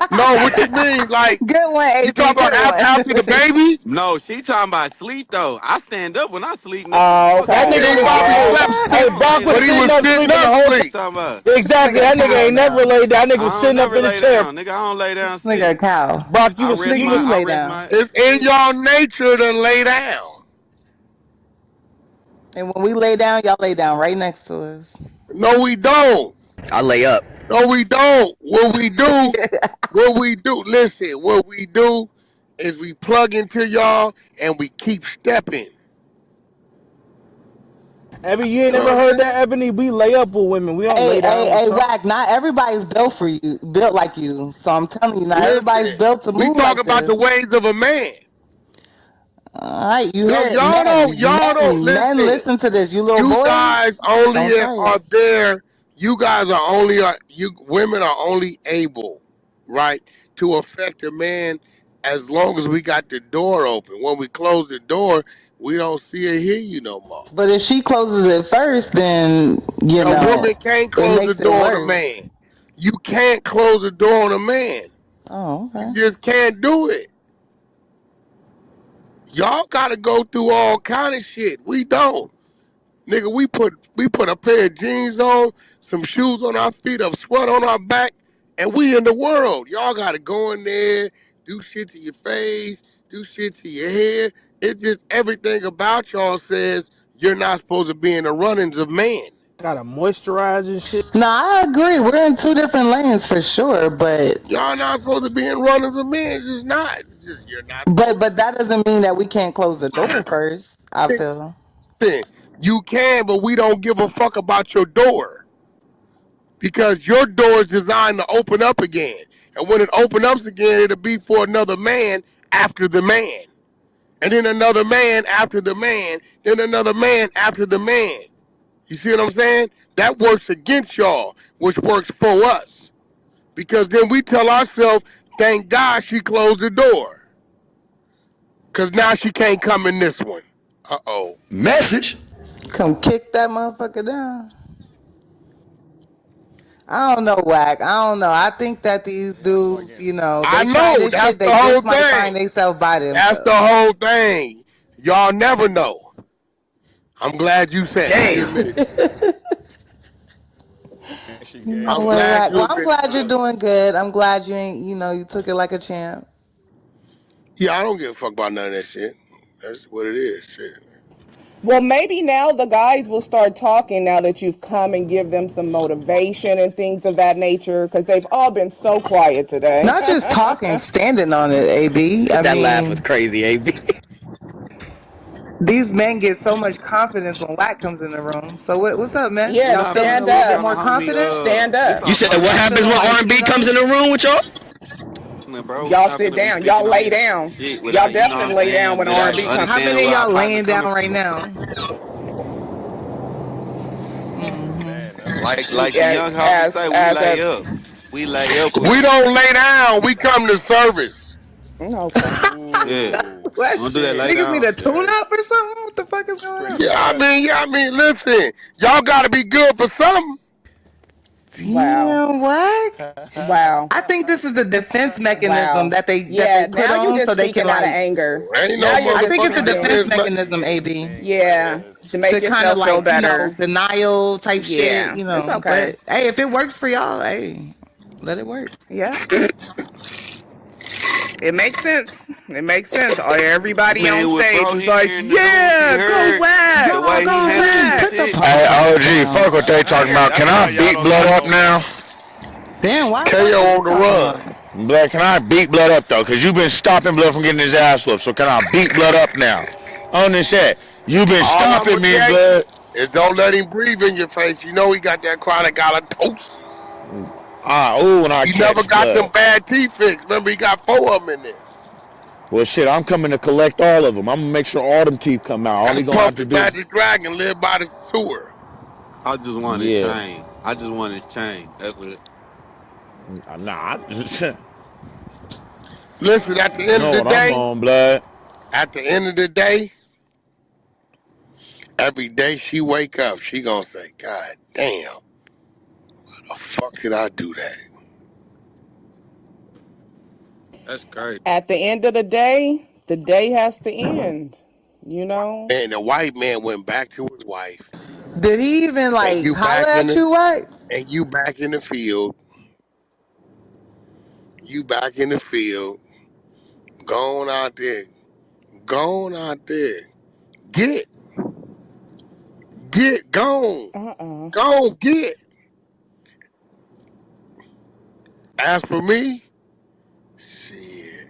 No, what you mean? Like Good one, you AB. talk about Good one. after the baby? No, she talking about sleep though. I stand up when I sleep, nigga. Oh, Fuck That you okay. Yeah, nigga he talking was about. probably Okay. slept I Hey, sit, don't Brock lay was but he down. sitting was up sitting sleeping the up whole time. sleep. Talking about. This Exactly. nigga a That nigga cow ain't never now. laid down. That nigga was I don't sitting up never in a lay chair. down, nigga. I don't lay down This nigga a shit. cow. Brock, you I was rest you my. Nigga, you was I lay rest down. my It's in shit. your nature to lay down. And when we lay down, y'all lay down right next to us. No, we don't. I lay up. No, we don't. Listen, what we do is we plug into y'all and we keep stepping. Ebony, you ain't You know never what I'm heard saying? that, Ebony? We lay up with women. We don't Hey, lay hey, down. We hey, talk. Wack, not everybody's built for you, built like you. So I'm telling you, not everybody's Listen, built to we move talk like about this. the ways of a man. All right, you Yo, hear it. Men, y'all don't men listen. listen to this. You little You boys, guys only don't try it. are there. You guys are only you women are only able, right, to affect a man as long as we got the door open. When we close the door, we don't see or hear you no more. But if she closes it first, then, A woman can't it close the makes it door on a worse. man. You can't close the door on a man. Oh, You okay. just can't do it. Y'all gotta go through all kind of shit. We don't. Nigga, we put a pair of jeans on, some shoes on our feet, a sweat on our back, and we in the world. Y'all gotta go in there, do shit to your face, do shit to your hair. It's just everything about y'all says you're not supposed to be in the runnings of man. Gotta moisturize and shit. No, I agree. We're in two different lanes for sure, Y'all not supposed to be in runnings of men. It's just not. It's just, you're not supposed but that doesn't mean that we can't close the door first. I to. feel. Listen, you can, but we don't give a fuck about your door. Because your door is designed to open up again. And when it opens up again, it'll be for another man after the man. And then another man after the man. Then another man after the man. You see what I'm saying? That works against y'all, which works for us. Because then we tell ourselves, thank God she closed the door. Because now she can't come in this one. Uh-oh. Message. Come kick that motherfucker down. I don't know, Wack. I don't know. I think that these dudes, I they try know. this That's shit. the They whole just might find thing. themselves by That's the themselves. whole thing. Y'all never know. I'm glad you said it. You Damn. admitted it. She You gave know I'm it what, up. glad Wack? you Well, I'm admitted glad it. you're doing good. I'm glad you ain't, you took it like a champ. Yeah, I don't give a fuck about none of that shit. That's what it is. Shit. Well, maybe now the guys will start talking now that you've come and give them some motivation and things of that nature because they've all been so quiet today. Not just talking, standing on it, AB. I That laugh was mean, crazy, AB. these men get so much confidence when Wack comes in the room. So what's up, man? Yeah, We Y'all talking. feeling a stand little We bit up. talking, more homie. confident? We Stand You up. said talking, what Y'all happens feeling when like, R&B comes in the room with y'all? bro. We Y'all not sit finna be down. Y'all speaking on lay your down. shit Y'all without, you know what I'm definitely lay down saying, when without R&B how comes. understanding many where of our y'all partner laying coming down right from. now? Man, that's what Like the young homie As say, we as lay a up. We lay up with We them. don't lay down. We come to service. okay. Yeah. Ooh, What? Don't do that. Lay shit. Niggas need down. a tune Okay. up or something? What the fuck is It's going pretty on? much. I mean, listen. Y'all got to be good for something. Wow. Damn, what? Wow. I think this is the defense mechanism Wow. that they Yeah, put now you on so just they can speaking out of like. anger. Ain't no Now you're I just think it's a motherfucking defense speaking, defense. mechanism, Yeah, AB, it yeah, is. to to make kind of yourself feel like better. denial type shit, Yeah, it's okay. But hey, if it works for y'all, hey, let it work. Yeah, it makes sense. It makes sense. Everybody on Man, with stage bro was like, hearing the news, he "Yeah, go heard Wack, the Y'all way he go handled some Wack. Wack." Put the shit. Hey, police OG, fuck what down. they talking about. Can That's I why y'all beat don't need blood up no now? man. Damn, why the fuck are KO you on the talking run. about it? Blood, can I beat blood up though? Cause you've been stopping blood from getting his ass whooped. So can I beat blood up now? On the chat. You been All I'm stopping gonna me, tell you blood. is don't let him breathe in your face. You know he got that chronic halitosis. Ooh, when I You never catch got them blood. bad teeth fixed. Remember, he got 4 of them in there. Well, shit, I'm coming to collect all of them. I'm gonna make sure all them teeth come out. All That's he gonna have Puff to the do, Magic Dragon, live by the sewer. I just want his yeah. chain. I just want his chain. That's what. Nah, Listen, at the you end of know the what I'm day, on, blood. at the end of the day, every day she wake up, she gonna say, God damn, the fuck did I do that? That's crazy. At the end of the day has to end. You know? And the white man went back to his wife, Did he even and like you holler back in at the you, what? and you back in the field. You back in the field, going out there, going out there. Get, gone, Uh-uh. get. As for me, shit,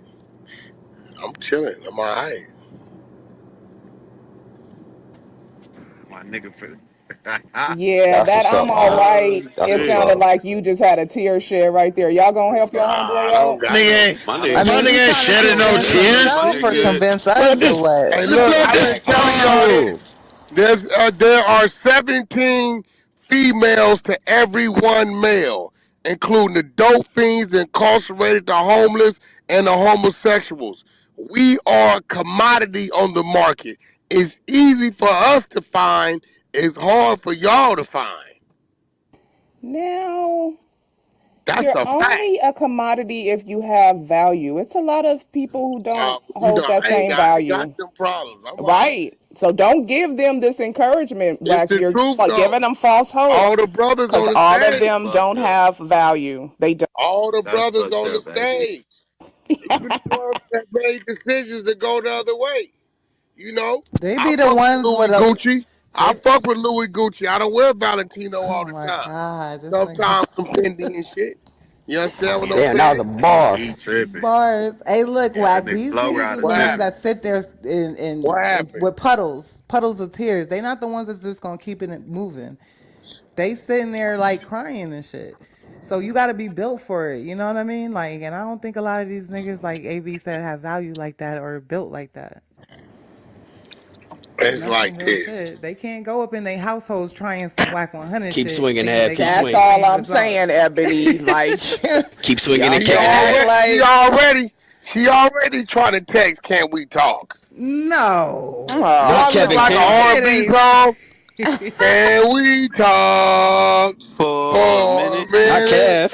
I'm chilling. I'm all right. My nigga for Yeah, That's that what's I'm up, all man. Oh right. That's It what's shit. sounded up. like you just had a tear shed right there. Y'all gonna help your I homeboy don't out? got no, Nigga ain't, I I don't my mean, got you nigga ain't trying to shedding no convince My tears. my himself or nigga. convince Blood, us or this, what? Hey, look, blood, I this just telling y'all this. courtroom. There are 17 females to every one male, including the dope fiends, the incarcerated, the homeless, and the homosexuals. We are a commodity on the market. It's easy for us to find. It's hard for y'all to find. Now, That's you're a fact. only a commodity if you have value. It's a lot of people who don't You hold know, that same I ain't got value. them problems. I'm all right. Right. So don't give them this encouragement, It's Wack. the You're truth, though. giving them false hope All the brothers because on the all of stage. them don't Fucked up. have value. They don't. All the That's brothers fucked on the up, baby. stage. Even the ones that made decisions to go the other way. You know, They I be the fuck with ones Louis with a Gucci. I they fuck with Louis Gucci. I don't wear Valentino all oh the my time. god, this thing Sometimes some Fendi and shit. You understand what I'm Damn, that was saying? a bar. He tripping. bars. Hey, look, Yeah, that Wack. nigga These flow niggas is rider the What ones too. happened? that sit there What happened? with puddles of tears. They not the ones that's just gonna keep it moving. They sitting there like crying and shit. So you got to be built for it. You know what I mean? Like, and I don't think a lot of these niggas like AB said have value like that or built like that. And It's that's some like real this. shit. They can't go up in their households trying some whack 100 Keep shit, swinging, thinking Ab. they Keep gonna get That's the swinging. all same I'm results. saying, Ebony. Like, Keep swinging y'all and She can't catch. act already, she like, already, she already trying to text. Can we talk? No, Do Not I look Kevin like no, an King. it R&B song? Can we talk For a for a minute. Not minute? Kev.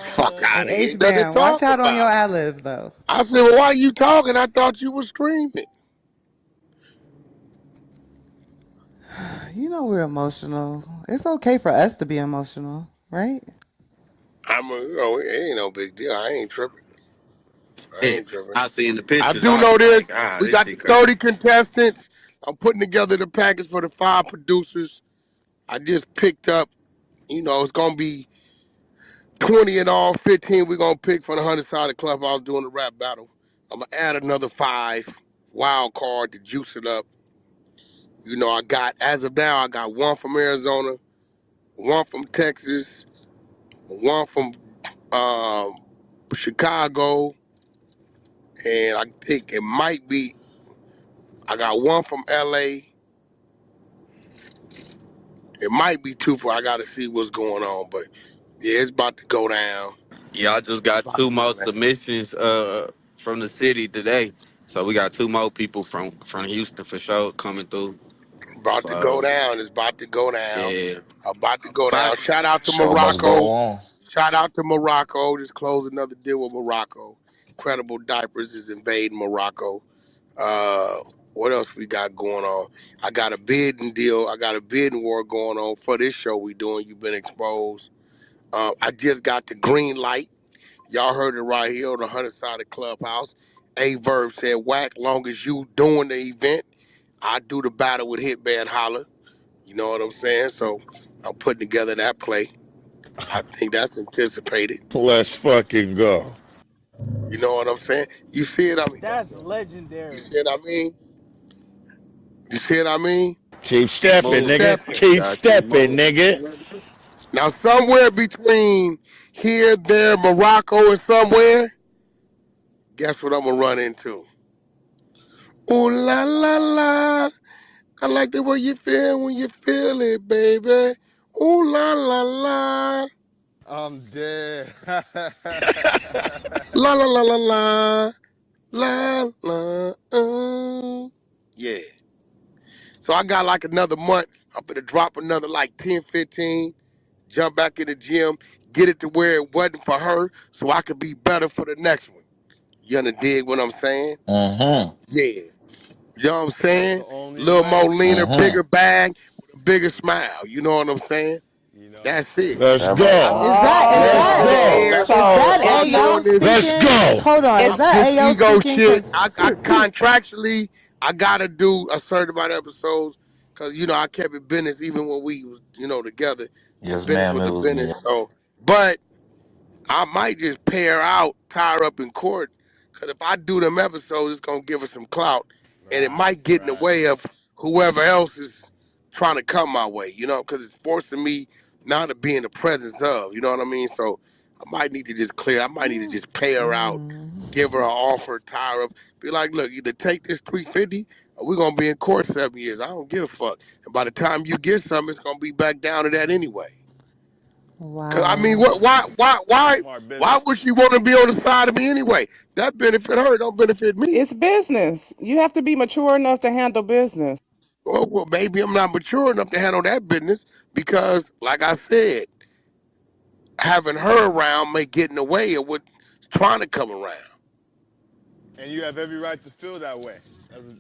Fuck Nine-one-one. out ain't. of here. H Nothing to man, watch talk out on your about. ad libs though. I said, well, why you talking? I thought you were screaming. You know we're emotional. It's okay for us to be emotional, right? It ain't no big deal. I ain't tripping. I Yeah. ain't tripping. I seen the I pictures. do I know was this. like, ah, We this got shit the crazy. 30 contestants. I'm putting together the package for the 5 producers. I just picked up, it's going to be 20 in all, 15 we're going to pick from the 100 side of Clubhouse doing the rap battle. I'm going to add another 5 wild card to juice it up. As of now, I got one from Arizona, one from Texas, one from um, Chicago, and I think it might be, I got one from LA. It might be 2 for, I got to see what's going on, but yeah, it's about to go down. Yeah, I just It's got about to two go more down. submissions from the city today. So we got two more people from Houston for sure coming through. About to go So down. It's about to go down. yeah. About to go down. But Shout out to Show must go Morocco. on. Shout out to Morocco. Just closed another deal with Morocco. Incredible Diapers is invading Morocco. Uh, what else we got going on? I got a bidding deal. I got a bidding war going on for this show we doing. You've been exposed. I just got the green light. Y'all heard it right here on the 100 side of Clubhouse. A Verb said, Wack, long as you doing the event, I do the battle with Hitman Holler. You know what I'm saying? So I'm putting together that play. I think that's anticipated. Let's fucking go. You know what I'm saying? You see it? I mean, That's you legendary. see what I mean? You see what I mean? Keep stepping, Keep Move. nigga. stepping. Keep Gotta keep stepping, moving. nigga. Now, somewhere between here, there, Morocco, and somewhere, guess what I'm gonna run into? Ooh la la la. I like the way you feel when you feel it, baby. Ooh la la la. I'm dead. La la la la la. La la. Yeah. So I got like another month. I'm gonna drop another like 10, 15. Jump back in the gym, get it to where it wasn't for her, so I could be better for the next one. You understand dig what I'm saying? Mm-hmm. Yeah. You know what I'm That's saying? the only Little way. more leaner, Mm-hmm. bigger bag with a bigger smile. You know what I'm saying? You know. That's it. Let's That right. go. Is that is Let's that All go. that, is all, that all I'm AO doing is Let's speaking? go. Hold on, is that this AO ego speaking? shit. Cause I contractually I gotta do a certain amount of episodes because I kept it business even when we was together, and Yes, business ma'am. was It the was me. business. So, but I might just pay her out, tie her up in court, because if I do them episodes, it's gonna give her some clout, and it Right, might get in the right. way of whoever else is trying to come my way. Because it's forcing me now to be in the presence of. You know what I mean? So I might need to just clear. I might need to just pay her out, give her an offer, tie her up, be like, look, either take this 350, or we're gonna be in court 7 years. I don't give a fuck. And by the time you get something, it's gonna be back down to that anyway. Cause I mean, wow. what? Smart Why business. would she want to be on the side of me anyway? That benefit her, don't benefit me. It's business. You have to be mature enough to handle business. Well, maybe I'm not mature enough to handle that business because, like I said, having her around may get in the way of what's trying to come around. And you have every right to feel that way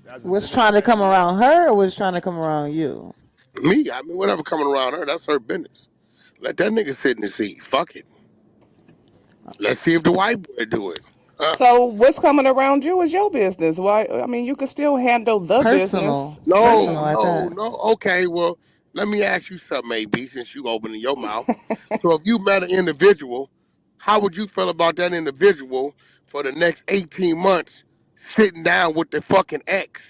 as a Was business trying to man. come around her or was trying to come around you? Me, I mean, whatever coming around her, that's her business. Let that nigga sit in the seat. Fuck it. Let's see if the white boy do it. So what's coming around you is your business. Why? I mean, you can still handle the Personal. business. Personal No, Yeah. at no, that. no. Okay, well, let me ask you something, AB, since you opening your mouth. So if you met an individual, how would you feel about that individual for the next 18 months sitting down with the fucking ex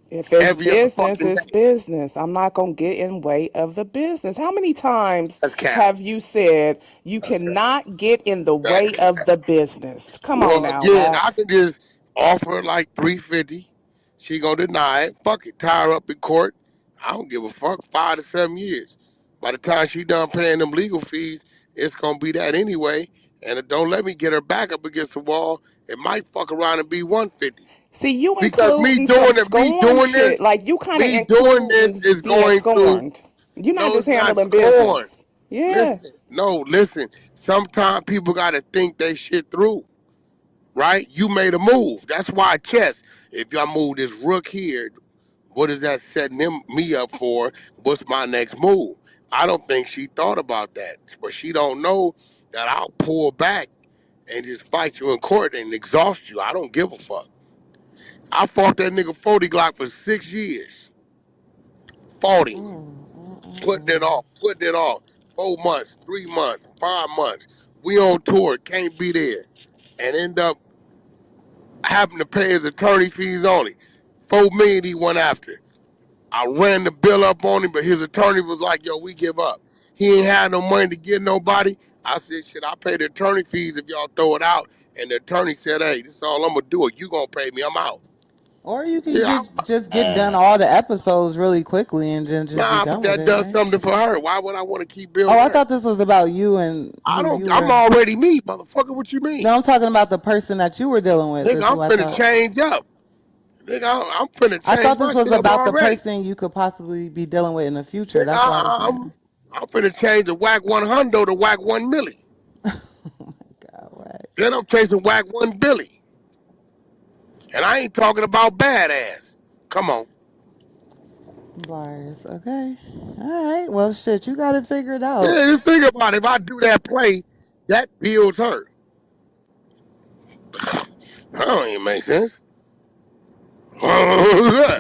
If it's every other business, fucking it's day? business. I'm not gonna get in way of the business. How many times That's cap. have you said you That's cap. cannot get in the That's way of cap. the business? Come on Well, now, again, I Wack. can just offer like 350. She gonna deny it. Fuck it. Tie her up in court. I don't give a fuck. 5 to 7 years. By the time she done paying them legal fees, it's gonna be that anyway. And it don't let me get her back up against the wall. It might fuck around and be 150. See, you Because me including some doing it, scorn shit. Like you kind of me doing including this is being going to. scorned. You're not No, just it's not handling scorn. business. Yeah. Listen, no, listen. Sometimes people gotta think they shit through, right? You made a move. That's why chess. If y'all move this rook here, what is that setting me up for? What's my next move? I don't think she thought about that, but she don't know that I'll pull back and just fight you in court and exhaust you. I don't give a fuck. I fought that nigga 40 Glock for 6 years. Fought him, putting it off. 4 months, 3 months, 5 months. We on tour, can't be there, and end up having to pay his attorney fees only. 4 million he went after. I ran the bill up on him, but his attorney was like, yo, we give up. He ain't had no money to give nobody. I said, shit, I pay the attorney fees if y'all throw it out. And the attorney said, hey, this is all I'm gonna do. If you gonna pay me, I'm out. Or you could Yeah, get done all the episodes really quickly and then just be nah, but done with that it, does right? something for her. Why would I want to keep Oh, building I her? thought this was about you and I who don't. you I'm were. already me, motherfucker. What you mean, No, I'm talking about the person that you were dealing with. nigga? Is I'm who I finna thought. change up, nigga. I'm finna I change thought my this was shit up about the already, person you could possibly be dealing with in the future. nigga. That's why I was saying. I'm finna change the whack 100 to whack 1 milli. Oh my God, what? Then I'm chasing whack 1 billy, and I ain't talking about badass. Come on, Bars. Okay. All right. Well, shit, you got it figured out. yeah. Just think about it. If I do that play, that builds her. That don't even make sense. Why don't I do that?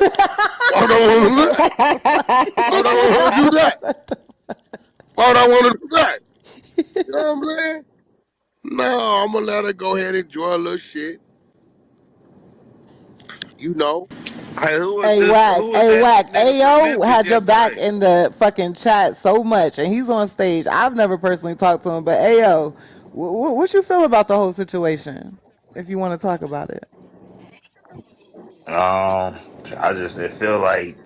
Why don't I want to do that? Why don't I want to do that? Why do I want to do that? You know what I'm saying? No, I'm gonna let her go ahead and enjoy a little shit. You know. Hey, Hey Wack, who was hey that Wack, nigga from Ayo Memphis had your back yesterday? in the fucking chat so much, and he's on stage. I've never personally talked to him, but Ayo, what you feel about the whole situation? If you want to talk about it, I just it feel like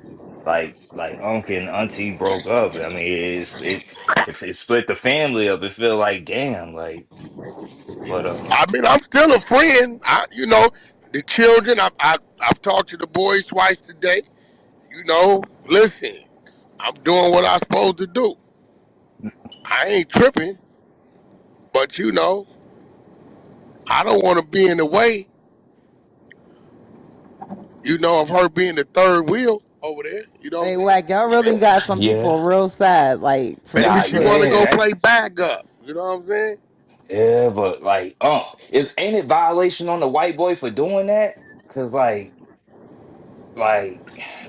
uncle and auntie broke up. I mean, if it split the family up, it feel like damn, like but I mean, I'm still a friend. You know, the children. I've talked to the boys twice today. You know, listen, I'm doing what I'm supposed to do. I ain't tripping, but you know, I don't want to be in the way. You know, of her being the third wheel over there. You know what hey I'm saying? Wack, y'all really got some yeah, people real sad, like for Maybe nah, she want to real. yeah, go that play bag up. You know what I'm saying? yeah, but like, is ain't it violation on the white boy for doing that? Cause like,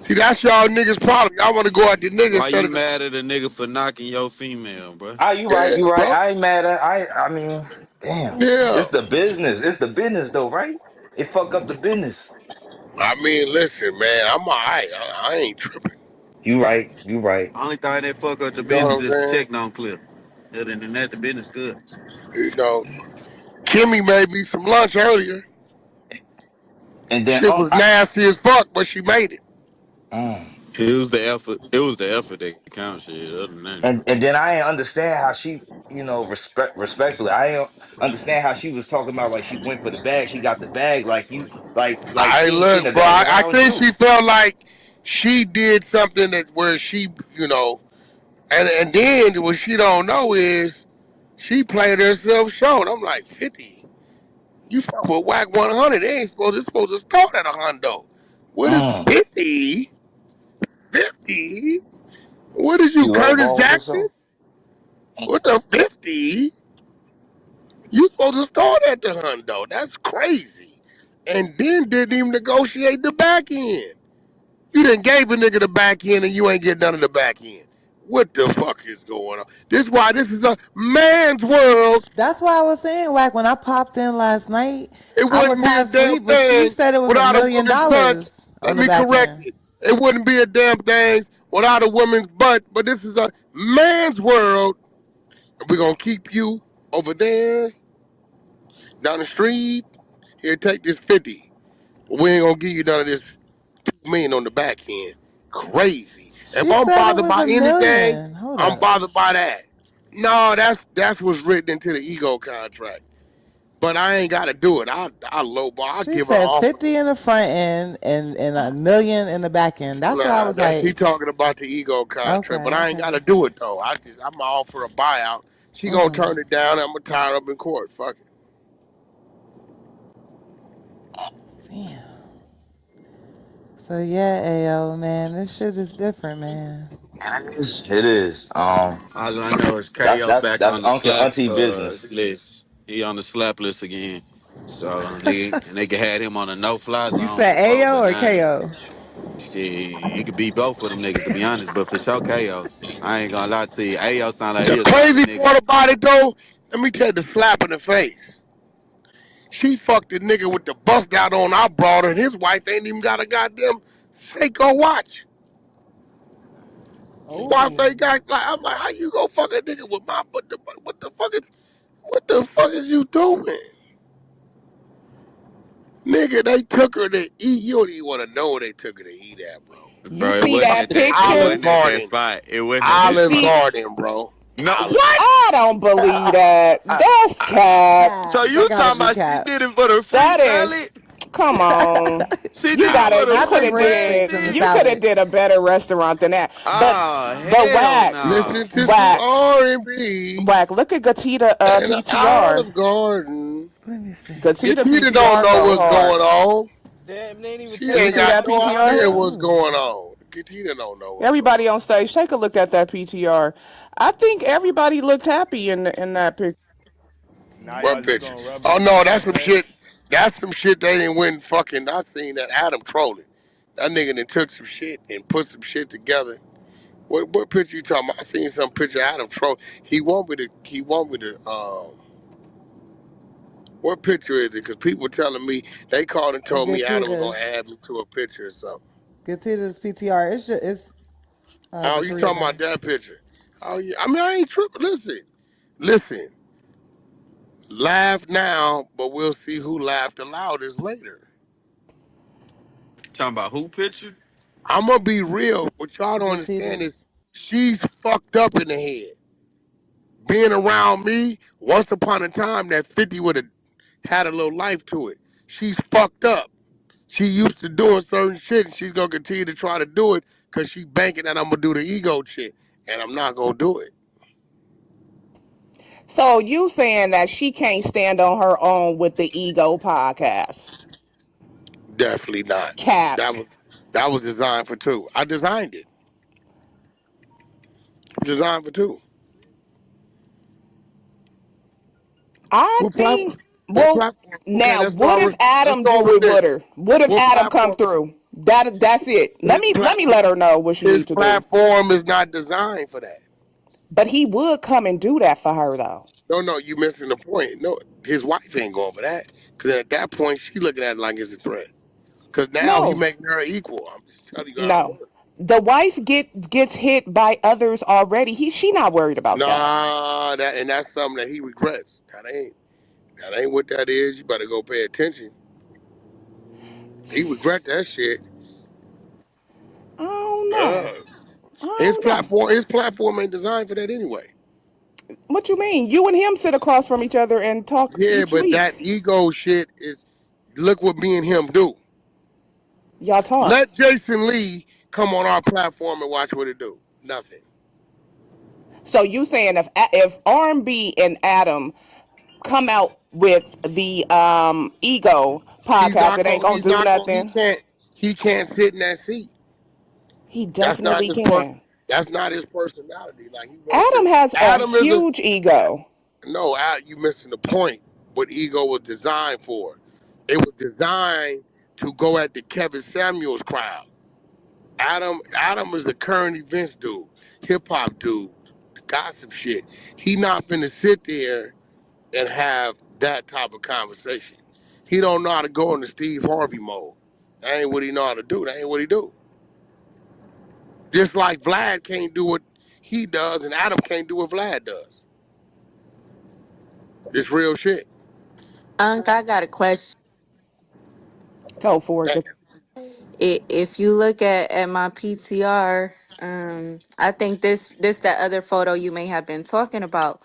See, that's y'all niggas' problem. Y'all want to go at the niggas Why instead you of the. mad at a nigga for knocking your female, bro? ah, you right, Yeah, you right. bro. I ain't mad at. I mean, damn, Yeah. it's the business. It's the business though, right? It fuck up the business. I mean, listen, man. I'm alright. I ain't tripping. You right, you right. Only thing that fuck up the You know what business I'm is the saying? check non clip. Other than that, the business good. You know, Kimmy made me some lunch earlier. And then, Shit was nasty as fuck, but she made it. mm. It was the effort. It was the effort that counts. Shit. Other than that, And then I didn't understand how she, respectfully, I didn't understand how she was talking about like she went for the bag, she got the bag, like you, like I she look, shouldn't have bro. been I around think you. she felt like she did something that where she, you know, and then what she don't know is she played herself short. I'm like 50. You fuck with whack 100. They ain't supposed. It's supposed to start at a hundo. What is Mm. 50? 50? What is you, You low Curtis balls or Jackson? something? What the 50? You supposed to start at the hundo. That's crazy. And then didn't even negotiate the back end. You done gave a nigga the back end and you ain't get none of the back end. What the fuck is going on? This why this is a man's world. That's why I was saying, Wack, when I popped in last night, It I was wouldn't be a half damn asleep, but she thing said it was $1 without a million woman's touch. on Let the me back correct end. it. It wouldn't be a damn thing without a woman's butt, but this is a man's world. And we're gonna keep you over there down the street. Here, take this 50. But we ain't gonna give you none of this 2 million on the back end. Crazy. If She I'm said it bothered was by a anything, million. Hold I'm up. bothered by that. No, that's what's written into the ego contract. But I ain't gotta do it. I lowball. I She give her an said offer. 50 in the front end and $1 million in the back end. That's what I Nah, was that's he like. talking about the ego contract. Okay, But I ain't okay. gotta do it though. I'm all for a buyout. She gonna turn it down. I'm gonna tie her up in court. Fuck it. Damn. So yeah, Ayo, man, this shit is different, man. It is. all I know is That's KO that's back that's on the uncle slap auntie business. list. He on the slap list again. So they can had him on a no fly You zone said before, Ayo but or now KO? shit, you could be both of them niggas to be honest. But for sure, KO, I ain't gonna lie to you. AO sound like The he a solid crazy nigga. part about it though, let me tell you the slap in the face. She fucked the nigga with the bust out on our brother, and his wife ain't even got a goddamn Seiko watch. His wife Oh, ain't got like I'm like, how you go fuck a nigga with my what the fuck is you doing? Nigga, they took her to eat. You don't even wanna know where they took her to eat at, bro. you Bro, it see wasn't that at that. It picture? Olive wasn't at that Garden. spot. It wasn't at You that Olive see? spot. Garden, bro. No, Olive what? Garden. I don't believe that. That's cap. So That you gotta talking be about she cap. did it for the free That salad? is. Come on. She You did it gotta. for the You Not could the free have breadsticks did. and the bag, You could have salad. did a better restaurant than that. oh But hell whack, no. Listen to some whack, R&B whack. Look at Gatita and an PTR. Olive Garden. Let me see. Gatita Gatita don't PTR know go what's hard. going on. Damn, they ain't even She take You ain't her see got that out. no PTR? idea what's Oh. going on. Gatita don't know what's going Everybody on. on stage, take a look at that PTR. I think everybody looked happy in that picture. Now What y'all just picture? gonna rub it Oh in the no, that's same some way. shit. That's some shit they didn't win fucking. I seen that Adam trolling. That nigga done took some shit and put some shit together. What picture you talking about? I seen some picture of Adam troll. He want me to What picture is it? Because people telling me they called and told me Adam was gonna Gatita's add me to a picture or something. Gatita's PTR. It's Oh, the you three of talking about them. that picture? Oh yeah. I mean, I ain't tripping. Listen. Laugh now, but we'll see who laughed the loudest later. Talking about who picture? I'm gonna be real. What y'all don't understand is Gatita's. she's fucked up in the head. Being around me, once upon a time, that 50 would have had a little life to it. She's fucked up. She used to doing certain shit, and she's gonna continue to try to do it because she banking that I'm gonna do the ego shit, and I'm not gonna do it. So you saying that she can't stand on her own with the ego podcast? Definitely not. Cap. That was that was designed for two. I designed it. Designed for two. I What platform? think. What Well, platform? Okay, now what if let's Adam go do with it with this. her? What if What Adam come platform? through? That's it. Let His me platform. let her know what she His need to do. platform is not designed for that. But he would come and do that for her though. No, you missing the point. No, his wife ain't going for that. Because at that point, she looking at it like it's a threat. Because now he No, making her equal. I'm just telling you how it no. works. The wife gets hit by others already. She not worried about that. Nah, that's something that he regrets. That ain't what that is. You better go pay attention. He regret that shit. I don't Uh, know. I don't know. his platform ain't designed for that anyway. What you mean? You and him sit across from each other and talk Yeah, each but that week. ego shit is. Look what me and him do. Y'all talk. Let Jason Lee come on our platform and watch what it do. Nothing. So you saying if R&B and Adam come out with the ego He's podcast, not it ain't going. gonna He's do not going. nothing? He can't sit in that seat. He That's not definitely his person. can. That's not his personality. Like he wants to. Adam has a Adam is a huge ego. no. You missing the point. What ego was designed for? It was designed to go at the Kevin Samuels crowd. Adam is the current events dude, hip hop dude, the gossip shit. He not finna sit there and have that type of conversation. He don't know how to go into Steve Harvey mode. That ain't what he know how to do. That ain't what he do. Just like Vlad can't do what he does, and Adam can't do what Vlad does. It's real shit. Unc, I got a question. Go for That- it. If you look at my PTR, I think this the other photo you may have been talking about.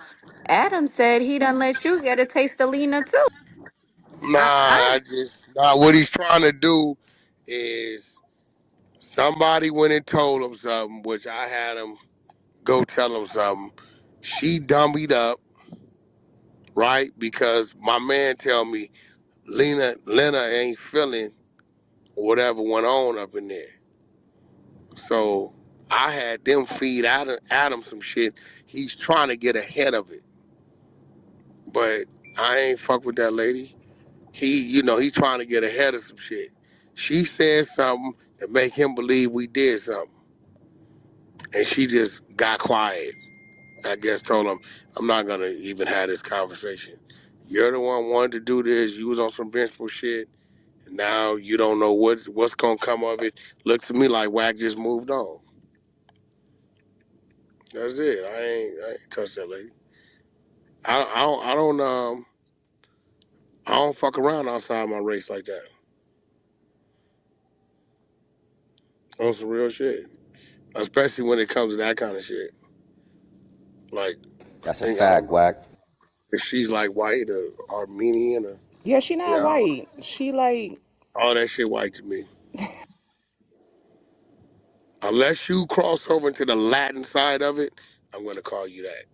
Adam said he done let you get a taste of Lena too. I What he's trying to do is somebody went and told him something, which I had him go tell him something. She dummied up, right? Because my man tell me Lena ain't feeling whatever went on up in there. So I had them feed Adam some shit. He's trying to get ahead of it. But I ain't fuck with that lady. He trying to get ahead of some shit. She said something that make him believe we did something. And she just got quiet. I guess told him, I'm not gonna even have this conversation. You're the one wanted to do this. You was on some vengeful shit. And now you don't know what's gonna come of it. Looks to me like Wack just moved on. That's it. I ain't touched that lady. I don't fuck around outside my race like that. On some real shit. Especially when it comes to that kind of shit. Like I That's a think I don't fact, know Wack. if she's like white or Armenian or Yeah, she not yeah, white. She like all that shit white to me. Unless you cross over into the Latin side of it, I'm gonna call you that.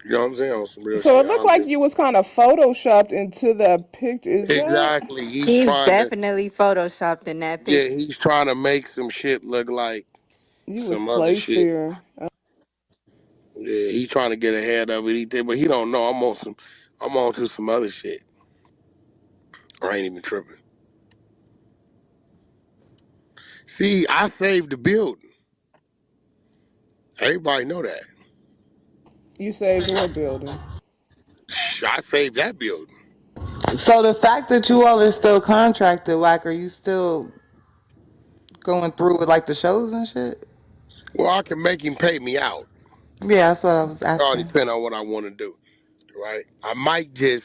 You know what I'm saying? On some real so shit. it looked like you was kind of photoshopped into the picture. Is that Exactly. he's definitely photoshopped in that pic. He's trying to make some shit look like you was some other placed shit. there? Yeah, he's trying to get ahead of it. But he don't know. I'm on to some other shit. I ain't even tripping. See, I saved the building. Everybody know that. You saved what building? I saved that building. So the fact that you all are still contracted, Wack, are you still going through with like the shows and shit? Well, I can make him pay me out. Yeah, that's what I was It all asking. depends on what I want to do, right? I might just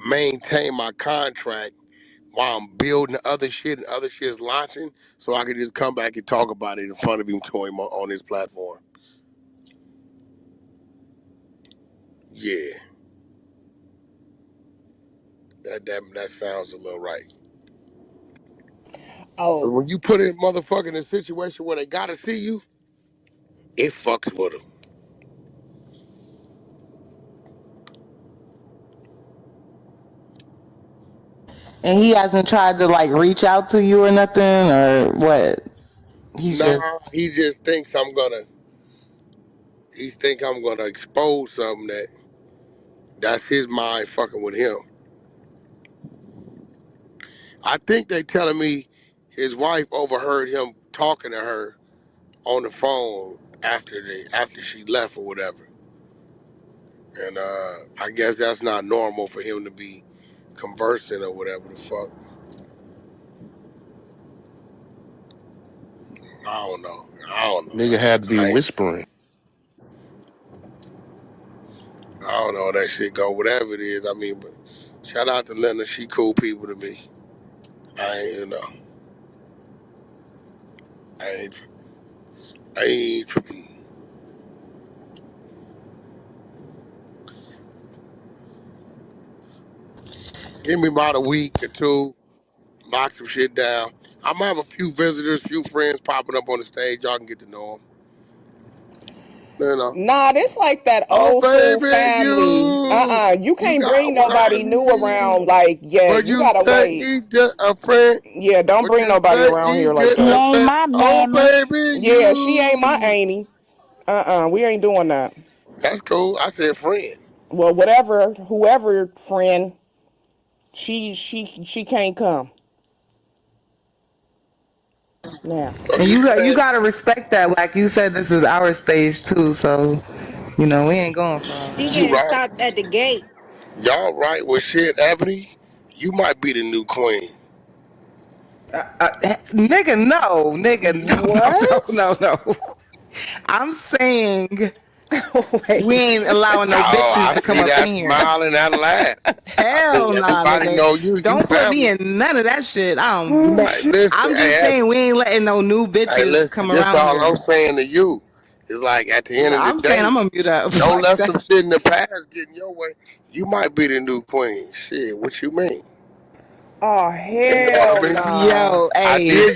maintain my contract while I'm building other shit and other shit's launching, so I can just come back and talk about it in front of him to him on his platform. Yeah, that sounds a little right. But Oh, when you put a motherfucker in a situation where they gotta see you, it fucks with them. And he hasn't tried to like reach out to you or nothing, or what? He's just Nah, he just thinks he think I'm gonna expose something that's his mind fucking with him. I think they telling me his wife overheard him talking to her on the phone after she left or whatever. And I guess that's not normal for him to be conversing or whatever the fuck. I don't know. I don't know. Nigga had to be whispering. I don't know how that shit go. Whatever it is, I mean, but shout out to Linda. She cool people to me. I ain't, you know, I ain't, I ain't tripping. Give me about a week or two, knock some shit down. I'm gonna have a few visitors, few friends popping up on the stage. Y'all can get to know them. You know. nah, this like that Oh old school baby, family. You you can't bring got what I nobody new around need. like yet. But You you gotta say wait. he just a friend. Yeah, don't But bring you nobody say around he here like just He a that. ain't friend. my Oh mammy. baby, Yeah, she ain't my you. auntie. We ain't doing that. That's cool. I said friend. Well, whatever, whoever friend, she can't come now. So and you you said gotta respect that. Like you said, this is our stage too, so you know we ain't going for all He that. you getting right. stopped at the gate. Y'all right with shit, Ebony. You might be the new queen. Nigga, no, nigga, no, What? no. I'm saying we ain't Wait. allowing Oh, no bitches I to come see up in that here. smile and that laugh. I think Hell nah, everybody nigga. know you. You Don't put me family. in none of that shit. You Oh might shit. listen. I'm just Hey, saying we ain't letting no new hey, bitches listen. come This around all I'm here. saying to you is like at the end No, of the I'm saying day, I'm gonna mute up. don't Like let some that. shit in the past get in your way. You might be the new queen. Shit, what you mean? Oh You know what hell I mean? nah. Yo, I hey.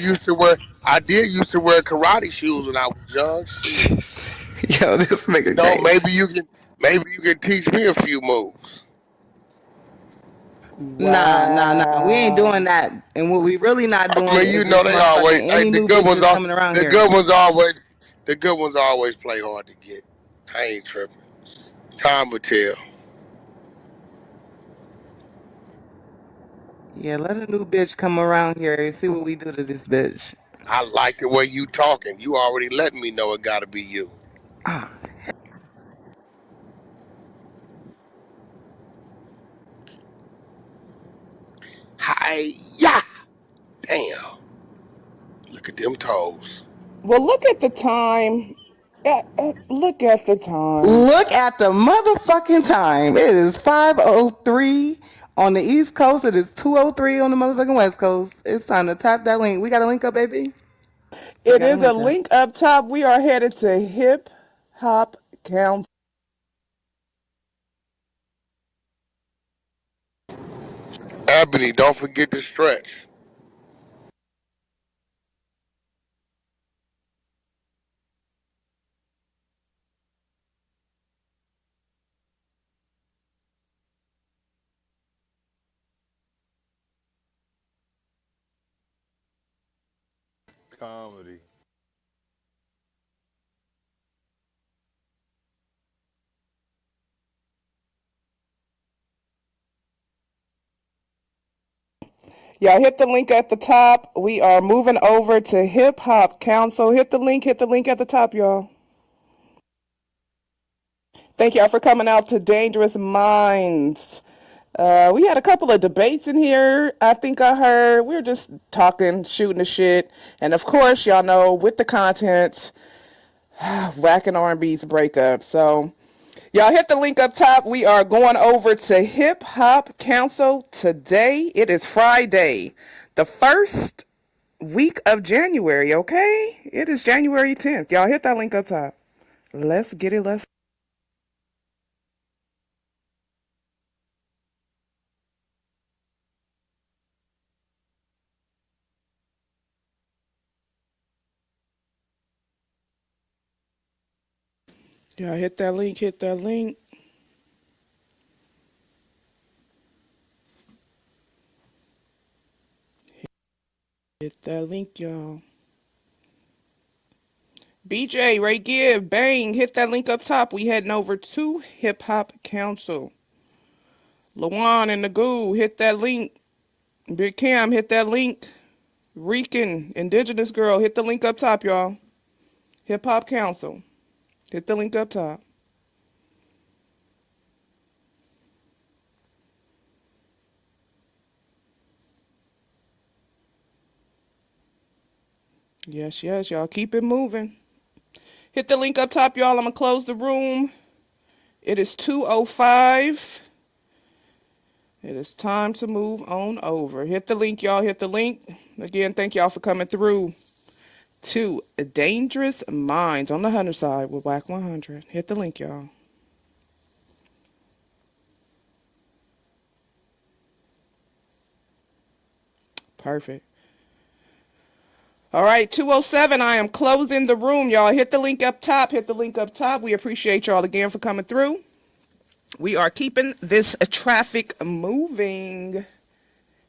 did used to wear karate shoes when I was young. Shit. Yo, this You nigga know, crazy. maybe you can teach me a few moves. Nah. We ain't doing Wow. that. And what we really not I doing mean, you is know this they always motherfucking hey, any new bitches coming around the here. good ones always play hard to get. I ain't tripping. Time will tell. Yeah, let a new bitch come around here and see what we do to this bitch. I like the way you talking. You already letting me know it gotta be you. Ah, Hi ya. Damn. Look at them toes. Well, look at the time. Look at the time. look at the motherfucking time. It is 5:03 on the East Coast. It is 2:03 on the motherfucking West Coast. It's time to tap that link. We got a link up, baby. We It got a is a link up. link up top. We are headed to Hip Hop Council. Ebony, don't forget to stretch. Comedy. Y'all hit the link at the top. We are moving over to Hip Hop Council. Hit the link at the top, y'all. Thank y'all for coming out to Dangerous Minds. We had a couple of debates in here. I think I heard we were just talking, shooting the shit, and of course, y'all know with the content, Wack and R&B's breakup. So, y'all hit the link up top. We are going over to Hip Hop Council today. It is Friday, the first week of January. Okay, it is January 10th. Y'all hit that link up top. Let's get it. Let's. Y'all hit that link. Hit that link. Hit that link, y'all. BJ, Ray Give, bang, hit that link up top. We heading over to Hip Hop Council. Lawan and the Goo, hit that link. Big Cam, hit that link. Rican, Indigenous Girl, hit the link up top, y'all. Hip Hop Council. Hit the link up top. Yes, yes, y'all. Keep it moving. Hit the link up top, y'all. I'm going to close the room. It is 2:05. It is time to move on over. Hit the link, y'all. Hit the link. Again, thank y'all for coming through to Dangerous Minds on the Hunter side with Wack 100. Hit the link, y'all. Perfect. All right, 2:07. I am closing the room, y'all. Hit the link up top. Hit the link up top. We appreciate y'all again for coming through. We are keeping this traffic moving.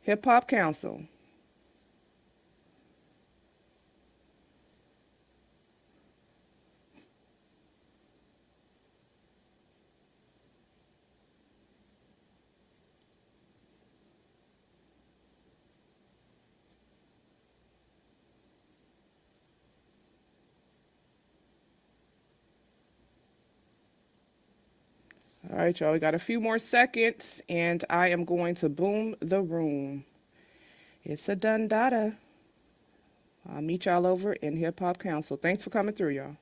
Hip Hop Council. All right, y'all. We got a few more seconds, and I am going to boom the room. It's a done data. I'll meet y'all over in Hip Hop Council. Thanks for coming through, y'all.